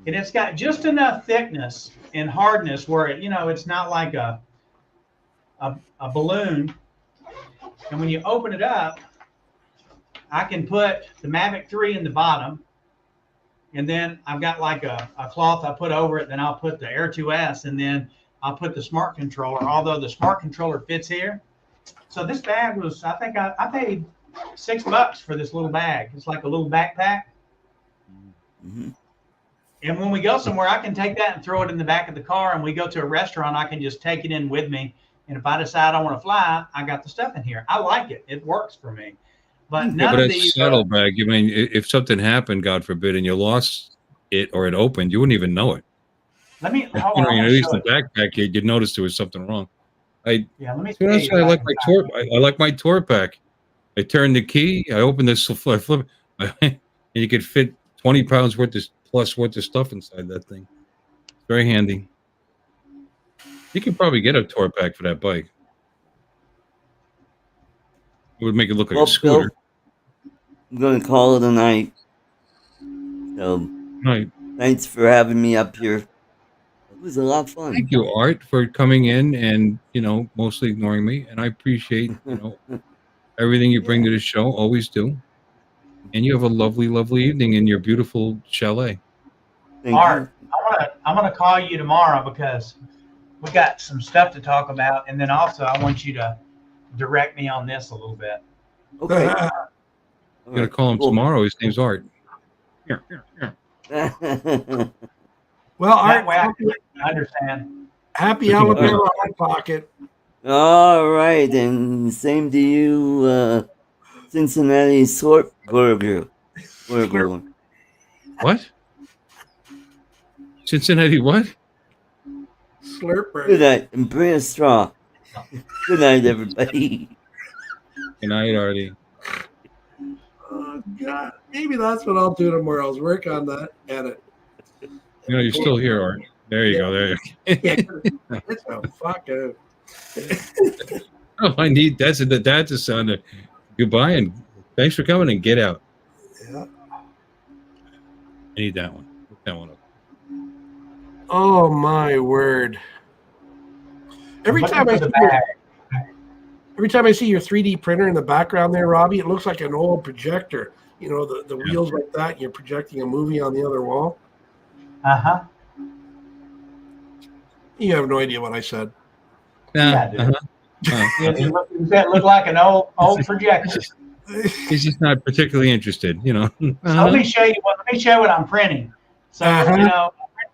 and it's got just enough thickness and hardness where it, it's not like a balloon. And when you open it up, I can put the Mavic 3 in the bottom, and then I've got like a cloth I put over it. Then I'll put the Air 2S, and then I'll put the smart controller, although the smart controller fits here. So this bag was, I think I paid $6 for this little bag. It's like a little backpack. Mm-hmm. And when we go somewhere, I can take that and throw it in the back of the car. And we go to a restaurant, I can just take it in with me. And if I decide I want to fly, I got the stuff in here. I like it. It works for me. But none of these saddlebag. I mean, if something happened, God forbid, and you lost it or it opened, you wouldn't even know it. Let me. Hold on, at least the backpack, you'd notice there was something wrong. Let me. That's why I like my tour. I like my tour pack. I turn the key. I open this flip, and you could fit 20 pounds worth of stuff inside that thing. It's very handy. You could probably get a tour pack for that bike. It would make it look like a scooter. Bill, I'm going to call it a night. So, thanks for having me up here. It was a lot of fun. Thank you, Art, for coming in and, mostly ignoring me. And I appreciate, everything you bring to the show. Always do. And you have a lovely, lovely evening in your beautiful chalet. Art, I'm gonna call you tomorrow because we got some stuff to talk about, and then also I want you to direct me on this a little bit. Okay. I'm gonna call him tomorrow. His name's Art. Well, that way I can understand. Happy Alabama Hot Pocket. All right, and same to you, Cincinnati Slurp Burger. What? Cincinnati what? Slurper. Good night, and bring a straw. Good night, everybody. Good night, Artie. Oh, God. Maybe that's what I'll do tomorrow. I'll work on that edit. You're still here, Art. There you go. There you go. Oh, fuck it. Oh, I need that's a sound of goodbye and thanks for coming and get out. Yeah. I need that one. Look that one up. Oh my word. Every time I see your 3D printer in the background there, Robbie, it looks like an old projector. The wheels like that, and you're projecting a movie on the other wall. Uh-huh. You have no idea what I said. Yeah, dude. That look like an old projector. He's just not particularly interested, So let me show you what I'm printing. So I print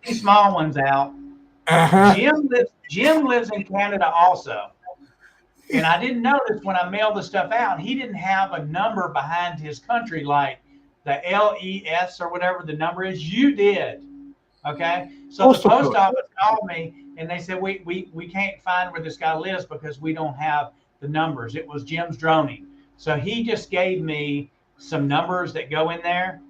these small ones out. Jim lives in Canada also. And I didn't notice when I mailed the stuff out, he didn't have a number behind his country like the LES or whatever the number is. You did. Okay. So the post office called me and they said, we can't find where this guy lives because we don't have the numbers. It was Jim's droning. So he just gave me some numbers that go in there.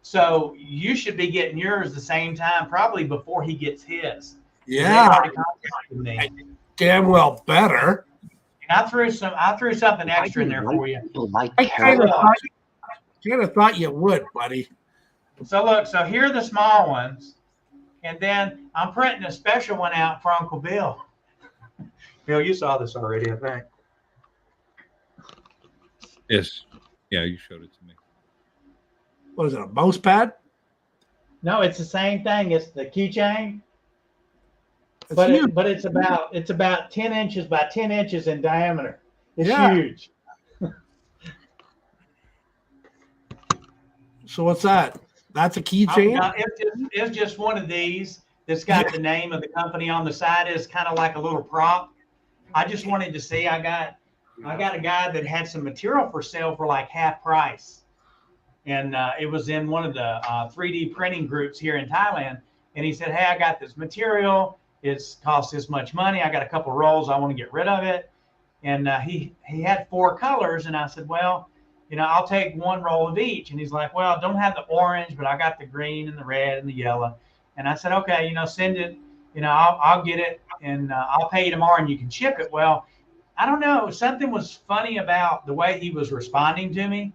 So you should be getting yours the same time, probably before he gets his. Yeah. They already contacted me. Damn well better. I threw something extra in there for you. I kind of thought you would, buddy. So look, so here are the small ones, and then I'm printing a special one out for Uncle Bill. Bill, you saw this already, I think. Yes. Yeah, you showed it to me. What is it, a mouse pad? No, it's the same thing. It's the keychain, It's but huge. it's about 10 inches by 10 inches in diameter. It's Yeah. huge. So what's that? That's a keychain? It's just one of these that's got the name of the company on the side. It's kind of like a little prop. I just wanted to see. I got a guy that had some material for sale for like half price, and it was in one of the 3D printing groups here in Thailand. And he said, "Hey, I got this material. It's cost this much money. I got a couple rolls. I want to get rid of it." And he had 4 colors, and I said, "Well, I'll take 1 roll of each." And he's like, "Well, don't have the orange, but I got the green and the red and the yellow." And I said, "Okay, send it. I'll get it, and I'll pay you tomorrow, and you can ship it." Well, I don't know. Something was funny about the way he was responding to me.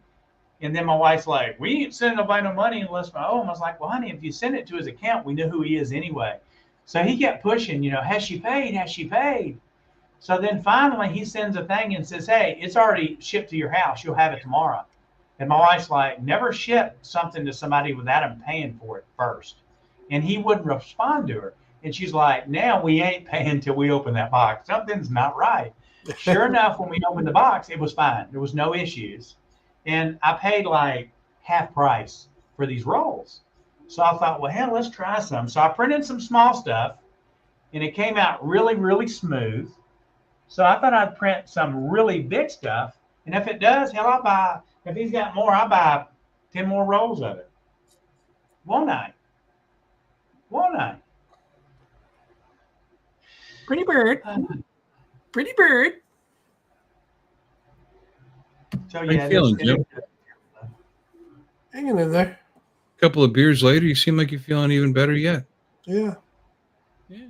And then my wife's like, "We ain't sending nobody no money unless I owe him." I was like, "Well, honey, if you send it to his account, we know who he is anyway." So he kept pushing, "Has she paid? Has she paid?" So then finally he sends a thing and says, "Hey, it's already shipped to your house. You'll have it tomorrow." And my wife's like, "Never ship something to somebody without him paying for it first." And he wouldn't respond to her. And she's like, "Now we ain't paying till we open that box. Something's not right." Sure enough, when we opened the box, it was fine. There was no issues. And I paid like half price for these rolls. So I thought, well, hell, let's try some. So I printed some small stuff, and it came out really, really smooth. So I thought I'd print some really big stuff. And if it does, hell, I'll buy, if he's got more, I'll buy 10 more rolls of it. Won't I? Won't I? Pretty bird. Pretty bird. So, How you feeling, Jim? Hanging in there. A couple of beers later, you seem like you're feeling even better yet. Yeah. Yeah.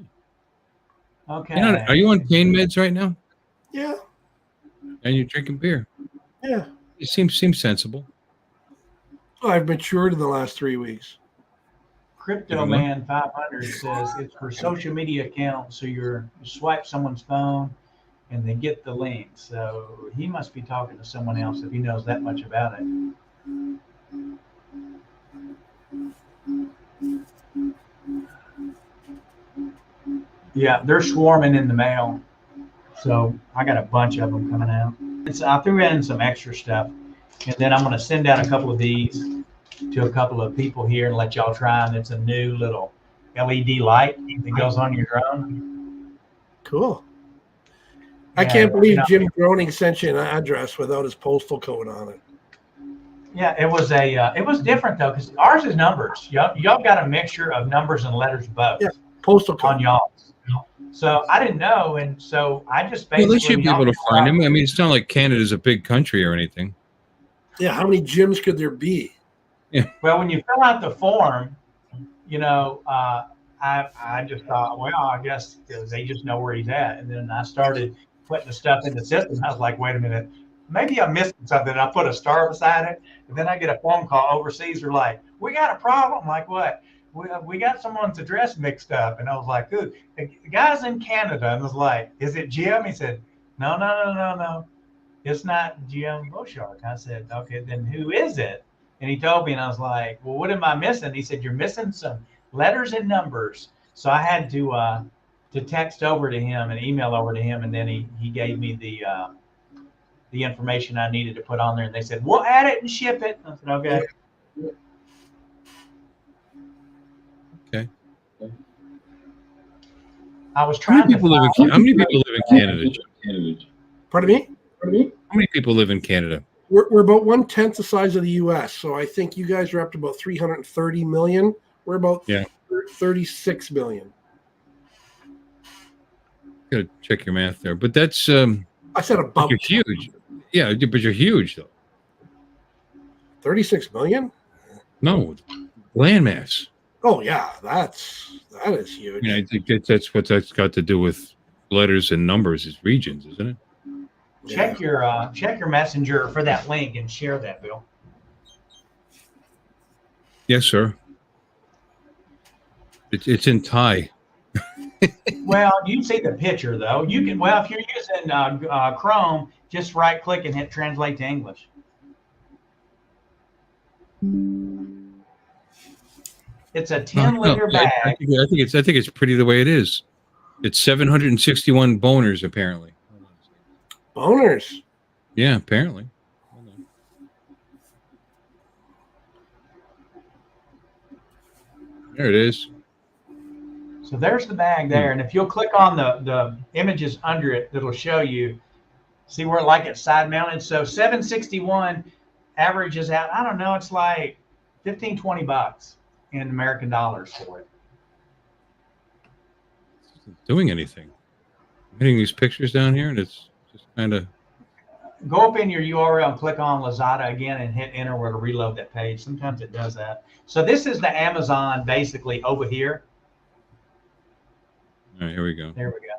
Okay. Are you on pain meds right now? Yeah. And you're drinking beer? Yeah. It seems sensible. Well, I've matured in the last 3 weeks. Crypto Man 500 says it's for social media accounts. So you swipe someone's phone and they get the link. So he must be talking to someone else if he knows that much about it. Yeah, they're swarming in the mail. So I got a bunch of them coming out. I threw in some extra stuff, and then I'm going to send out a couple of these to a couple of people here and let y'all try. And it's a new little LED light that goes on your drone. Cool. I can't believe Jim Groening sent you an address without his postal code on it. Yeah, it was different though, because ours is numbers. Y'all got a mixture of numbers and letters both. Yeah, postal code on y'all. So I didn't know, and so I just basically. Well, they should be able to find him. I mean, it's not like Canada's a big country or anything. Yeah, how many Jims could there be? Yeah. Well, when you fill out the form, I just thought, well, I guess they just know where he's at, and then I started putting the stuff in the system. I was like, wait a minute, maybe I'm missing something. I put a star beside it, and then I get a phone call overseas. They're like, "We got a problem." I'm like, what? We got someone's address mixed up. And I was like, dude, the guy's in Canada. And I was like, "Is it Jim?" He said, No. It's not Jim Boshart. I said, "Okay, then who is it?" And he told me, and I was like, "Well, what am I missing?" He said, "You're missing some letters and numbers." So I had to text over to him and email over to him. And then he gave me the information I needed to put on there. And they said, "We'll add it and ship it." I said, "Okay." Okay. I was trying How many people live in Canada? Pardon me? How many people live in Canada? We're about 1/10 the size of the U.S., so I think you guys are up to about 330 million. We're about 36 million. Gotta check your math there, but that's I said about. You're huge. Yeah, but you're huge though. 36 million? No, landmass. Oh yeah, that is huge. I think that's what that's got to do with letters and numbers. Is regions, isn't it? Check your messenger for that link and share that, Bill. Yes, sir. It's in Thai. Well, you can see the picture though. You can if you're using Chrome, just right click and hit translate to English. It's a 10-liter bag. I think it's pretty the way it is. It's 761 boners apparently. Boners. Yeah, apparently. Hold on. There it is. So there's the bag there, and if you'll click on the images under it, that'll show you. See where it's side mounted. So 761 averages out. I don't know. It's like $15-20 in American dollars for it. It's not doing anything. I'm hitting these pictures down here, and it's just kind of. Go up in your URL and click on Lazada again and hit enter where to reload that page. Sometimes it does that. So this is the Amazon basically over here. All right, here we go. There we go.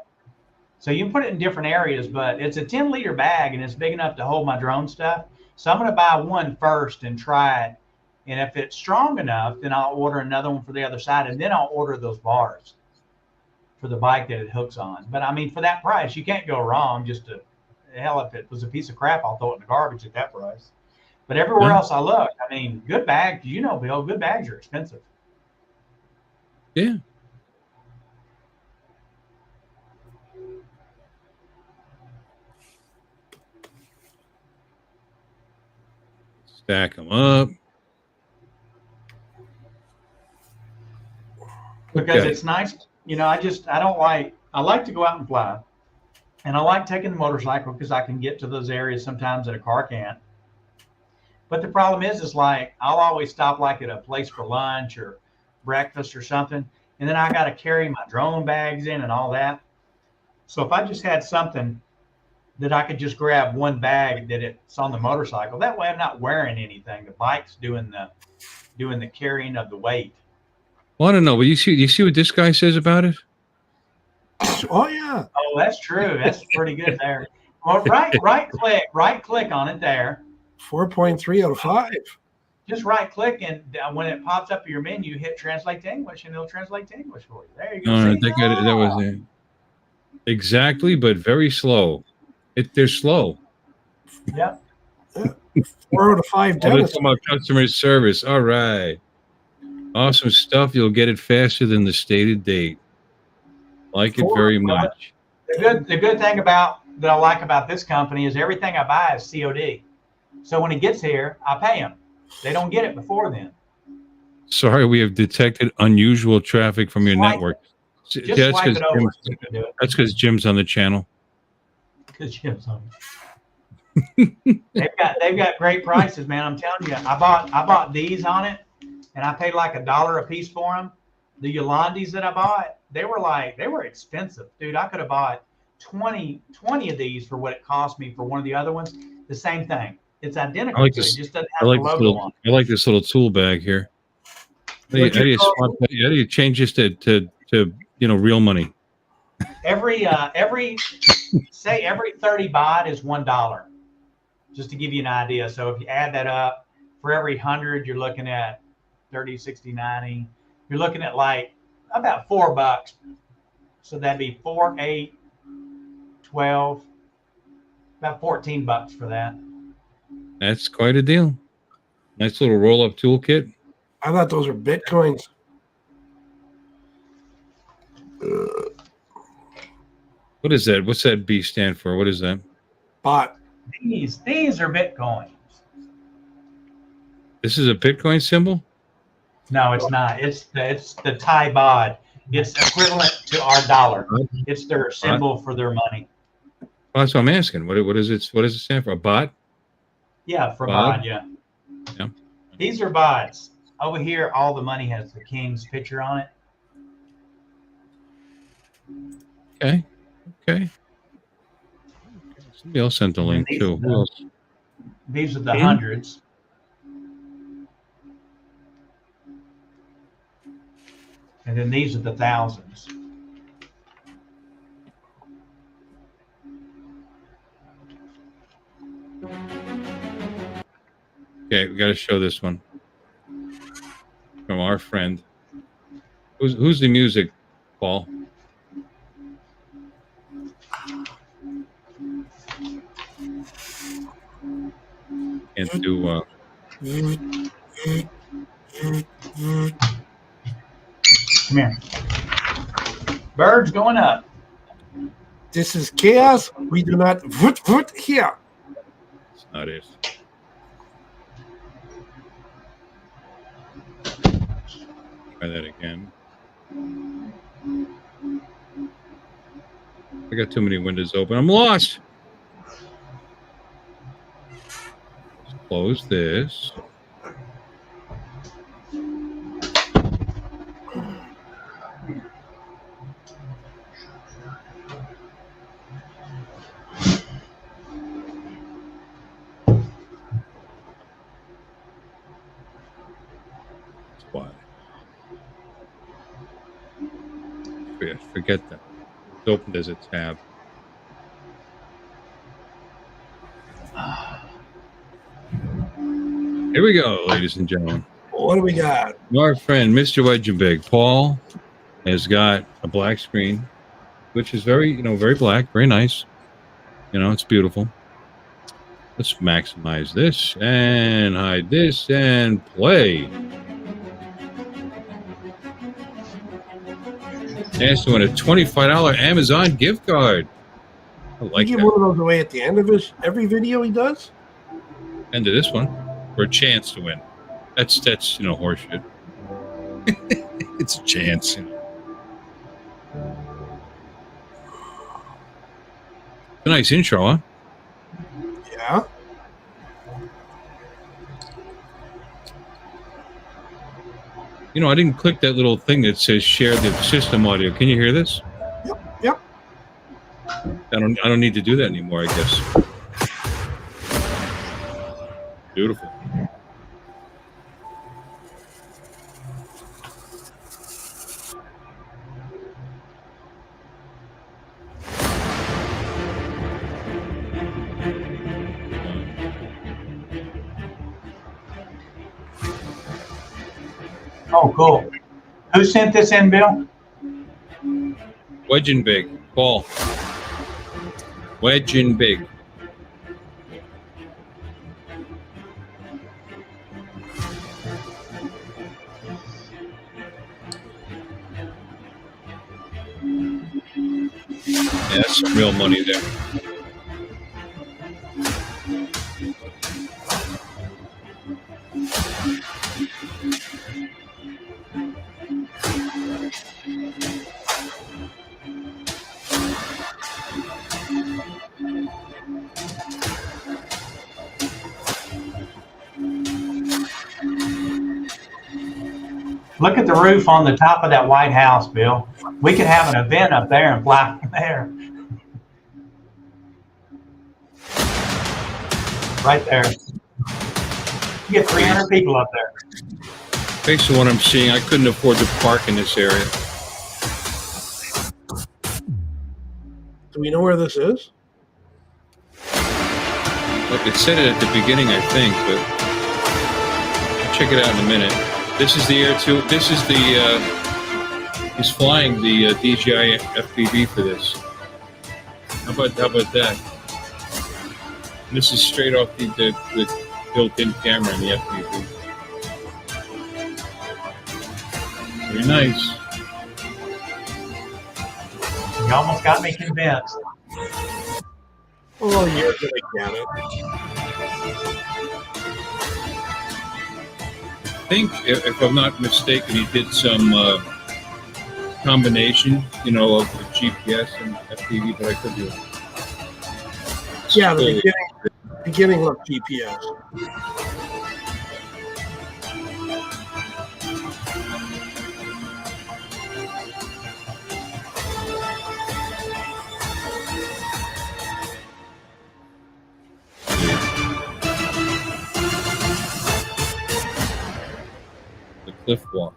So you can put it in different areas, but it's a 10-liter bag and it's big enough to hold my drone stuff. So I'm going to buy one first and try it. And if it's strong enough, then I'll order another one for the other side. And then I'll order those bars for the bike that it hooks on. But I mean, for that price, you can't go wrong. Hell, if it was a piece of crap, I'll throw it in the garbage at that price. But everywhere else I look, I mean, good bags, Bill, good bags are expensive. Yeah. Stack them up. Because it's nice. I like to go out and fly. And I like taking the motorcycle because I can get to those areas sometimes that a car can't. But the problem is I'll always stop at a place for lunch or breakfast or something. And then I got to carry my drone bags in and all that. So if I just had something that I could just grab one bag that it's on the motorcycle, that way I'm not wearing anything. The bike's doing the carrying of the weight. Well, I don't know. But you see what this guy says about it? Oh yeah. Oh, that's true. That's pretty good there. Well, right click on it there. 4.3 out of 5. Just right click, and when it pops up your menu, hit translate to English, and it'll translate to English for you. There you go. That was it. Exactly, but very slow. They're slow. Yep. 4 out of 5. Talking about customer service. All right. Awesome stuff. You'll get it faster than the stated date. Like it very much. The good thing that I like about this company is everything I buy is COD. So when it gets here, I pay them. They don't get it before then. Sorry, we have detected unusual traffic from your network. That's because Jim's on the channel. Because Jim's on. They've got great prices, man. I'm telling you. I bought these on it, and I paid like $1 a piece for them. The Yolandis that I bought, they were expensive, dude. I could have bought 20 of these for what it cost me for one of the other ones. The same thing. It's identical. I like this. It just doesn't have the logo on it. I like this little tool bag here. How do you change this to real money? Every 30 baht is $1. Just to give you an idea. So if you add that up, for every 100, you're looking at 30, 60, 90. You're looking at like about $4. So that'd be 4, 8, 12, about $14 for that. That's quite a deal. Nice little roll-up toolkit. I thought those were Bitcoins. What is that? What's that B stand for? What is that? Bot. These are Bitcoins. This is a Bitcoin symbol? No, it's not. It's the Thai baht. It's equivalent to our dollar. It's their symbol for their money. Well, that's what I'm asking. What is it? What does it stand for? A bot? Yeah, for baht. Yeah. These are bahts. Over here, all the money has the king's picture on it. Okay. Somebody else sent the link too. Who else? These are the hundreds. And then these are the thousands. Okay, we got to show this one from our friend. Who's the music, Paul? Can't do. Come here. Birds going up. This is chaos. We do not voot here. It's not it. Try that again. I got too many windows open. I'm lost. Let's close this. Forget that. It's opened as a tab. Here we go, ladies and gentlemen. What do we got? Our friend, Mr. Wedge and Big, Paul, has got a black screen, which is very, very black, very nice. It's beautiful. Let's maximize this and hide this and play. Asked to win a $25 Amazon gift card. I like You that. give one of those away at the end of every video he does? End of this one for a chance to win. That's horseshit. It's a chance. It's a nice intro, huh? Yeah. I didn't click that little thing that says share the system audio. Can you hear this? Yep. I don't need to do that anymore, I guess. Beautiful. Oh, cool. Who sent this in, Bill? Wedge and Big. Paul. Wedge and Big. Yeah, that's some real money there. Look at the roof on the top of that White House, Bill. We could have an event up there and fly from there. Right there. You get 300 people up there. Based on what I'm seeing, I couldn't afford to park in this area. Do we know where this is? Look, it said it at the beginning, I think, but I'll check it out in a minute. This is the Air 2. This is the, he's flying the DJI FPV for this. How about that? And this is straight off the built-in camera in the FPV. Very nice. You almost got me convinced. Oh, you're gonna get it. I think, if I'm not mistaken, he did some combination, of the GPS and FPV, but I could do it. Yeah, the beginning looked GPS. Cliff walk.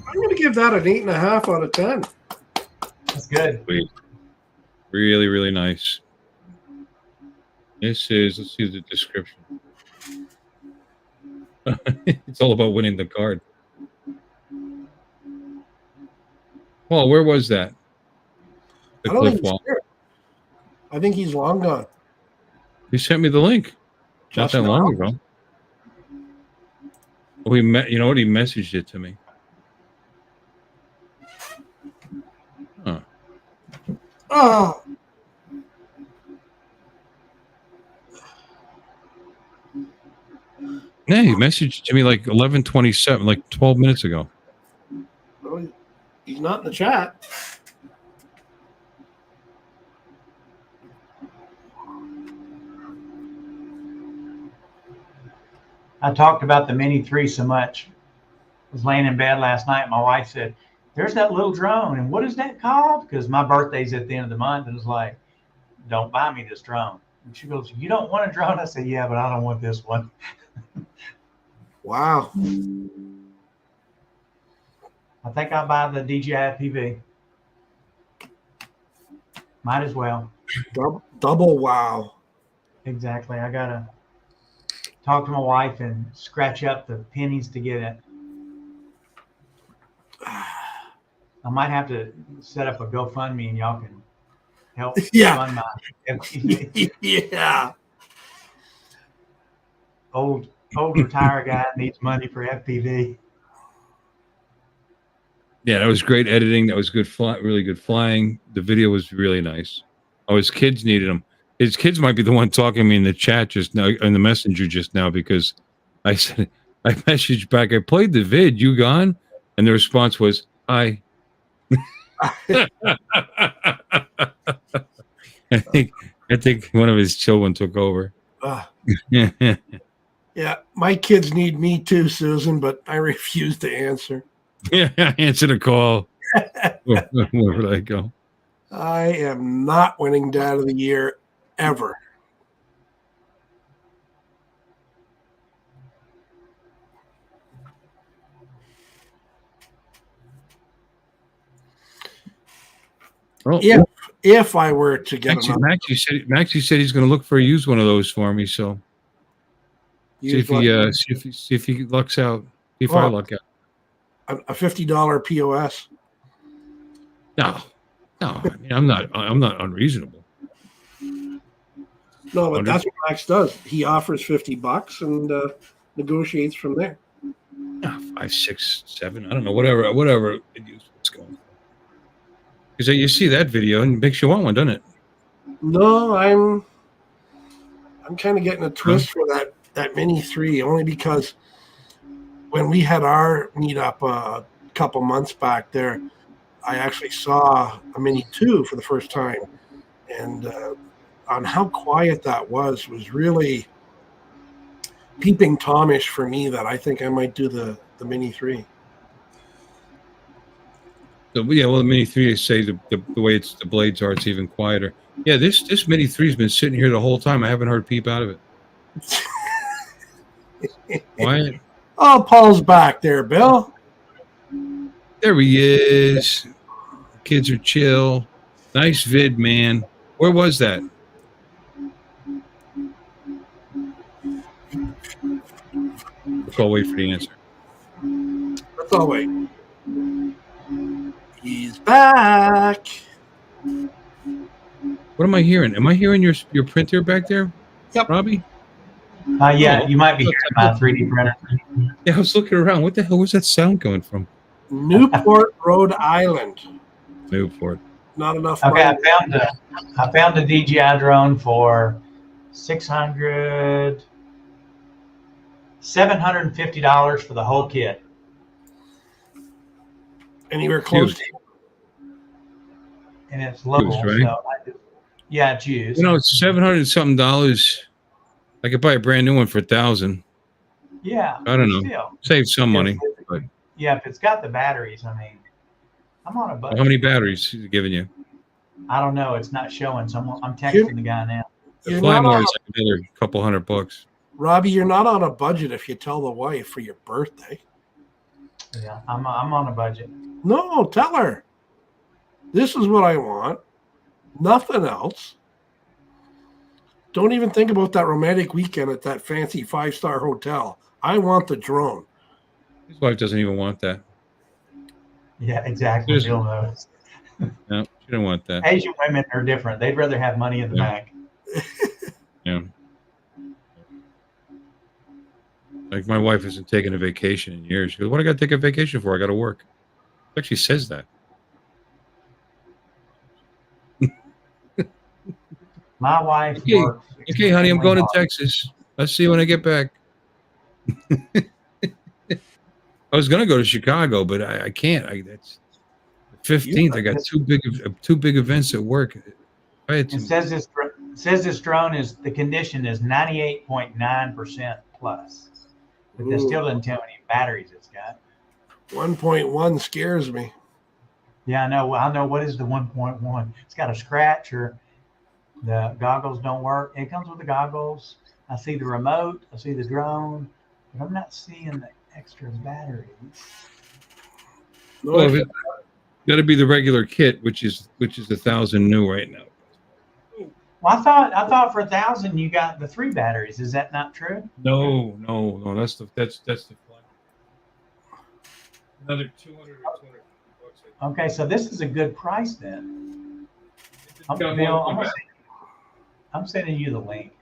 I'm going to give that an 8.5 out of 10. That's good. Sweet. Really, really nice. This is, let's see the description. It's all about winning the card. Well, where was that? The I don't cliff think he's wall. here. I think he's long gone. He sent me the link Just not that now? long ago. We met. You know what? He messaged it to me. Huh. Oh, Yeah, he messaged it to me like 11:27, like 12 minutes ago. well, he's not in the chat. I talked about the Mini 3 so much. I was laying in bed last night. My wife said, "There's that little drone, and what is that called?" Because my birthday's at the end of the month, and it's like, "Don't buy me this drone." And she goes, "You don't want a drone?" I said, "Yeah, but I don't want this one." Wow. I think I'll buy the DJI FPV. Might as well. Double wow. Exactly. I gotta talk to my wife and scratch up the pennies to get it. I might have to set up a GoFundMe and y'all can help Yeah. fund my FPV. Yeah. Old retired guy needs money for FPV. Yeah, that was great editing. That was good, really good flying. The video was really nice. Oh, his kids needed him. His kids might be the one talking to me in the chat just now, in the messenger just now, because I said, I messaged back, I played the vid, you gone? And the response was, hi. I think one of his children took over. Yeah, my kids need me too, Susan, but I refuse to answer. Yeah, answer the call. Where would I go? I am not winning Dad of the Year ever. Oh, If I were to get Maxie said he's going to look for a used one of those for me. So see if he lucks out. See if I luck out. A $50 POS. No. I mean, I'm not unreasonable. No, but that's what Max does. He offers $50 and negotiates from there. 5, 6, 7. I don't know. Whatever it's going. Because you see that video and it makes you want one, doesn't it? No, I'm kind of getting a twist for that Mini 3 only because when we had our meetup a couple months back there, I actually saw a Mini 2 for the first time, and on how quiet that was really peeping Tomish for me that I think I might do the Mini 3. So, yeah, well, the Mini 3, they say the way the blades are, it's even quieter. Yeah, this Mini 3 has been sitting here the whole time. I haven't heard peep out of it. Quiet. Oh, Paul's back there, Bill. There he is. Kids are chill. Nice vid, man. Where was that? I'll wait for the answer. Let's all wait. He's back. What am I hearing? Am I hearing your printer back there? Yep. Robbie? Yeah, you might be hearing my 3D printer. Yeah, I was looking around. What the hell was that sound coming from? Newport, Rhode Island. Newport. Not enough Okay, money. I found a DJI drone for $750 for the whole kit. Anywhere close to and it's local. Used, right? So yeah, it's used. You know, it's $700 something. I could buy a brand new one for $1,000. Yeah. I don't know. Still. Save some money. But Yeah, if it's got the batteries, I mean, I'm on a budget. how many batteries is it giving you? I don't know. It's not showing. So I'm texting the guy now. The Fly More is like another couple $100. Robbie, you're not on a budget if you tell the wife for your birthday. Yeah, I'm on a budget. No, tell her. This is what I want. Nothing else. Don't even think about that romantic weekend at that fancy 5-star hotel. I want the drone. His wife doesn't even want that. Yeah, exactly. There's- You'll notice. No, she don't want that. Asian women are different. They'd rather have money in the bank. Yeah. Like my wife hasn't taken a vacation in years. She goes, "What do I got to take a vacation for? I got to work." She actually says that. My wife Okay, works. okay, honey, I'm extremely going to hard. Texas. Let's see when I get back. I was gonna go to Chicago, but I can't. That's the 15th. I got two big events at work. I had It says this drone is the condition is 98.9% plus, but they still didn't tell me any batteries it's got. 1.1 scares me. Yeah, I know. I know. What is the 1.1? It's got a scratch, or the goggles don't work. It comes with the goggles. I see the remote. I see the drone, but I'm not seeing the extra batteries. Well, it got to be the regular kit, which is 1,000 new right now. Well, I thought for 1,000 you got the 3 batteries. Is that not true? No. That's the fly. Another 200 or 250 bucks. Okay, so this is a good price then. got Bill, one- I'm sending you the link.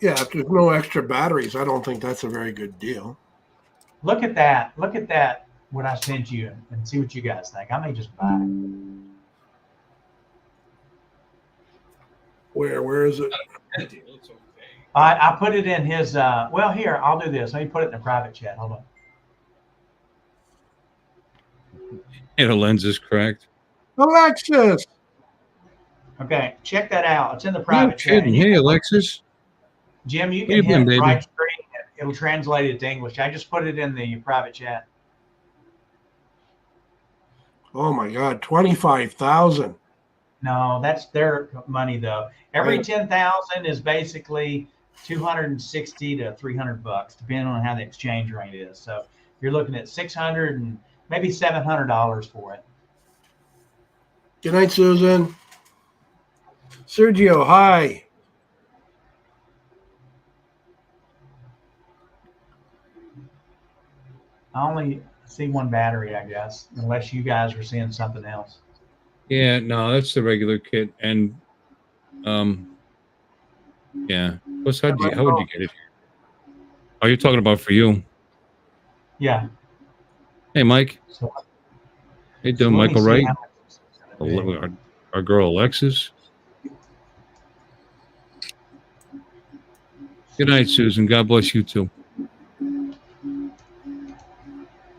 Yeah, if there's no extra batteries, I don't think that's a very good deal. Look at that. Look at that. What I sent you, and see what you guys think. I may just buy it. Where is it? I put it in his. Well, here, I'll do this. Let me put it in the private chat. Hold on. And the lens is cracked. Alexis. Okay, check that out. It's in the No private chat. kidding. Hey, Alexis. Jim, you What you can doing, hit baby? right screen. It'll translate it to English. I just put it in the private chat. Oh my God, 25,000. No, that's their money though. Every Right. 10,000 is basically 260 to 300 bucks, depending on how the exchange rate is. So you're looking at 600 and maybe $700 for it. Good night, Susan. Sergio, hi. I only see one battery, I guess, unless you guys are seeing something else. Yeah, no, that's the regular kit. And yeah. Plus, how would you get it? Oh, you're talking about for you. Yeah. Hey, Mike. So, Hey, doing let me Michael see Wright? how much it's gonna be. Our girl Alexis. Good night, Susan. God bless you too.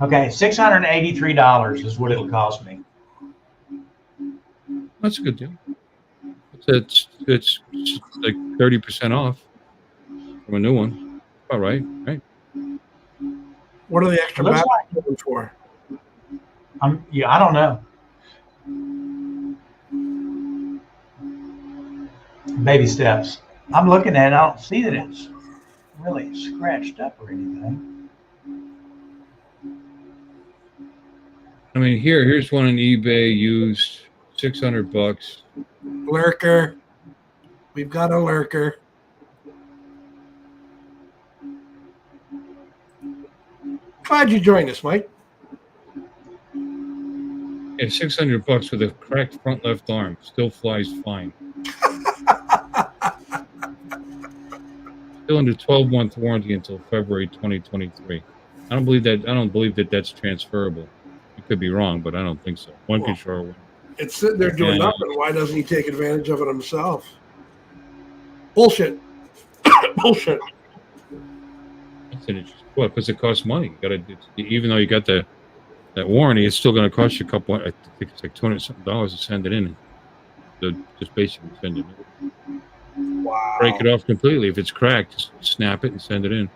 Okay, $683 is what it'll cost me. That's a good deal. It's like 30% off from a new one. All right, right? What are the extra Looks batteries going for? Yeah, I don't know. Baby steps. I'm looking at it. I don't see that it's really scratched up or anything. I mean, here's one on eBay used, 600 bucks. Lurker. We've got a lurker. Glad you joined us, Mike. Yeah, 600 bucks with a cracked front left arm. Still flies fine. Still under 12-month warranty until February 2023. I don't believe that that's transferable. You could be wrong, but I don't think so. One controller. It's sitting there doing Yeah. nothing. Why doesn't he take advantage of it himself? Bullshit. Bullshit. Well, because it costs money. You gotta, even though you got that warranty, it's still going to cost you a couple. I think it's like $200 to send it in. So just basically send it in. Wow. Break it off completely. If it's cracked, just snap it and send it in.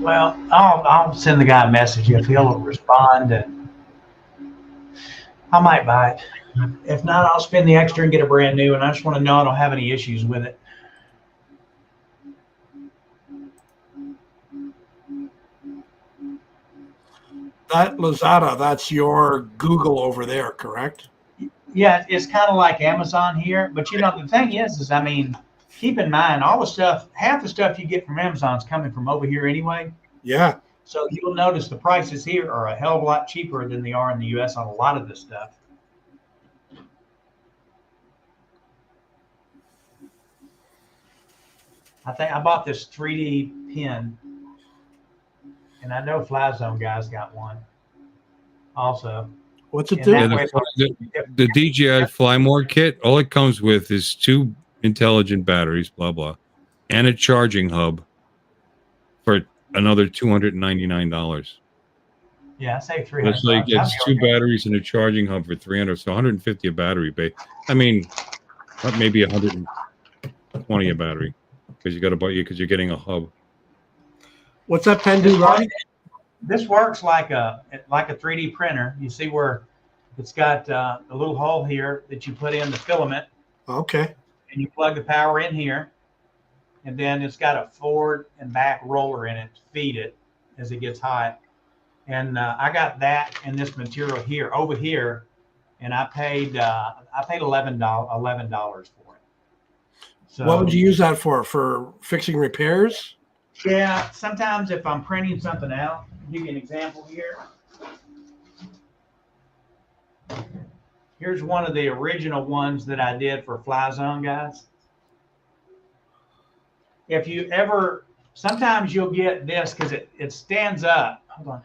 Well, I'll send the guy a message if he'll respond, and I might buy it. If not, I'll spend the extra and get a brand new. And I just want to know I don't have any issues with it. that Lazada, that's your Google over there, correct? Yeah, it's kind of like Amazon here. But the thing is I mean, keep in mind all the stuff. Half the stuff you get from Amazon is coming from over here anyway. Yeah. So you'll notice the prices here are a hell of a lot cheaper than they are in the U.S. on a lot of this stuff. I think I bought this 3D pen, and I know Fly Zone guys got one also. What's it And do? Yeah, that way- the DJI Fly More kit, all it comes with is 2 intelligent batteries, blah, blah, and a charging hub for another $299. Yeah, I say 300. It's like bucks. it's 2 batteries and a charging hub for 300, so 150 a battery. I mean, maybe 120 a battery because you got to buy because you're getting a hub. What's that pen do, Ronnie? This works like a 3D printer. You see where it's got a little hole here that you put in the filament. Okay. And you plug the power in here, and then it's got a forward and back roller in it to feed it as it gets hot. And I got that and this material here over here, and I paid $11 for it. So What would you use that for? For fixing repairs? yeah, sometimes if I'm printing something out, I'll give you an example here. Here's one of the original ones that I did for Fly Zone guys. If you ever, sometimes you'll get this because it stands up. Hold on.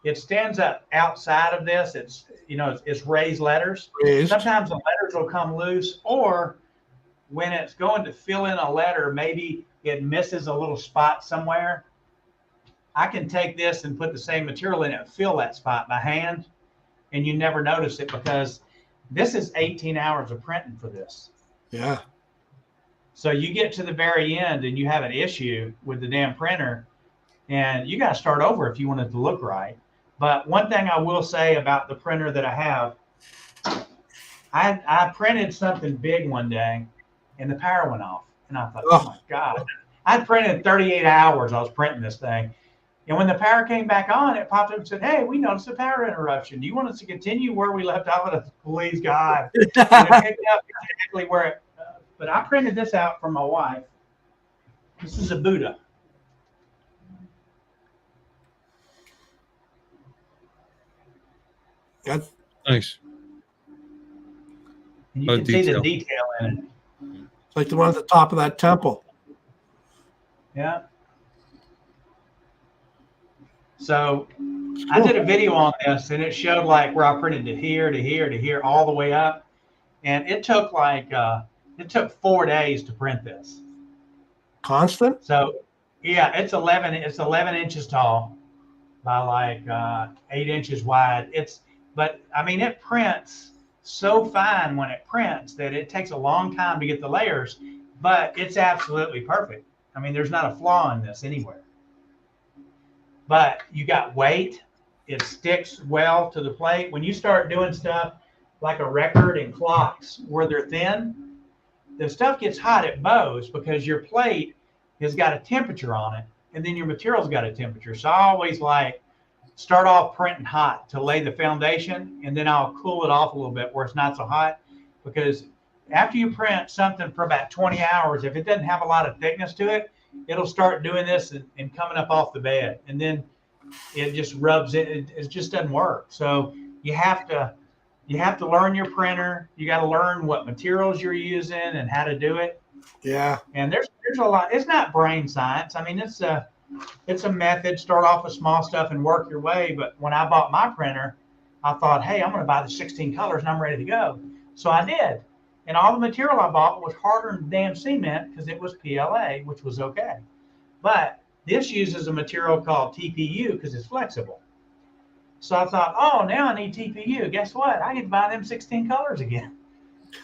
It stands up outside of this. It's raised letters. Raised. Sometimes the letters will come loose, or when it's going to fill in a letter, maybe it misses a little spot somewhere. I can take this and put the same material in it and fill that spot by hand, and you never notice it because this is 18 hours of printing for this. Yeah. So you get to the very end and you have an issue with the damn printer, and you got to start over if you want it to look right. But one thing I will say about the printer that I have, I printed something big one day and the power went off. And I thought, oh my God. I printed 38 hours. I was printing this thing. And when the power came back on, it popped up and said, hey, we noticed a power interruption. Do you want us to continue where we left off? And I said, please, God. And it picked up exactly where it, but I printed this out for my wife. This is a Buddha. That's nice. And you can see the detail in it. It's like the one at the top of that temple. Yeah. So I did a video on this, and it showed like where I printed to here, to here, to here, all the way up. And it took like, it took 4 days to print this. Constant? So yeah, it's 11 inches tall by like 8 inches wide. But I mean, it prints so fine when it prints that it takes a long time to get the layers, but it's absolutely perfect. I mean, there's not a flaw in this anywhere. But you got weight. It sticks well to the plate. When you start doing stuff like a record and clocks where they're thin, the stuff gets hot, it bows because your plate has got a temperature on it, and then your material's got a temperature. So I always like start off printing hot to lay the foundation, and then I'll cool it off a little bit where it's not so hot, because after you print something for about 20 hours, if it doesn't have a lot of thickness to it, it'll start doing this and coming up off the bed, and then it just rubs it. It just doesn't work. So you have to learn your printer. You got to learn what materials you're using and how to do it. Yeah. And there's a lot. It's not brain science. I mean, it's a method. Start off with small stuff and work your way. But when I bought my printer, I thought, hey, I'm going to buy the 16 colors and I'm ready to go. So I did. And all the material I bought was harder than damn cement because it was PLA, which was okay. But this uses a material called TPU because it's flexible. So I thought, oh, now I need TPU. Guess what? I can buy them 16 colors again.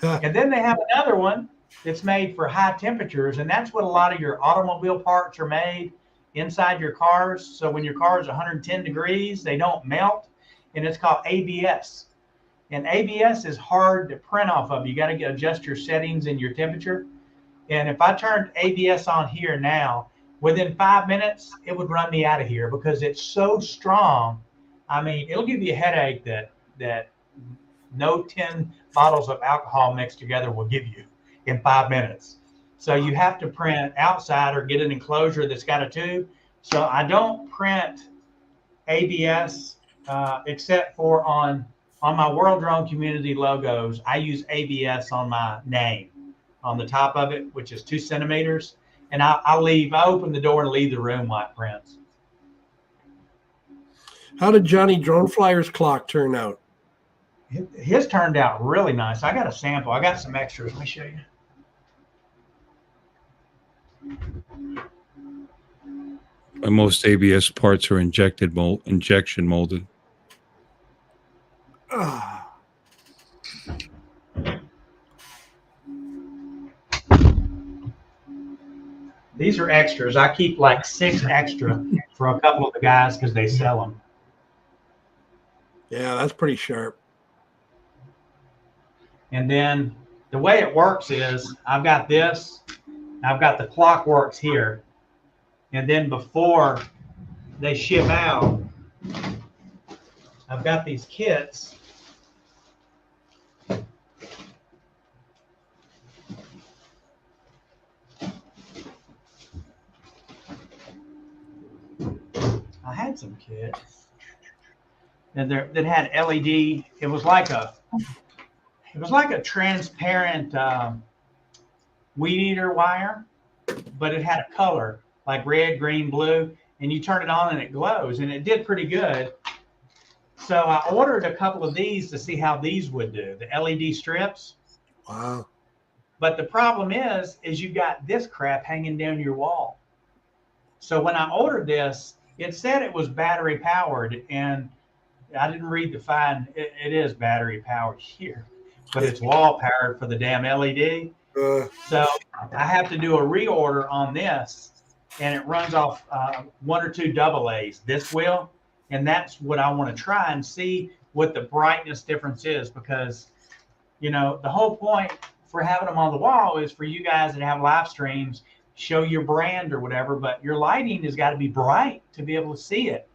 And then they have another one that's made for high temperatures, and that's what a lot of your automobile parts are made inside your cars. So when your car is 110 degrees, they don't melt, and it's called ABS. And ABS is hard to print off of. You got to adjust your settings and your temperature. And if I turned ABS on here now, within 5 minutes, it would run me out of here because it's so strong I mean, it'll give you a headache that no 10 bottles of alcohol mixed together will give you in 5 minutes. So you have to print outside or get an enclosure that's got a tube. So I don't print ABS except for on my World Drone Community logos. I use ABS on my name on the top of it, which is 2 centimeters. And I open the door and leave the room while it prints. How did Johnny Drone Flyer's clock turn out? His turned out really nice. I got a sample. I got some extras. Let me show you. Most ABS parts are injection molded. These are extras. I keep like 6 extra for a couple of the guys because they sell them. Yeah, that's pretty sharp. And then the way it works is I've got this. I've got the clock works here. And then before they ship out, I've got these kits. I had some kits and that had LED. It was like a transparent weed eater wire, but it had a color like red, green, blue, and you turn it on and it glows, and it did pretty good. So I ordered a couple of these to see how these would do, the LED strips. Wow. But the problem is you've got this crap hanging down your wall. So when I ordered this, it said it was battery powered, and I didn't read the fine. It is battery powered here, but it's wall powered for the damn LED. So I have to do a reorder on this, and it runs off 1 or 2 AA's. This will, and that's what I want to try and see what the brightness difference is, because the whole point for having them on the wall is for you guys that have live streams, show your brand or whatever, but your lighting has got to be bright to be able to see it.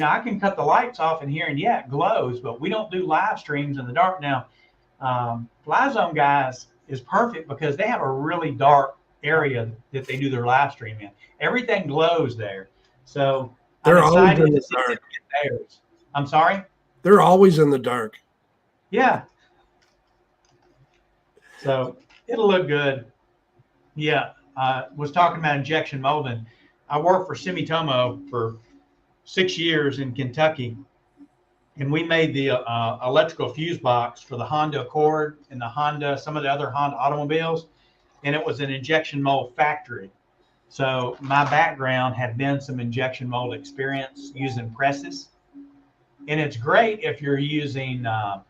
I can cut the lights off in here and yeah, it glows, but we don't do live streams in the dark. Now, Fly Zone guys is perfect because they have a really dark area that they do their live stream in. Everything glows there. So they're I'm always excited in the to see dark. them get theirs. I'm sorry? They're always in the dark. Yeah. So it'll look good. Yeah. Was talking about injection molding. I worked for Sumitomo for 6 years in Kentucky, and we made the electrical fuse box for the Honda Accord and some of the other Honda automobiles, and it was an injection mold factory. So my background had been some injection mold experience using presses, and it's great if you're using, I've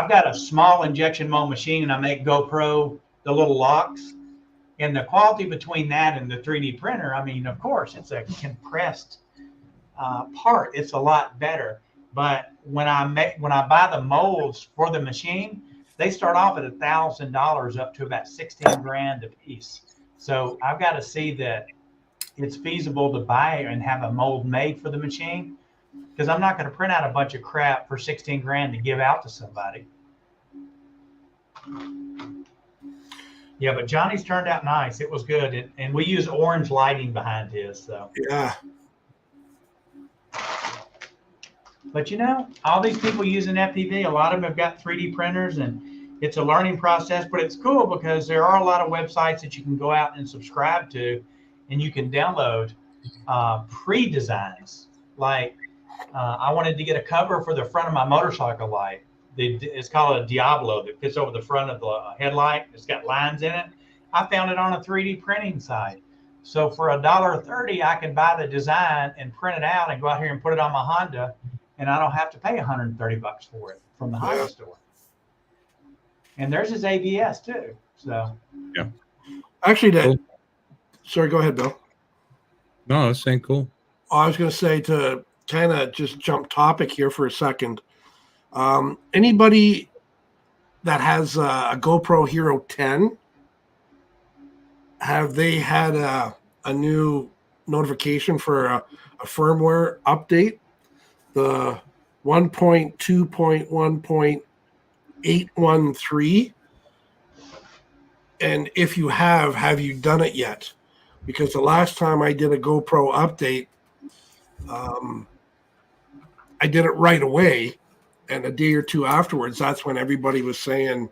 got a small injection mold machine, and I make GoPro, the little locks. And the quality between that and the 3D printer, I mean, of course, it's a compressed part. It's a lot better. But when I buy the molds for the machine, they start off at $1,000 up to about 16 grand a piece. So I've got to see that it's feasible to buy and have a mold made for the machine, because I'm not going to print out a bunch of crap for 16 grand to give out to somebody. Yeah, but Johnny's turned out nice. It was good. And we use orange lighting behind his. So yeah. But all these people using FPV, a lot of them have got 3D printers, and it's a learning process, but it's cool because there are a lot of websites that you can go out and subscribe to, and you can download pre-designs. Like I wanted to get a cover for the front of my motorcycle light. It's called a Diablo that fits over the front of the headlight. It's got lines in it. I found it on a 3D printing site. So for $1.30, I can buy the design and print it out and go out here and put it on my Honda, and I don't have to pay $130 for it from the Honda store. And theirs is ABS too. So yeah. Actually, cool. Sorry, go ahead, Bill. No, this ain't cool. I was going to say, to kind of just jump topic here for a second. Anybody that has a GoPro Hero 10, have they had a new notification for a firmware update. The 1.2.1.813. And if you have you done it yet? Because the last time I did a GoPro update, I did it right away. And a day or two afterwards, that's when everybody was saying,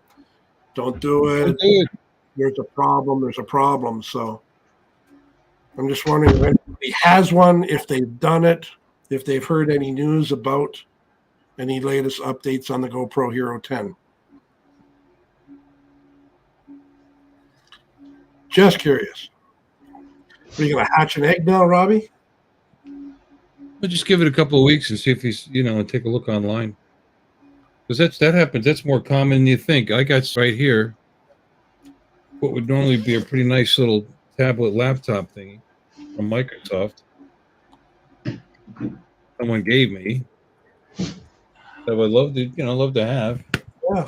don't do it. Don't do it. There's a problem. So I'm just wondering if anybody has one, if they've done it, if they've heard any news about any latest updates on the GoPro Hero 10. Just curious. Are you going to hatch an egg now, Robbie? We'll just give it a couple of weeks and see if he's, take a look online. Because that happens. That's more common than you think. I got right here what would normally be a pretty nice little tablet laptop thingy from Microsoft. Someone gave me that I would love to have. Yeah.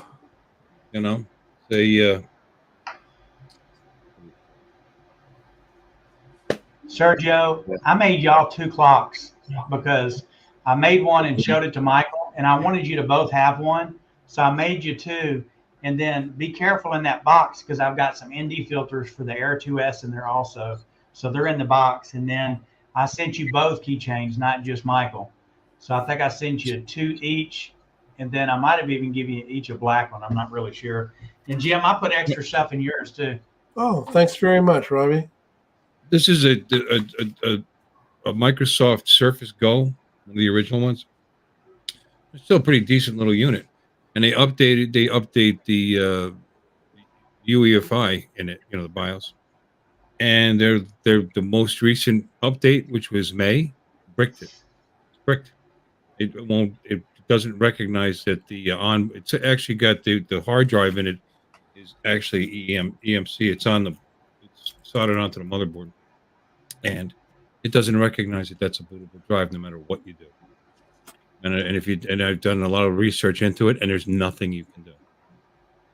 Sergio, I made y'all 2 clocks because I made one and showed it to Michael, and I wanted you to both have one. So I made you 2. And then be careful in that box because I've got some ND filters for the Air 2S in there also. So they're in the box. And then I sent you both keychains, not just Michael. So I think I sent you 2 each. And then I might have even given you each a black one. I'm not really sure. And Jim, I put extra stuff in yours too. Oh, thanks very much, Robbie. This is a Microsoft Surface Go, one of the original ones. It's still a pretty decent little unit. And they update the UEFI in it, the BIOS. And they're the most recent update, which was May, bricked it. Bricked. It doesn't recognize that it's actually got the hard drive in it is actually EMC. It's soldered onto the motherboard. And it doesn't recognize that that's a bootable drive no matter what you do. And I've done a lot of research into it, and there's nothing you can do.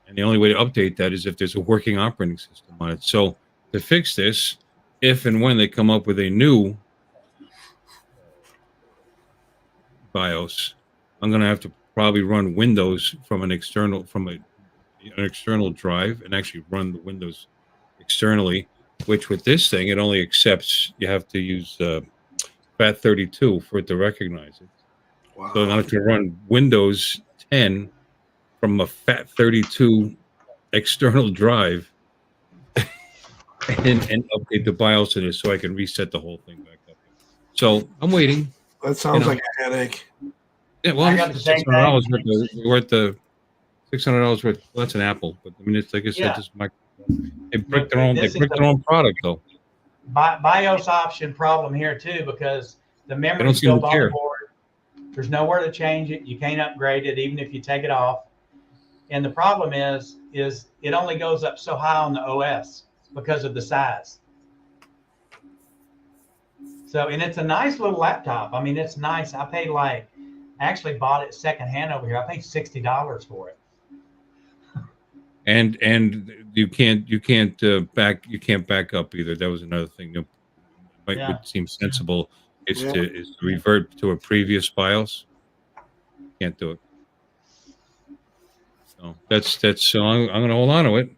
And the only way to update that is if there's a working operating system on it. So to fix this, if and when they come up with a new BIOS, I'm going to have to probably run Windows from an external drive and actually run the Windows externally. Which with this thing, it only accepts. You have to use FAT32 for it to recognize it. Wow. So I have to run Windows 10 from a FAT32 external drive and update the BIOS in it so I can reset the whole thing back up. So I'm waiting. That sounds like a headache. Yeah, well, $600 worth the $600 worth. Well, that's an Apple, but I mean, it's like I said, just they brick their own product though. BIOS option problem here too because the memory's built on the board. There's nowhere to change it. You can't upgrade it even if you take it off. And the problem is it only goes up so high on the OS because of the size. So, and it's a nice little laptop. I mean, it's nice. I actually bought it secondhand over here. I paid $60 for it. And you can't back up either. That was another thing that would seem sensible is to revert to a previous BIOS. Can't do it. So that's so I'm going to hold on to it.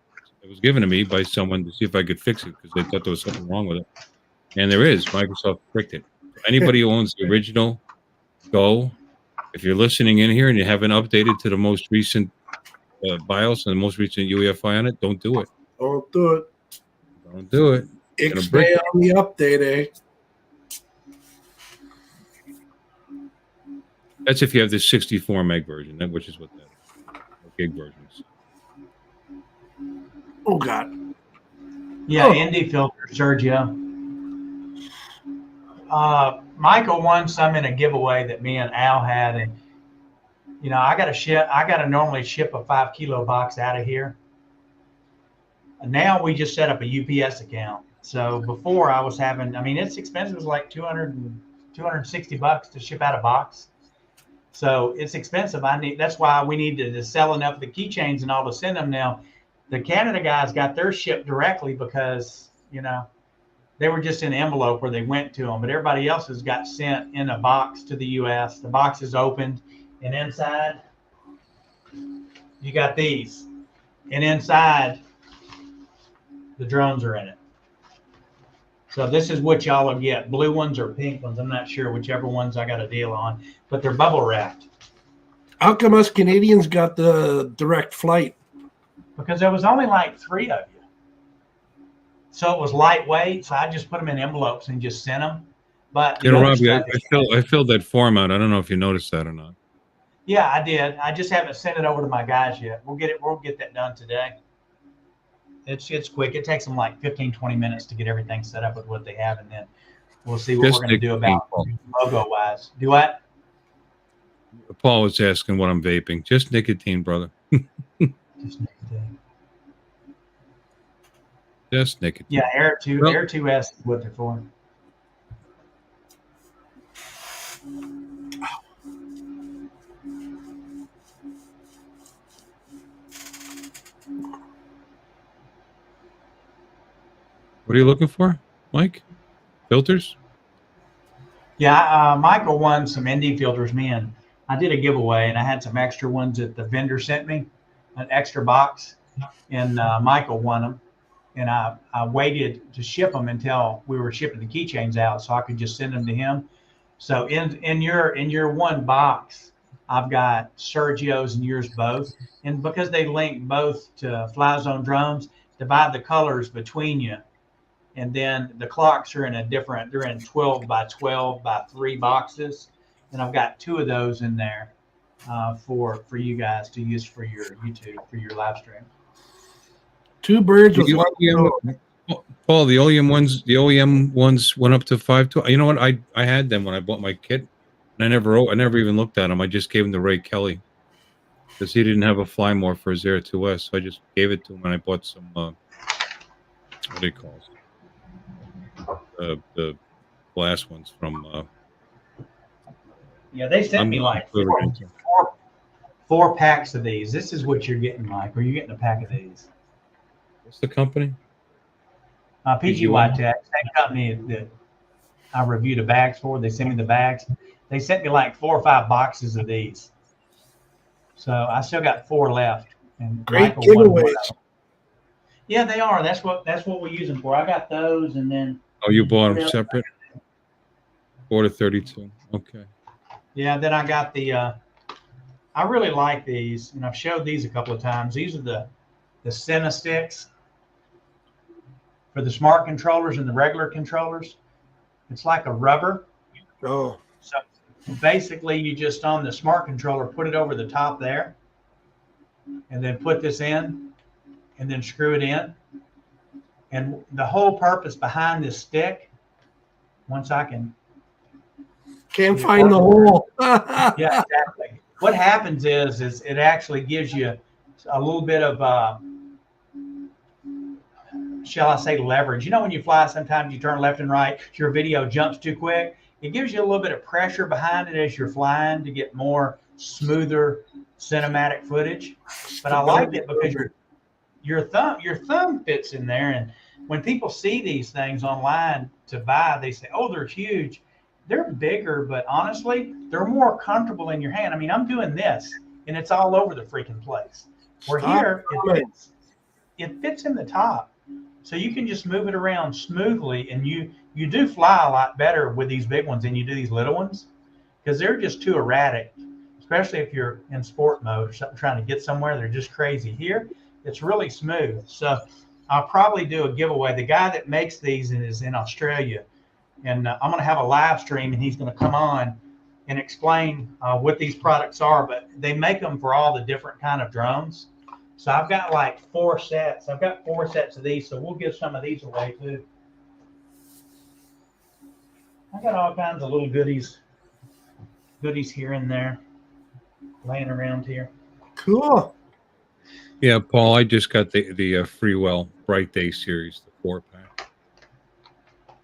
It was given to me by someone to see if I could fix it because they thought there was something wrong with it, and there is. Microsoft bricked it. Anybody who owns the original Go, if you're listening in here and you haven't updated to the most recent BIOS and the most recent UEFI on it, don't do it. Don't do it. Don't do it. Ixnay on the update, eh? That's if you have the 64 meg version, which is what that is. Gig versions. Oh God. Yeah, ND filter, Sergio. Michael won some in a giveaway that me and Al had, and I gotta normally ship a 5 kilo box out of here. And now we just set up a UPS account. So before I was having, it's expensive. It's like $260 to ship out a box. So it's expensive. That's why we need to sell enough of the keychains and all to send them now. The Canada guys got theirs shipped directly because, They were just in an envelope where they went to them, but everybody else's got sent in a box to the U.S. The box is opened, and inside you got these, and inside the drones are in it. So this is what y'all will get: blue ones or pink ones. I'm not sure, whichever ones I got a deal on, but they're bubble wrapped. How come us Canadians got the direct flight? Because there was only like 3 of you. So it was lightweight, so I just put them in envelopes and just sent them. But You know, Robbie, I filled that form out. I don't know if you noticed that or not. yeah, I did. I just haven't sent it over to my guys yet. We'll get that done today. It's quick. It takes them like 15, 20 minutes to get everything set up with what they have, and then we'll see what we're going to do about logo wise. Do what? Paul was asking what I'm vaping. Just nicotine, brother. Just nicotine. Just nicotine. Yeah, Air 2S is what they're for. What are you looking for, Mike? Filters? Yeah, Michael won some ND filters. I did a giveaway, and I had some extra ones that the vendor sent me, an extra box, and Michael won them. And I waited to ship them until we were shipping the keychains out, so I could just send them to him. So in your one box, I've got Sergio's and yours both, and because they link both to Fly Zone drones, divide the colors between you. And then the clocks are they're in 12 by 12 by 3 boxes. And I've got 2 of those in there for you guys to use for your YouTube, for your live stream. 2 birds with one stone. Paul, the OEM ones went up to 512. You know what? I had them when I bought my kit, and I never even looked at them. I just gave them to Ray Kelly because he didn't have a fly more for his Air 2S. So I just gave it to him, and I bought some what do they call it? The glass ones from yeah, they sent me like four packs of these. This is what you're getting, Mike. Or you're getting a pack of these. What's the company? PGY Tech, same company that I reviewed the bags for. They sent me the bags. They sent me like 4 or 5 boxes of these. So I still got 4 left. And great giveaways. Yeah, they are. That's what we use them for. I got those, and then. Oh, you bought them separate? 4 to 32. Okay. Yeah, then I got the. I really like these, and I've showed these a couple of times. These are the Cine sticks for the smart controllers and the regular controllers. It's like a rubber. Oh. So basically, you just on the smart controller put it over the top there, and then put this in, and then screw it in. And the whole purpose behind this stick, once I can't find the hole. Yeah, exactly. What happens is it actually gives you a little bit of, shall I say, leverage. You know, when you fly, sometimes you turn left and right, your video jumps too quick. It gives you a little bit of pressure behind it as you're flying to get more smoother cinematic footage. But I like it because your thumb fits in there, and when people see these things online to buy, they say, "Oh, they're huge." They're bigger, but honestly, they're more comfortable in your hand. I mean, I'm doing this, and it's all over the freaking place. Where here, it fits in the top, so you can just move it around smoothly, and you do fly a lot better with these big ones than you do these little ones, because they're just too erratic, especially if you're in sport mode or something, trying to get somewhere. They're just crazy. Here, it's really smooth. So I'll probably do a giveaway. The guy that makes these is in Australia, and I'm going to have a live stream, and he's going to come on and explain what these products are. But they make them for all the different kind of drones. So I've got like 4 sets. I've got 4 sets of these, so we'll give some of these away too. I got all kinds of little goodies here and there laying around here. Cool. Yeah, Paul, I just got the Freewell Bright Day series, the 4-pack.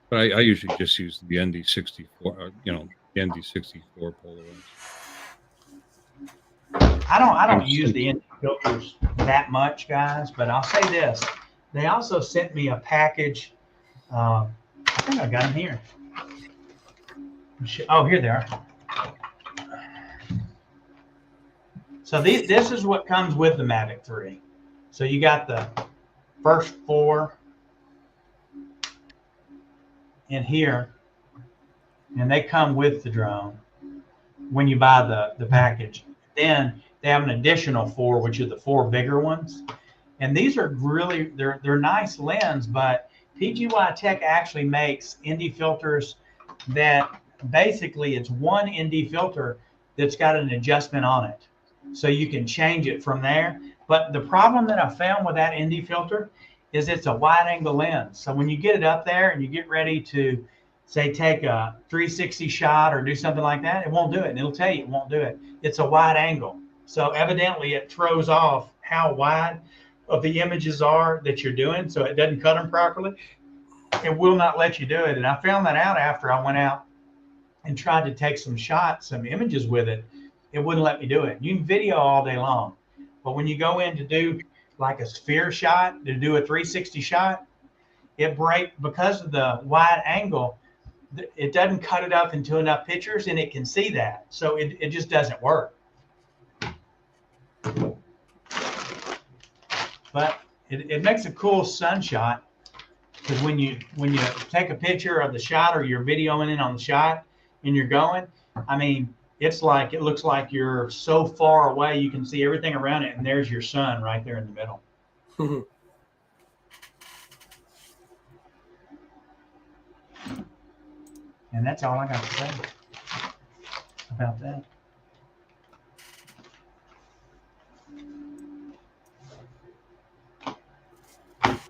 But I usually just use the ND64, the ND64 Polaroids. I don't use the ND filters that much, guys, but I'll say this. They also sent me a package I think I got them here. Oh, here they are. So this is what comes with the Mavic 3. So you got the first 4 in here, and they come with the drone when you buy the package. Then they have an additional 4, which are the 4 bigger ones. And these are really, they're nice lens, but PGY Tech actually makes ND filters that basically it's one ND filter that's got an adjustment on it. So you can change it from there. But the problem that I found with that ND filter is it's a wide angle lens. So when you get it up there and you get ready to, say, take a 360 shot or do something like that, it won't do it. And it'll tell you it won't do it. It's a wide angle. So evidently it throws off how wide of the images are that you're doing. So it doesn't cut them properly. It will not let you do it. And I found that out after I went out and tried to take some shots, some images with it. It wouldn't let me do it. You can video all day long, but when you go in to do like a sphere shot, to do a 360 shot, it breaks because of the wide angle. It doesn't cut it up into enough pictures, and it can see that. So it just doesn't work. But it makes a cool sun shot, because when you take a picture of the shot or you're videoing it on the shot and you're going, I mean, it's like, it looks like you're so far away you can see everything around it, and there's your sun right there in the middle. And that's all I got to say about that.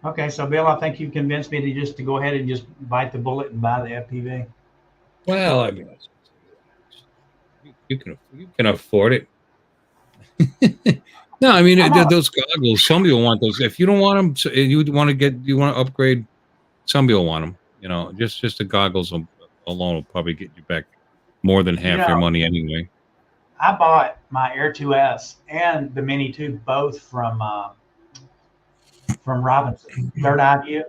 Okay, so Bill, I think you've convinced me to go ahead and just bite the bullet and buy the FPV. Well, I mean, you can afford it. No, I mean those goggles. Somebody will want those. If you don't want them, you want to upgrade. Somebody will want them. You know, just the goggles alone will probably get you back more than half your money anyway. I bought my Air 2S and the Mini 2 both from Robinson, Third Eye View.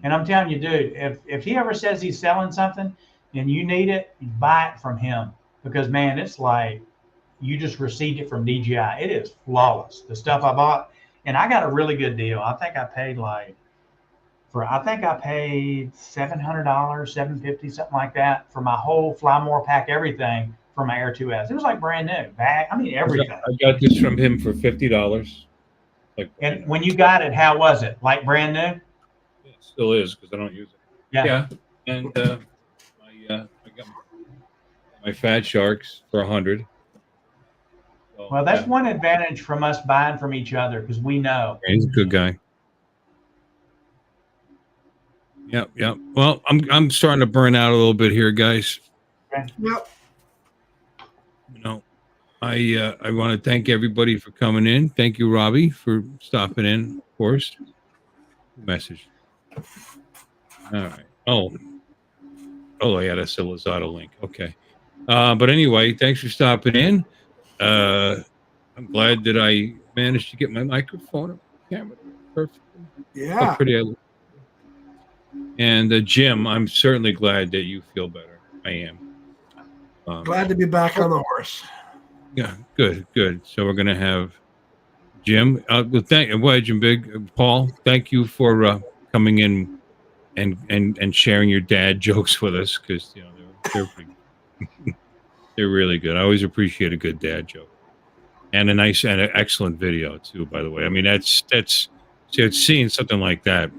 And I'm telling you, dude, if he ever says he's selling something and you need it, you buy it from him, because man, it's like you just received it from DJI. It is flawless, the stuff I bought, and I got a really good deal. I think I paid $700, $750, something like that, for my whole Fly More pack, everything for my Air 2S. It was like brand new bag. I mean, everything. I got this from him for $50. And when you got it, how was it? Like brand new? It still is, because I don't use it. Yeah. And I got my Fat Sharks for $100. So, well, that's one advantage from us buying from each other, because we know. He's a good guy. Yep. Well, I'm starting to burn out a little bit here, guys. Yep. You know, I want to thank everybody for coming in. Thank you, Robbie, for stopping in, of course. Message. All right. Oh, yeah, that's the Lozado link. Okay. But anyway, thanks for stopping in. I'm glad that I managed to get my microphone and camera perfectly. Yeah. And Jim, I'm certainly glad that you feel better. I am. Glad to be back on the horse. Yeah, good. So we're gonna have Jim. Wedge and Big Paul. Thank you for coming in and sharing your dad jokes with us, because you know they're really good. I always appreciate a good dad joke, and a nice and an excellent video too. By the way, I mean that's seeing something like that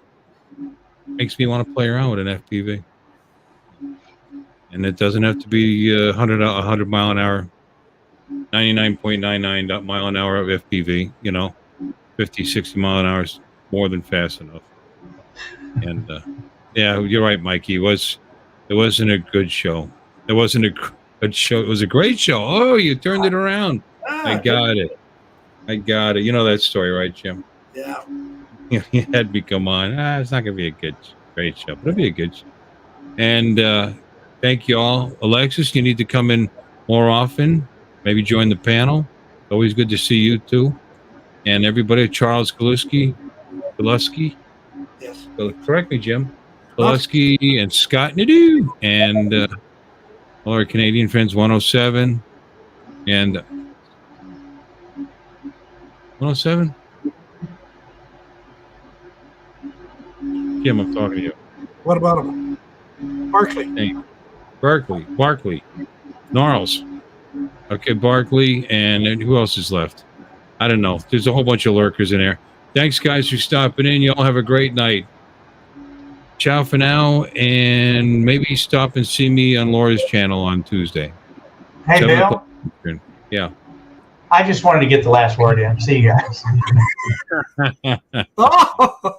makes me want to play around with an FPV, and it doesn't have to be 100 mile an hour. 99.99 mile an hour of FPV, 50, 60 mile an hour is more than fast enough. And yeah, you're right, Mikey. It wasn't a good show. It wasn't a good show. It was a great show. Oh, you turned it around. I got it. You know that story, right, Jim? Yeah. You had me come on. It's not going to be a great show, but it'll be a good show. And thank you all. Alexis, you need to come in more often. Maybe join the panel. Always good to see you too. And everybody, Charles Galuski. Yes. So correct me, Jim. Pulaski and Scott Nadeau, and all our Canadian friends, 107 and 107. Jim, I'm talking to you. What about him? Barkley. Hey, Barkley, Gnarls. Okay, Barkley, and then who else is left? I don't know. There's a whole bunch of lurkers in there. Thanks, guys, for stopping in. Y'all have a great night. Ciao for now, and maybe stop and see me on Laura's channel on Tuesday. Hey, Bill. Yeah. I just wanted to get the last word in. See you guys. Oh!